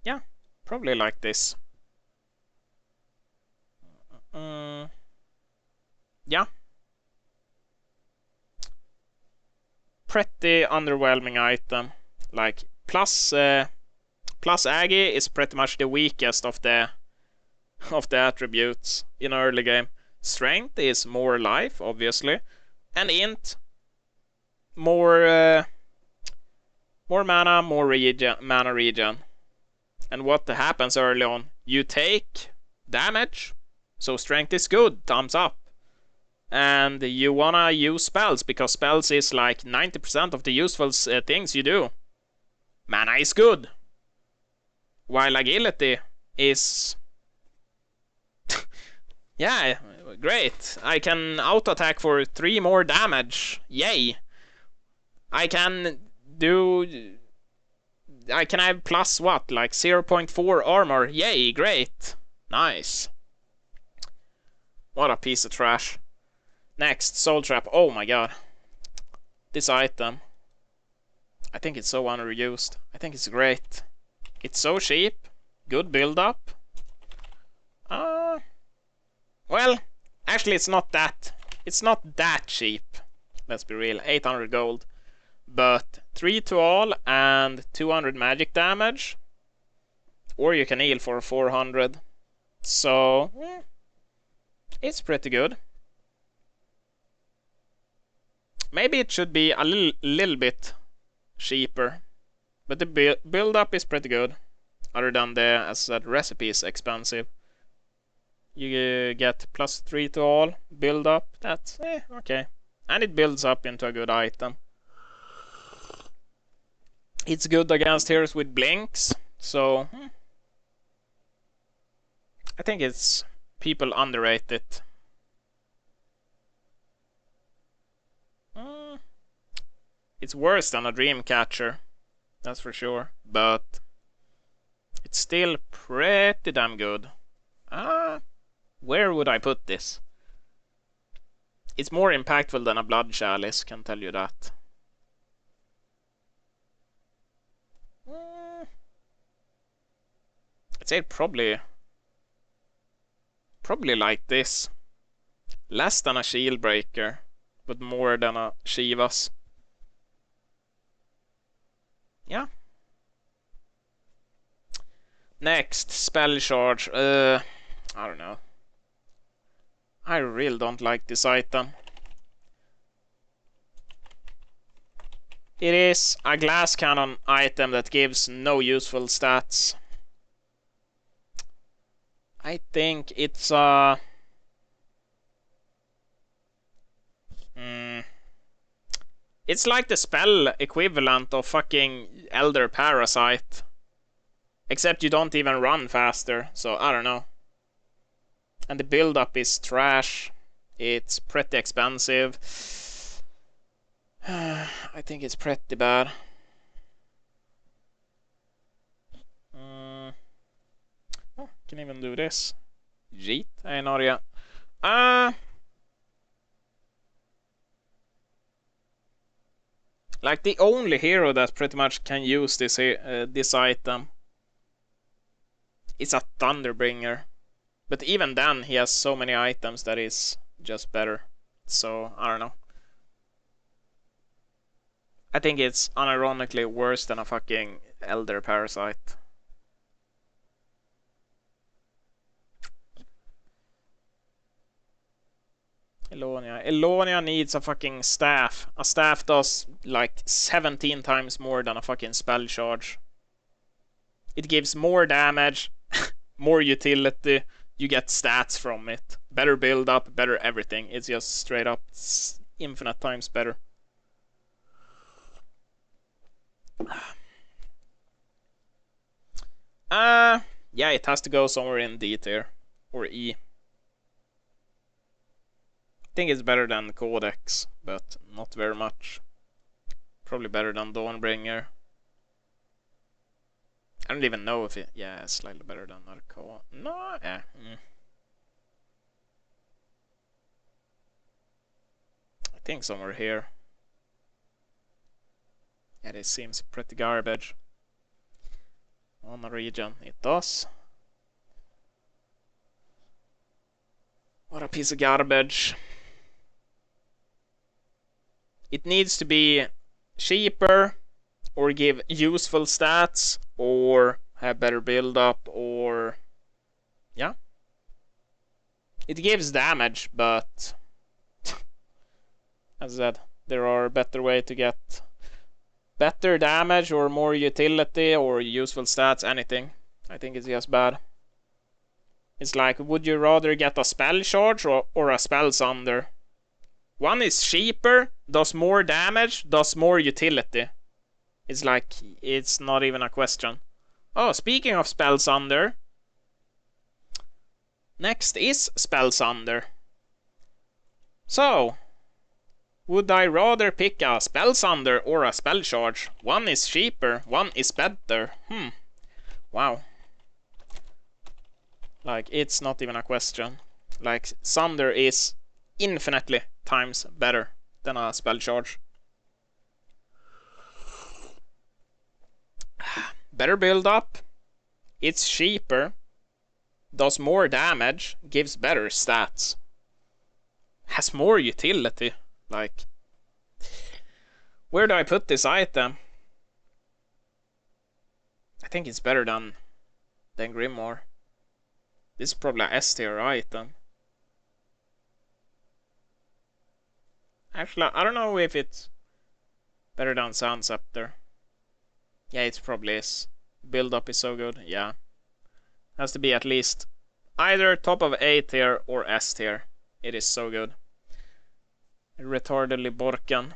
Yeah, probably like this. Yeah. pretty underwhelming item. Like plus Aggie is pretty much the weakest of the attributes in early game. Strength is more life, obviously, and int more mana, more mana regen. And what happens early on? You take damage, so strength is good, thumbs up. And you wanna use spells, because spells is like 90% of the useful things you do. Mana is good. While agility is... yeah, great. I can auto-attack for 3 more damage. Yay. I can have plus what? Like 0.4 armor. Yay, great. Nice. What a piece of trash. Next, Soul Trap. Oh my god. This item. I think it's so underused. I think it's great. It's so cheap. Good build up. Well, actually it's not that cheap. Let's be real. 800 gold. But 3 to all and 200 magic damage. Or you can heal for 400. So, it's pretty good. Maybe it should be a little bit cheaper. But the build up is pretty good. Other than the, as I said, recipe is expensive. You get plus 3 to all. Build up. That's okay. And it builds up into a good item. It's good against heroes with blinks. So I think it's people underrate it. It's worse than a Dreamcatcher, that's for sure, but it's still pretty damn good. Where would I put this? It's more impactful than a Blood Chalice, can tell you that. I'd say probably like this. Less than a Shield Breaker, but more than a Shivas. Yeah. Next, Spell Charge. I don't know. I really don't like this item. It is a glass cannon item that gives no useful stats. I think it's a... It's like the spell equivalent of fucking Elder Parasite. Except you don't even run faster, so I don't know. And the build-up is trash. It's pretty expensive. I think it's pretty bad. Oh, can even do this. Jeet, en orja. Like the only hero that pretty much can use this item is a Thunderbringer. But even then, he has so many items that is just better. So, I don't know. I think it's unironically worse than a fucking Elder Parasite. Elonia needs a fucking staff. A staff does like 17 times more than a fucking spell charge. It gives more damage, more utility, you get stats from it. Better build up, better everything. It's just straight up infinite times better. Yeah, it has to go somewhere in D tier. Or E. I think it's better than Codex, but not very much. Probably better than Dawnbringer. I don't even know if it... Yeah, it's slightly better than Arcana. No, yeah. I think somewhere here. Yeah, this seems pretty garbage. On a region, it does. What a piece of garbage. It needs to be cheaper, or give useful stats, or have better build up, or yeah. It gives damage, but as I said, there are better way to get better damage or more utility or useful stats, anything. I think it's just bad. It's like, would you rather get a spell charge or a spell sunder? One is cheaper, does more damage, does more utility. It's like, it's not even a question. Oh, speaking of spell sunder, next is spell sunder. So, would I rather pick a spell sunder or a spell charge? One is cheaper, one is better. Wow. Like, it's not even a question. Like, sunder is infinitely times better than a spell charge. Better build up. It's cheaper. Does more damage. Gives better stats. Has more utility. Like, where do I put this item? I think it's better than Grimoire. This is probably a S tier item. Actually, I don't know if it's better than Sound Scepter. Yeah, it probably is. Build up is so good. Yeah. Has to be at least either top of A tier or S tier. It is so good. Retardedly Borken.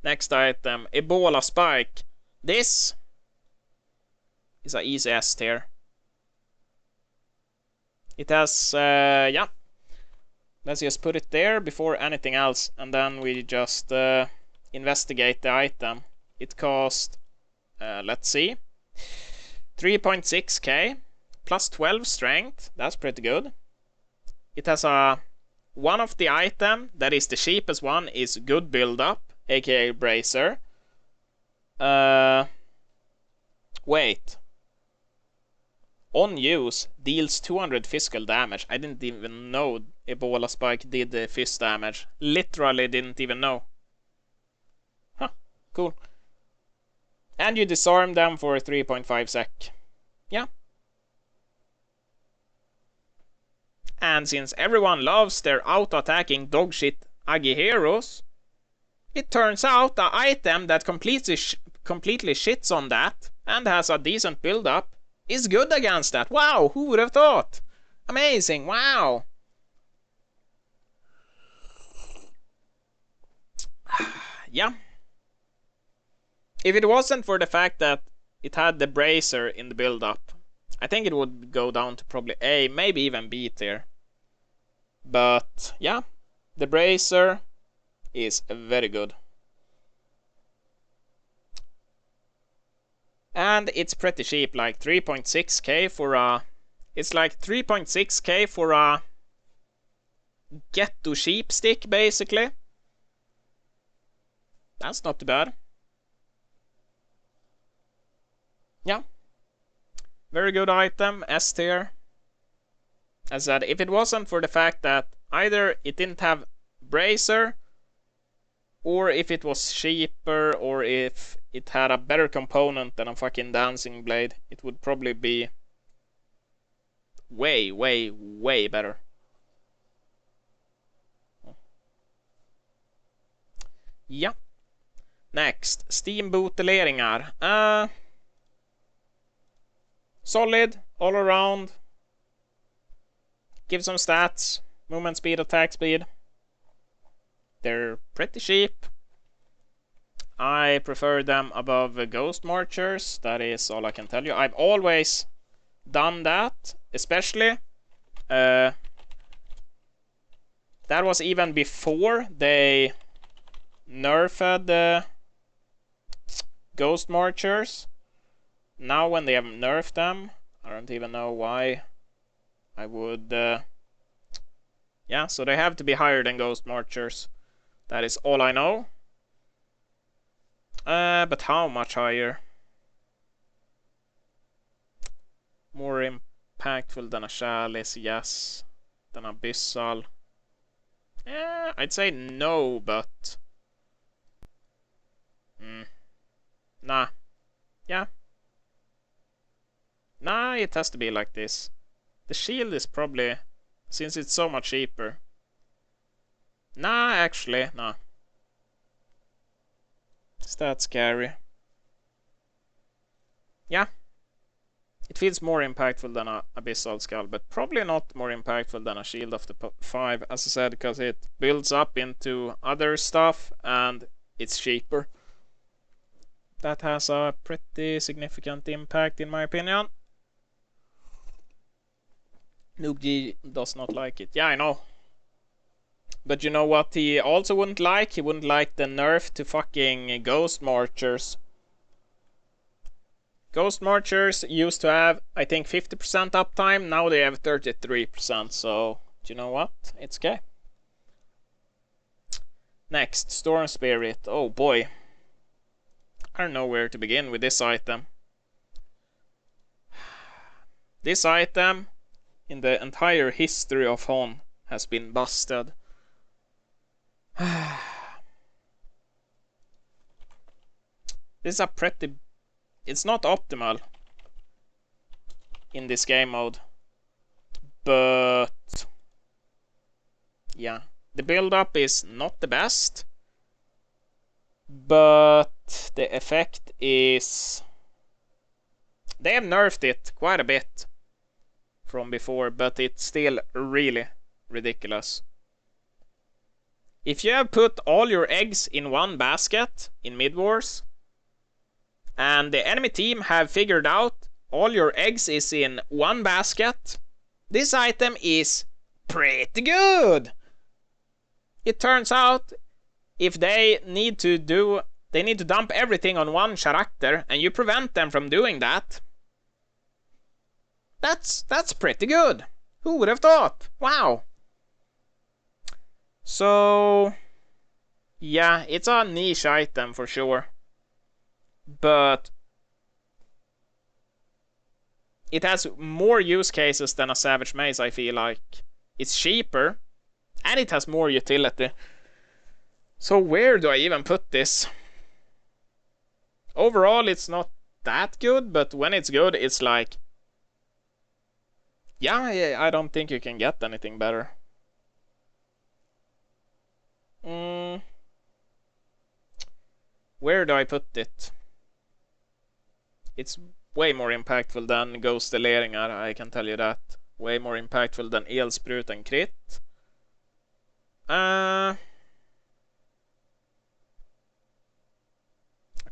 Next item, Ebola Spike. This is a easy S tier. It has, yeah. Let's just put it there before anything else, and then we just investigate the item. It cost, let's see, 3.6k plus 12 strength. That's pretty good. It has a one of the item that is the cheapest one is good build up, aka Bracer. Wait. On use, deals 200 physical damage. I didn't even know Ebola Spike did the fist damage. Literally didn't even know. Huh, cool. And you disarm them for 3.5 sec. Yeah. And since everyone loves their auto-attacking dogshit Agi heroes, it turns out the item that completely shits on that and has a decent build-up is good against that. Wow, who would have thought? Amazing, wow. Yeah. If it wasn't for the fact that it had the Bracer in the build-up, I think it would go down to probably A, maybe even B tier. But yeah, the Bracer is very good. And it's pretty cheap, like 3.6k for a... It's like 3.6k for a get to sheep stick, basically. That's not too bad. Yeah. Very good item, S tier. As I said, if it wasn't for the fact that either it didn't have Bracer, or if it was cheaper, or if it had a better component than a fucking Dancing Blade, it would probably be way, way, way better. Ja. Next, Steam-bootelleringar. Solid, all around. Give some stats. Movement speed, attack speed. They're pretty cheap. I prefer them above Ghost Marchers. That is all I can tell you. I've always done that. Especially. That was even before they nerfed the Ghost Marchers. Now when they have nerfed them, I don't even know why I would... yeah, so they have to be higher than Ghost Marchers. That is all I know. But how much higher? More impactful than a chalice, yes. Than Abyssal. I'd say no, but... Nah. Yeah. Nah, it has to be like this. The shield is probably... Since it's so much cheaper. Nah, actually, nah. Is that scary? Yeah. It feels more impactful than a Abyssal Skull, but probably not more impactful than a Shield of the 5, as I said, because it builds up into other stuff and it's cheaper. That has a pretty significant impact, in my opinion. Noobg does not like it. Yeah, I know. But you know what he also wouldn't like? He wouldn't like the nerf to fucking Ghost Marchers. Ghost Marchers used to have, I think, 50% uptime. Now they have 33%. So, do you know what? It's okay. Next, Storm Spirit. Oh boy. I don't know where to begin with this item. This item, in the entire history of Hon, has been busted. This is a pretty... It's not optimal in this game mode. But... yeah. The build-up is not the best. But the effect is... They have nerfed it quite a bit from before, but it's still really ridiculous. If you have put all your eggs in one basket in Midwars, and the enemy team have figured out all your eggs is in one basket, this item is pretty good. It turns out if they need to dump everything on one character and you prevent them from doing that, that's pretty good. Who would have thought? Wow. So yeah, it's a niche item for sure. But it has more use cases than a Savage Mace, I feel like. It's cheaper and it has more utility. So where do I even put this? Overall, it's not that good, but when it's good, it's like... yeah, I don't think you can get anything better. Where do I put it? It's way more impactful than Ghost Deliringer, I can tell you that. Way more impactful than Elsprut and Crit. I'd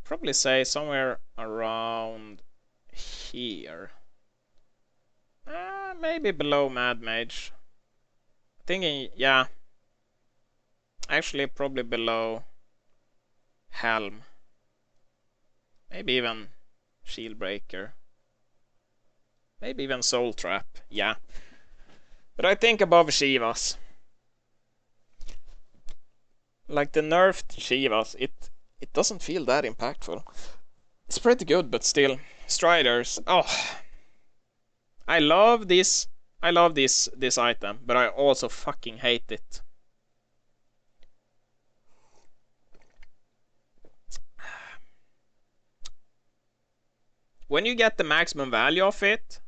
probably say somewhere around here. Maybe below Mad Mage. Thinking, yeah. Actually, probably below Helm. Maybe even Shieldbreaker. Maybe even Soul Trap. Yeah. But I think above Shivas. Like the nerfed Shivas, it doesn't feel that impactful. It's pretty good, but still. Striders. Oh. I love this item, but I also fucking hate it. When you get the maximum value of it,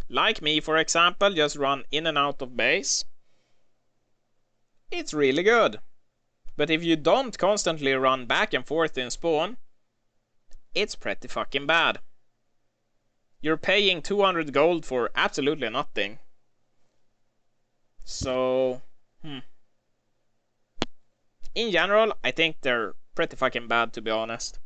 like me for example, just run in and out of base, it's really good. But if you don't constantly run back and forth in spawn, it's pretty fucking bad. You're paying 200 gold for absolutely nothing. So, in general, I think they're pretty fucking bad, to be honest.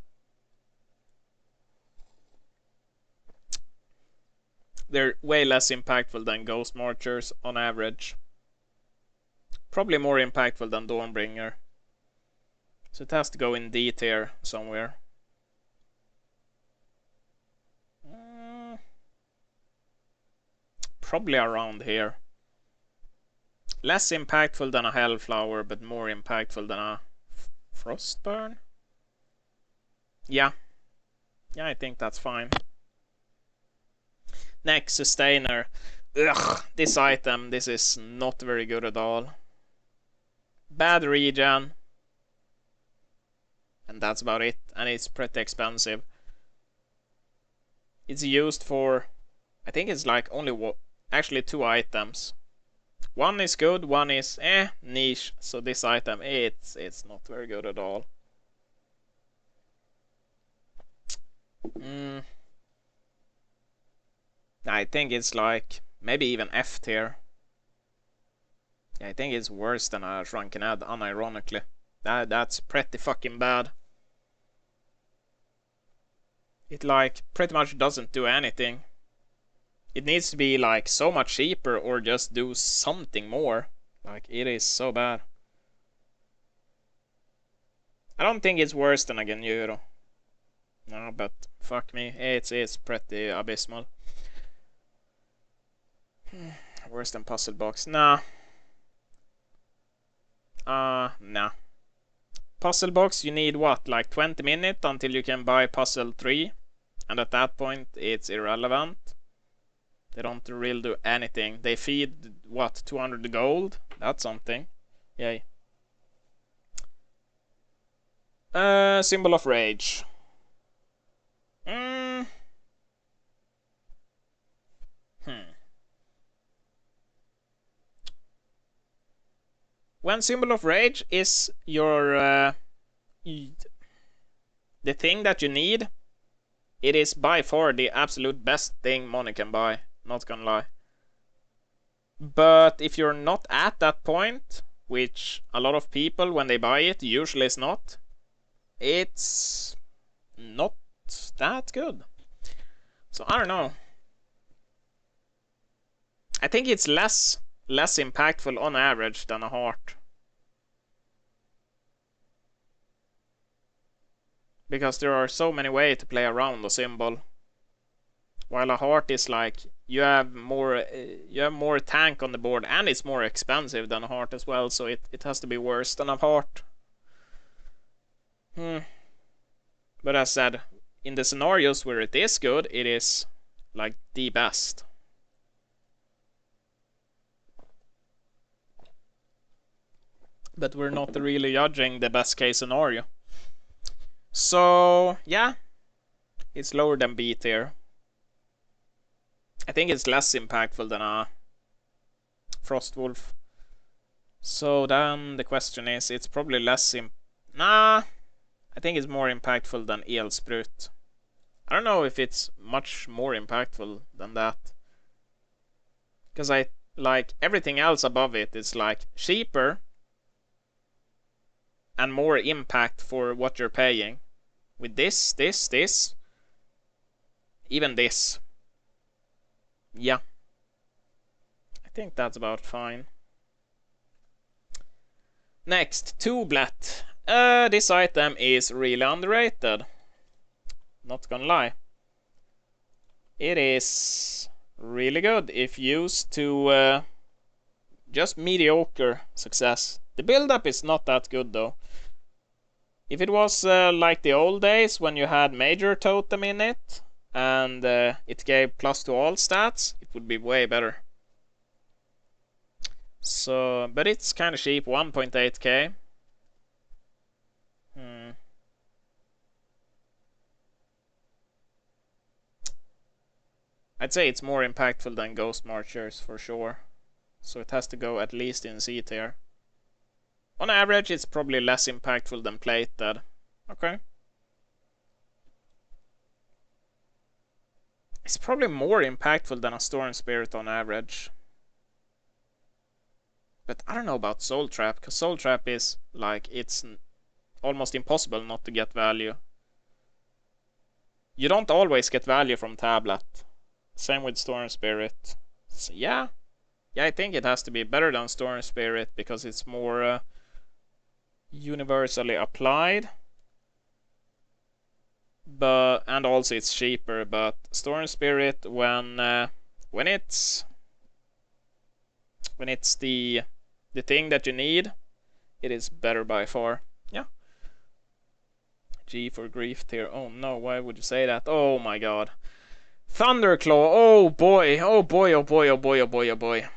They're way less impactful than Ghost Marchers on average. Probably more impactful than Dawnbringer. So it has to go in D tier somewhere. Probably around here. Less impactful than a Hellflower, but more impactful than a Frostburn. Yeah. Yeah, I think that's fine. Next, Sustainer. Ugh, this item, this is not very good at all. Bad regen. and that's about it. And it's pretty expensive. It's used for, I think it's like only actually 2 items. One is good, one is niche. So this item, it's not very good at all. I think it's like maybe even F tier. Yeah, I think it's worse than a Shrunken Head, unironically. That's pretty fucking bad. It like pretty much doesn't do anything. It needs to be like so much cheaper or just do something more. Like it is so bad. I don't think it's worse than a Genjuro. No, but fuck me, it's pretty abysmal. Worse than Puzzle Box? Nah. Nah. Puzzle Box, you need what, like 20 minutes until you can buy Puzzle 3? And at that point, it's irrelevant. They don't really do anything. They feed, what, 200 gold? That's something. Yay. Symbol of Rage. When Symbol of Rage is your the thing that you need, it is by far the absolute best thing money can buy. Not gonna lie. But if you're not at that point, which a lot of people when they buy it usually is not, it's not that good. So I don't know. I think it's less impactful on average than a heart. Because there are so many ways to play around the symbol. While a heart is like you have more tank on the board, and it's more expensive than a heart as well, so it has to be worse than a heart. But as said, in the scenarios where it is good, it is like the best. But we're not really judging the best case scenario. So yeah, it's lower than B tier. I think it's less impactful than a Frostwolf. So then the question is, it's probably less nah, I think it's more impactful than Elsprut. I don't know if it's much more impactful than that. Because I like everything else above it is like cheaper and more impact for what you're paying. With this, even this. Yeah. I think that's about fine. Next, Tublet. This item is really underrated. Not gonna lie. It is really good if used to just mediocre success. The build-up is not that good though. If it was like the old days when you had Major Totem in it, and it gave plus to all stats, it would be way better. So, but it's kind of cheap, 1.8k. I'd say it's more impactful than Ghost Marchers for sure. So it has to go at least in C tier. On average, it's probably less impactful than Plated. Okay. It's probably more impactful than a Storm Spirit on average. But I don't know about Soul Trap, because Soul Trap is like, it's almost impossible not to get value. You don't always get value from Tablet. Same with Storm Spirit. So yeah, I think it has to be better than Storm Spirit because it's more universally applied. And also it's cheaper. But Storm Spirit, when it's the thing that you need, it is better by far. Yeah. G for grief tier. Oh no, why would you say that? Oh my god. Thunderclaw. Oh boy. Oh boy. Oh boy. Oh boy. Oh boy. Oh boy.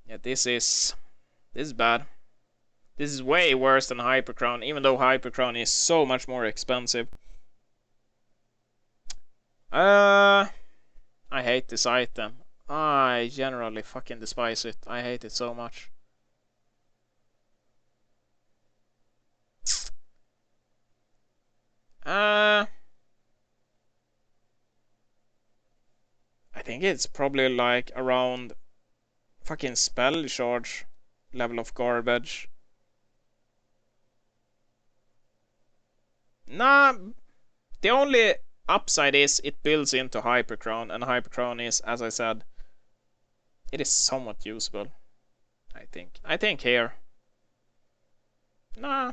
Yeah, this is bad. This is way worse than Hypercrown, even though Hypercrown is so much more expensive. I hate this item. I generally fucking despise it. I hate it so much. I think it's probably like around fucking spell charge level of garbage. Nah, the only upside is it builds into Hypercrown, and Hypercrown is, as I said, it is somewhat usable. I think here. Nah.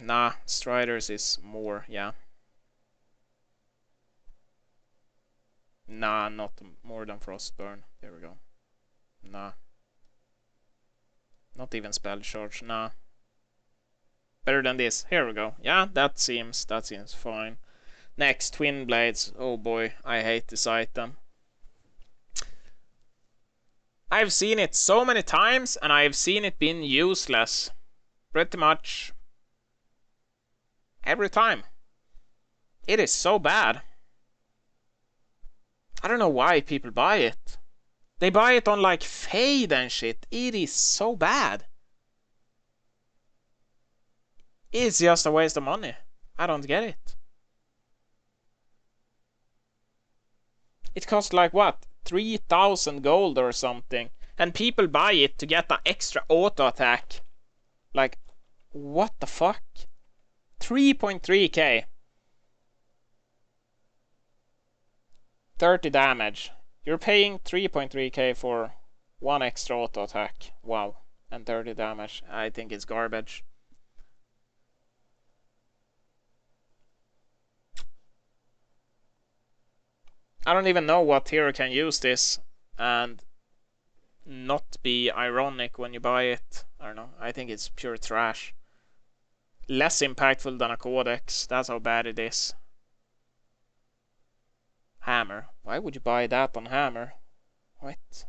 Nah, Striders is more, yeah. Nah, not more than Frostburn. There we go. Nah. Not even spell charge, nah. Better than this. Here we go. Yeah, that seems fine. Next, Twin Blades. Oh boy, I hate this item. I've seen it so many times, and I've seen it being useless. Pretty much every time. It is so bad. I don't know why people buy it. They buy it on like Fade and shit. It is so bad. It's just a waste of money. I don't get it. It costs like what? 3,000 gold or something. And people buy it to get an extra auto attack. Like, what the fuck? 3.3k. 30 damage. You're paying 3.3k for one extra auto attack. Wow. And 30 damage. I think it's garbage. I don't even know what hero can use this and not be ironic when you buy it. I don't know. I think it's pure trash. Less impactful than a Codex. That's how bad it is. Hammer. Why would you buy that on Hammer? What?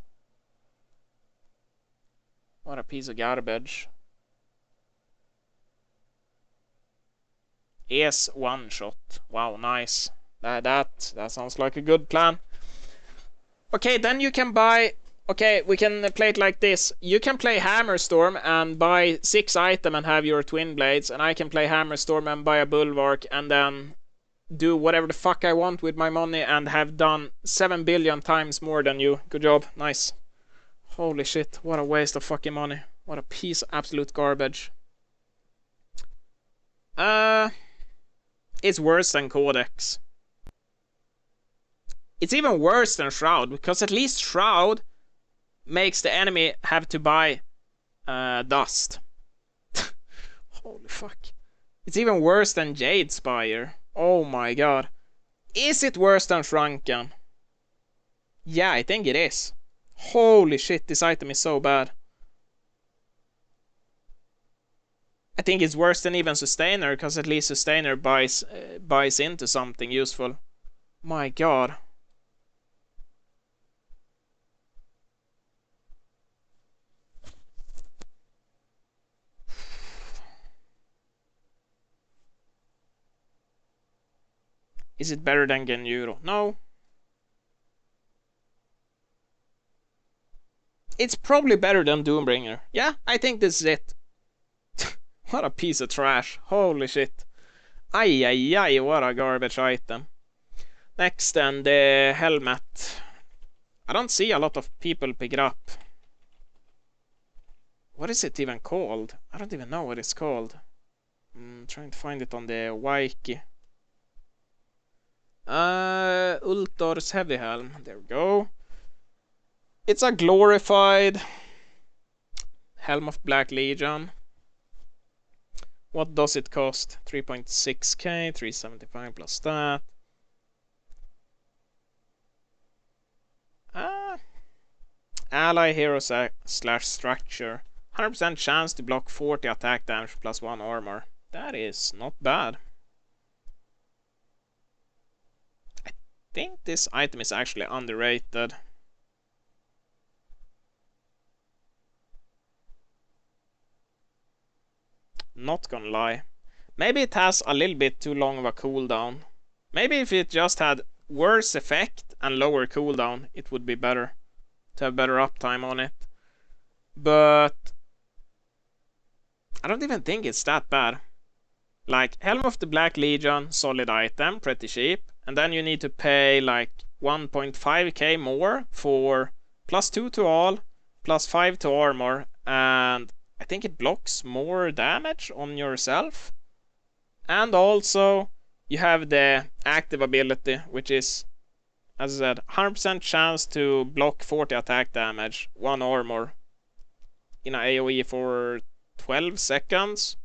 What a piece of garbage. Is one shot. Wow, nice. That sounds like a good plan. Okay, then you can buy... Okay, we can play it like this. You can play Hammerstorm and buy 6 items and have your Twin Blades. And I can play Hammerstorm and buy a Bulwark and then do whatever the fuck I want with my money and have done 7 billion times more than you. Good job. Nice. Holy shit. What a waste of fucking money. What a piece of absolute garbage. It's worse than Codex. It's even worse than Shroud, because at least Shroud makes the enemy have to buy dust. Holy fuck. It's even worse than Jade Spire. Oh my god. Is it worse than Shrunken? Yeah, I think it is. Holy shit, this item is so bad. I think it's worse than even Sustainer, because at least Sustainer buys into something useful. My god. Is it better than Genjuro? No. It's probably better than Doombringer. Yeah, I think this is it. What a piece of trash. Holy shit. Ay, ay, ay, what a garbage item. Next, then, the helmet. I don't see a lot of people pick it up. What is it even called? I don't even know what it's called. I'm trying to find it on the wiki. Ultor's Heavy Helm. There we go. It's a glorified Helm of Black Legion. What does it cost? 3.6k, 375 plus that. Ally hero slash structure. 100% chance to block 40 attack damage plus 1 armor. That is not bad. I think this item is actually underrated. not gonna lie. Maybe it has a little bit too long of a cooldown. Maybe if it just had worse effect and lower cooldown, it would be better. To have better uptime on it. But I don't even think it's that bad. Like, Helm of the Black Legion, solid item, pretty cheap. And then you need to pay like 1.5k more for +2 to all, +5 to armor, and I think it blocks more damage on yourself. And also, you have the active ability, which is, as I said, 100% chance to block 40 attack damage, 1 armor, in a AoE for 12 seconds.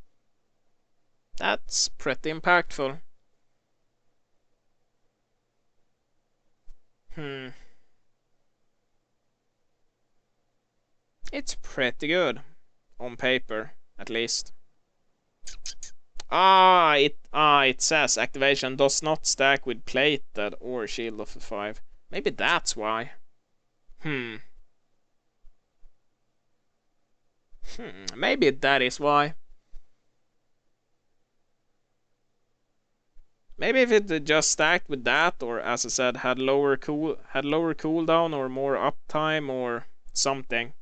That's pretty impactful. It's pretty good. On paper, at least. It says activation does not stack with plated or shield of 5. Maybe that's why. Maybe that is why. Maybe if it just stacked with that, or as I said, had lower cooldown or more uptime or something,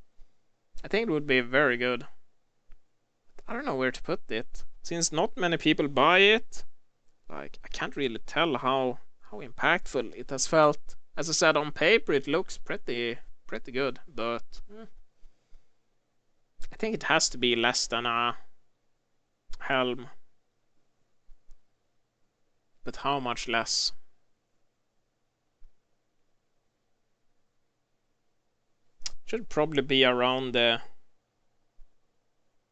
I think it would be very good. I don't know where to put it. Since not many people buy it, like, I can't really tell how impactful it has felt. As I said, on paper it looks pretty good, but I think it has to be less than a helm. But how much less? Should probably be around the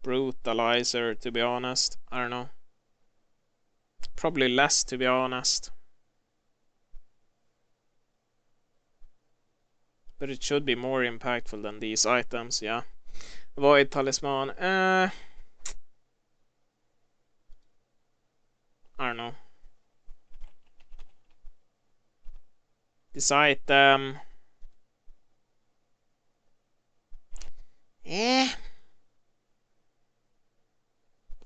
brutalizer, to be honest. I don't know. Probably less, to be honest. But it should be more impactful than these items, yeah. Void Talisman. I don't know. This item.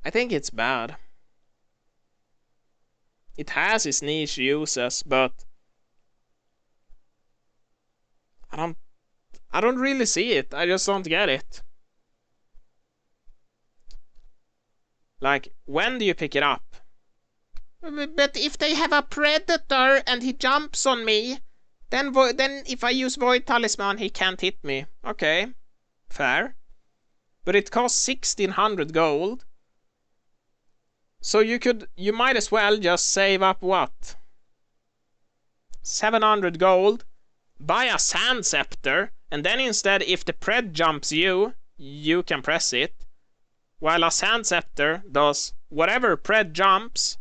I think it's bad. It has its niche uses, but I don't really see it. I just don't get it. Like, when do you pick it up? But if they have a predator and he jumps on me, then if I use Void Talisman, he can't hit me. Okay, fair. But it costs 1600 gold. So you might as well just save up what? 700 gold, buy a Sand Scepter, and then instead, if the pred jumps you can press it. While a Sand Scepter does whatever pred jumps,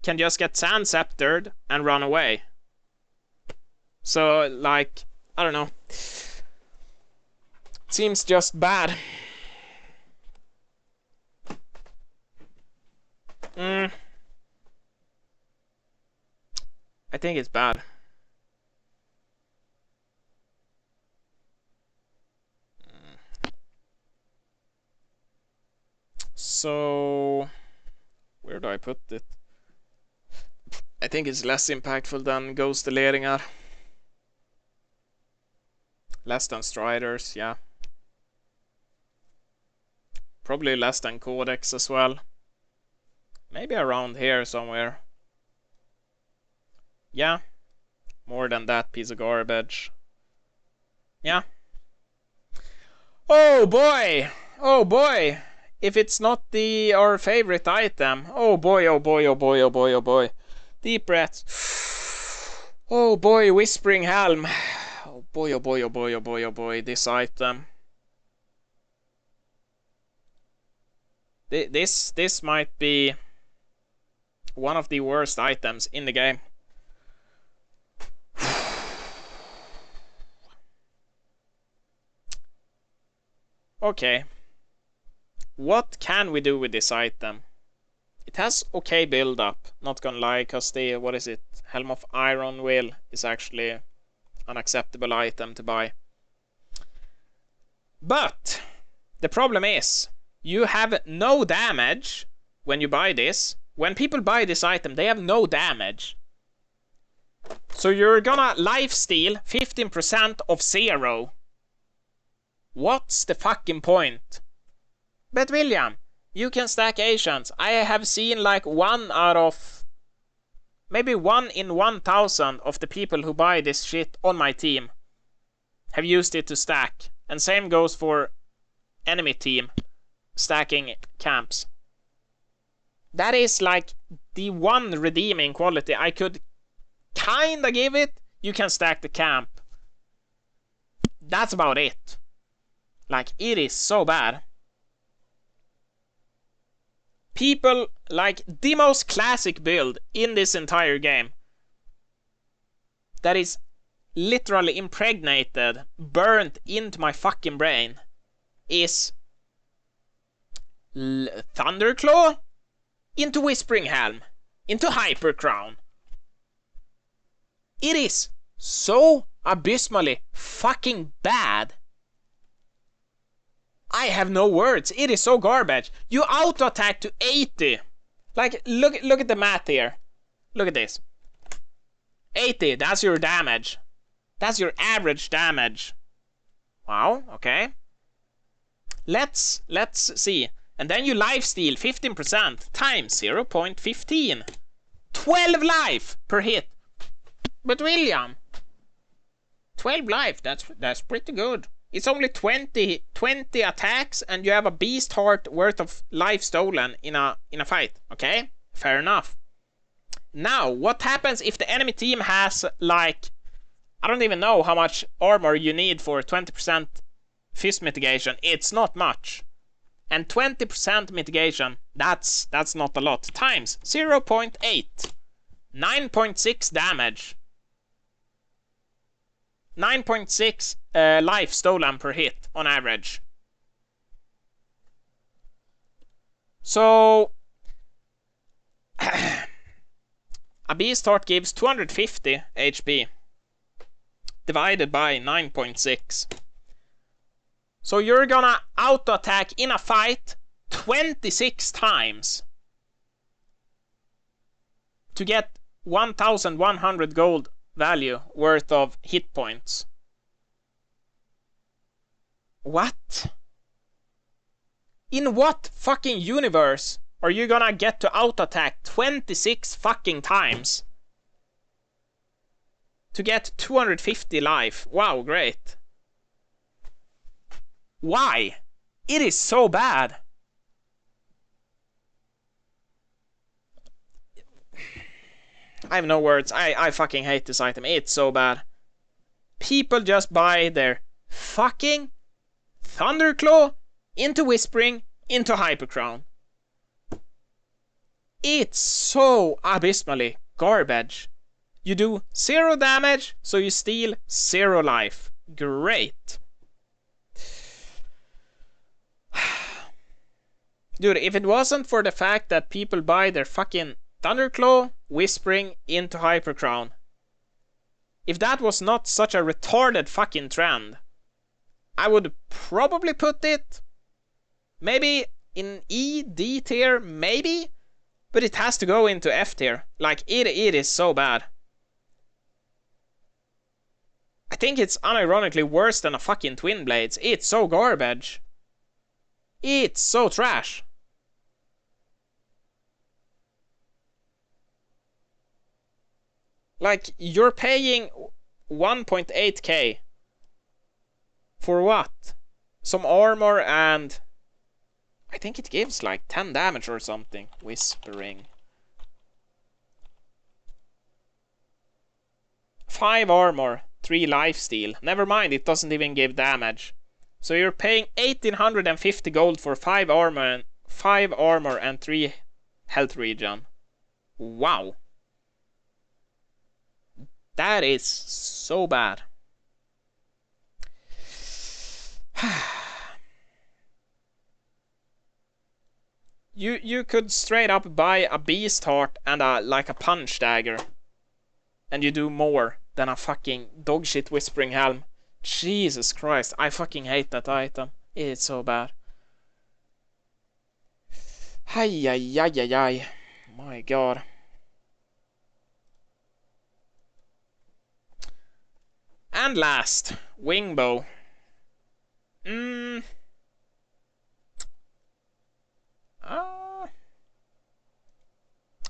can just get Sand Sceptered and run away. So, like, I don't know. Seems just bad. I think it's bad. So, where do I put it? I think it's less impactful than Ghosteleringar. Less than Striders, yeah. Probably less than Codex as well. Maybe around here somewhere. Yeah. More than that piece of garbage. Yeah. Oh boy! Oh boy! If it's not our favorite item. Oh boy, oh boy, oh boy, oh boy, oh boy. Deep breaths. Oh boy, Whispering Helm. Oh boy, oh boy, oh boy, oh boy, oh boy, this item. This might be one of the worst items in the game. Okay. What can we do with this item? It has okay build up, not gonna lie, cause the, what is it? Helm of Iron Will is actually an acceptable item to buy. But the problem is, you have no damage when you buy this. When people buy this item, they have no damage. So you're gonna lifesteal 15% of 0. What's the fucking point? But William, you can stack Asians. I have seen like 1 out of... maybe 1 in 1,000 of the people who buy this shit on my team have used it to stack. And same goes for enemy team stacking camps. That is like the one redeeming quality I could kinda give it. You can stack the camp. That's about it. Like, it is so bad. People, like, the most classic build in this entire game that is literally impregnated, burnt into my fucking brain is Thunderclaw into Whispering Helm into Hyper Crown. It is so abysmally fucking bad. I have no words. It is so garbage. You auto attack to 80. Like, look at the math here. Look at this. 80, that's your damage. That's your average damage. Wow, okay. Let's see. And then you lifesteal 15% times 0.15. 12 life per hit. But William, 12 life, that's pretty good. It's only 20 attacks and you have a beast heart worth of life stolen in a fight. Okay? Fair enough. Now, what happens if the enemy team has, like, I don't even know how much armor you need for 20% fist mitigation. It's not much. And 20% mitigation, that's not a lot. Times 0.8. 9.6 damage. 9.6 life stolen per hit on average. So a beast heart gives 250 HP divided by 9.6. So you're gonna auto attack in a fight 26 times to get 1,100 gold value worth of hit points. What? In what fucking universe are you gonna get to auto attack 26 fucking times to get 250 life? Wow, great. Why? It is so bad. I have no words. I fucking hate this item. It's so bad. People just buy their fucking Thunderclaw into Whispering into Hypercrown. It's so abysmally garbage. You do 0 damage, so you steal 0 life. Great. Dude, if it wasn't for the fact that people buy their fucking Thunderclaw, Whispering into Hypercrown, if that was not such a retarded fucking trend, I would probably put it maybe in E, D tier, maybe, but it has to go into F tier. Like, it is so bad. I think it's unironically worse than a fucking Twin Blades. It's so garbage. It's so trash. Like, you're paying 1.8k for what? Some armor and I think it gives like 10 damage or something. Whispering. 5 armor, 3 lifesteal. Never mind, it doesn't even give damage. So you're paying 1850 gold for 5 armor and 3 health regen. Wow. That is so bad. You could straight up buy a beast heart and like a punch dagger, and you do more than a fucking dogshit Whispering Helm. Jesus Christ, I fucking hate that item. It's so bad. Ay, ay, ay, ay, ay. My god. And last, Wingbow. Uh,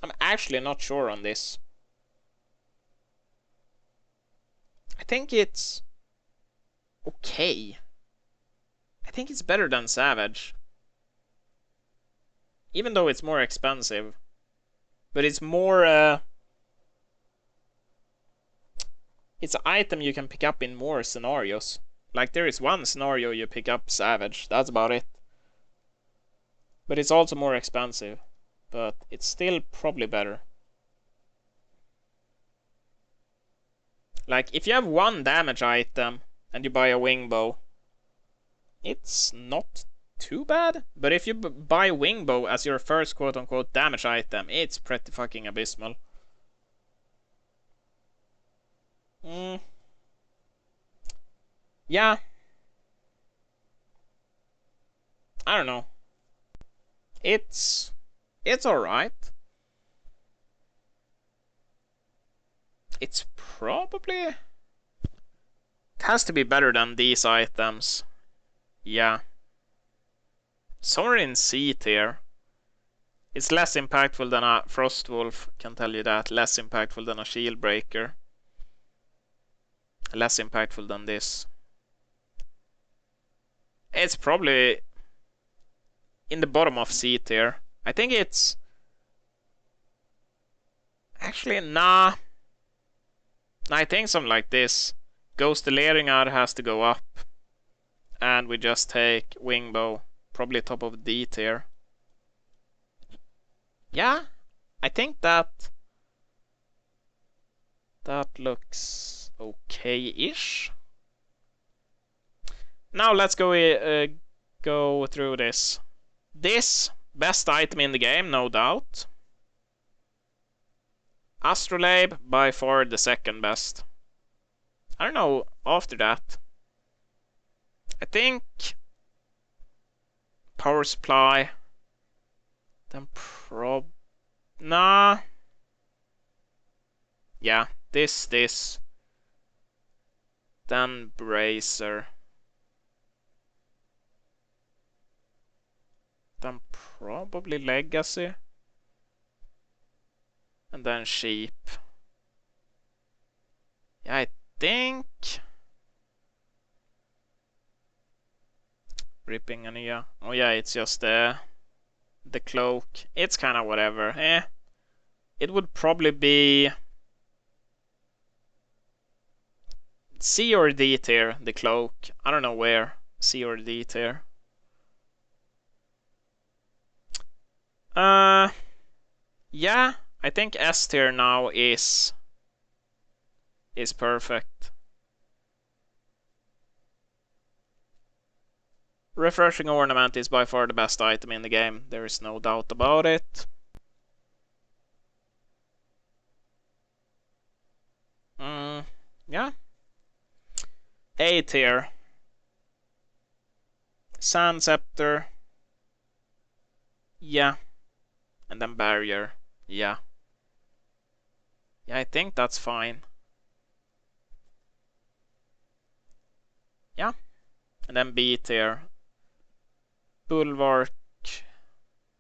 I'm actually not sure on this. I think it's okay. I think it's better than Savage. Even though it's more expensive. But it's more... it's an item you can pick up in more scenarios. Like, there is one scenario you pick up Savage. That's about it. But it's also more expensive. But it's still probably better. Like, if you have one damage item and you buy a Wingbow, it's not too bad. But if you buy Wingbow as your first quote-unquote damage item, it's pretty fucking abysmal. Yeah. I don't know. It's alright. It's probably... It has to be better than these items. Yeah. Somewhere in C tier. It's less impactful than a Frostwolf, can tell you that. Less impactful than a Shield Breaker. Less impactful than this. It's probably in the bottom of C tier. I think it's... Actually, nah. I think something like this. Ghost Deliringer has to go up. And we just take Wingbow. Probably top of D tier. Yeah, I think that looks okay-ish. Now let's go through this. This, best item in the game, no doubt. Astrolabe, by far the second best. I don't know after that. I think power supply. Then nah. Yeah, this. Then bracer. Then probably legacy. And then sheep. Yeah, I think ripping Ania. Oh yeah, it's just the cloak. It's kind of whatever. It would probably be C or D tier, the cloak. I don't know where. C or D tier. Yeah, I think S tier now is perfect. Refreshing Ornament is by far the best item in the game. There is no doubt about it. Yeah. A tier. Sand Scepter. Yeah. And then Barrier. Yeah. Yeah, I think that's fine. Yeah. And then B tier. Bulwark.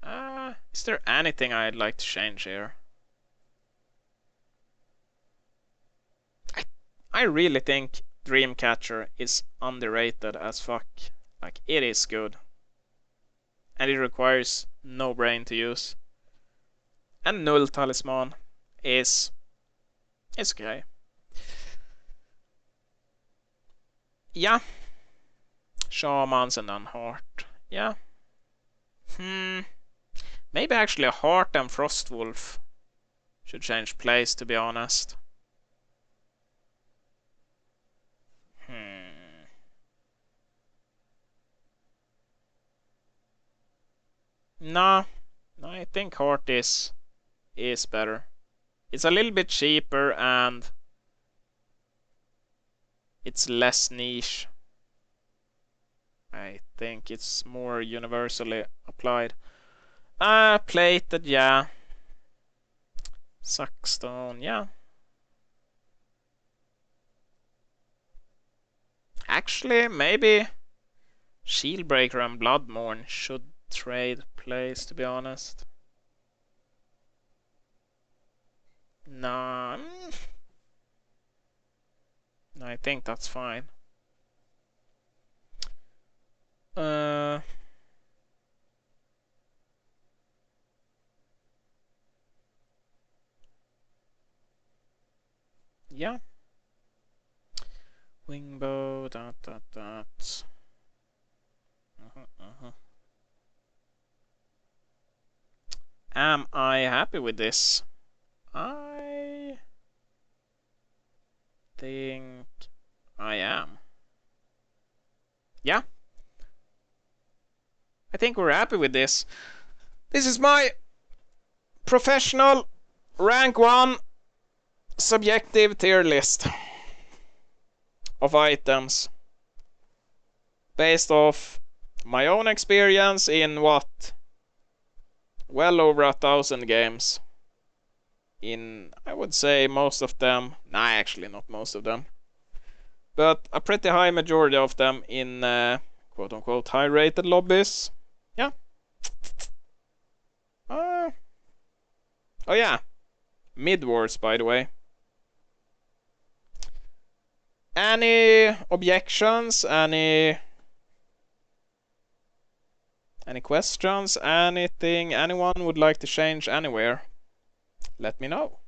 Is there anything I'd like to change here? I really think Dreamcatcher is underrated as fuck. Like, it is good. And it requires no brain to use. And Null Talisman is okay. Yeah. Shamans and then Heart. Yeah. Maybe actually a Heart and Frostwolf should change place, to be honest. No, I think Heart is better. It's a little bit cheaper and it's less niche. I think it's more universally applied. Plated, yeah. Suckstone, yeah. Actually, maybe Shieldbreaker and Bloodmourne should trade place, to be honest. No, I think that's fine. Yeah. Wingbow, that. Am I happy with this? I think I am. Yeah. I think we're happy with this. This is my professional rank 1 subjective tier list of items based off my own experience in what? Well over 1,000 games. In, I would say, most of them. Nah, actually not most of them. But a pretty high majority of them in quote unquote high rated lobbies. Yeah. Oh yeah. Midwars, by the way. Any objections? Any questions? Anything anyone would like to change anywhere? Let me know.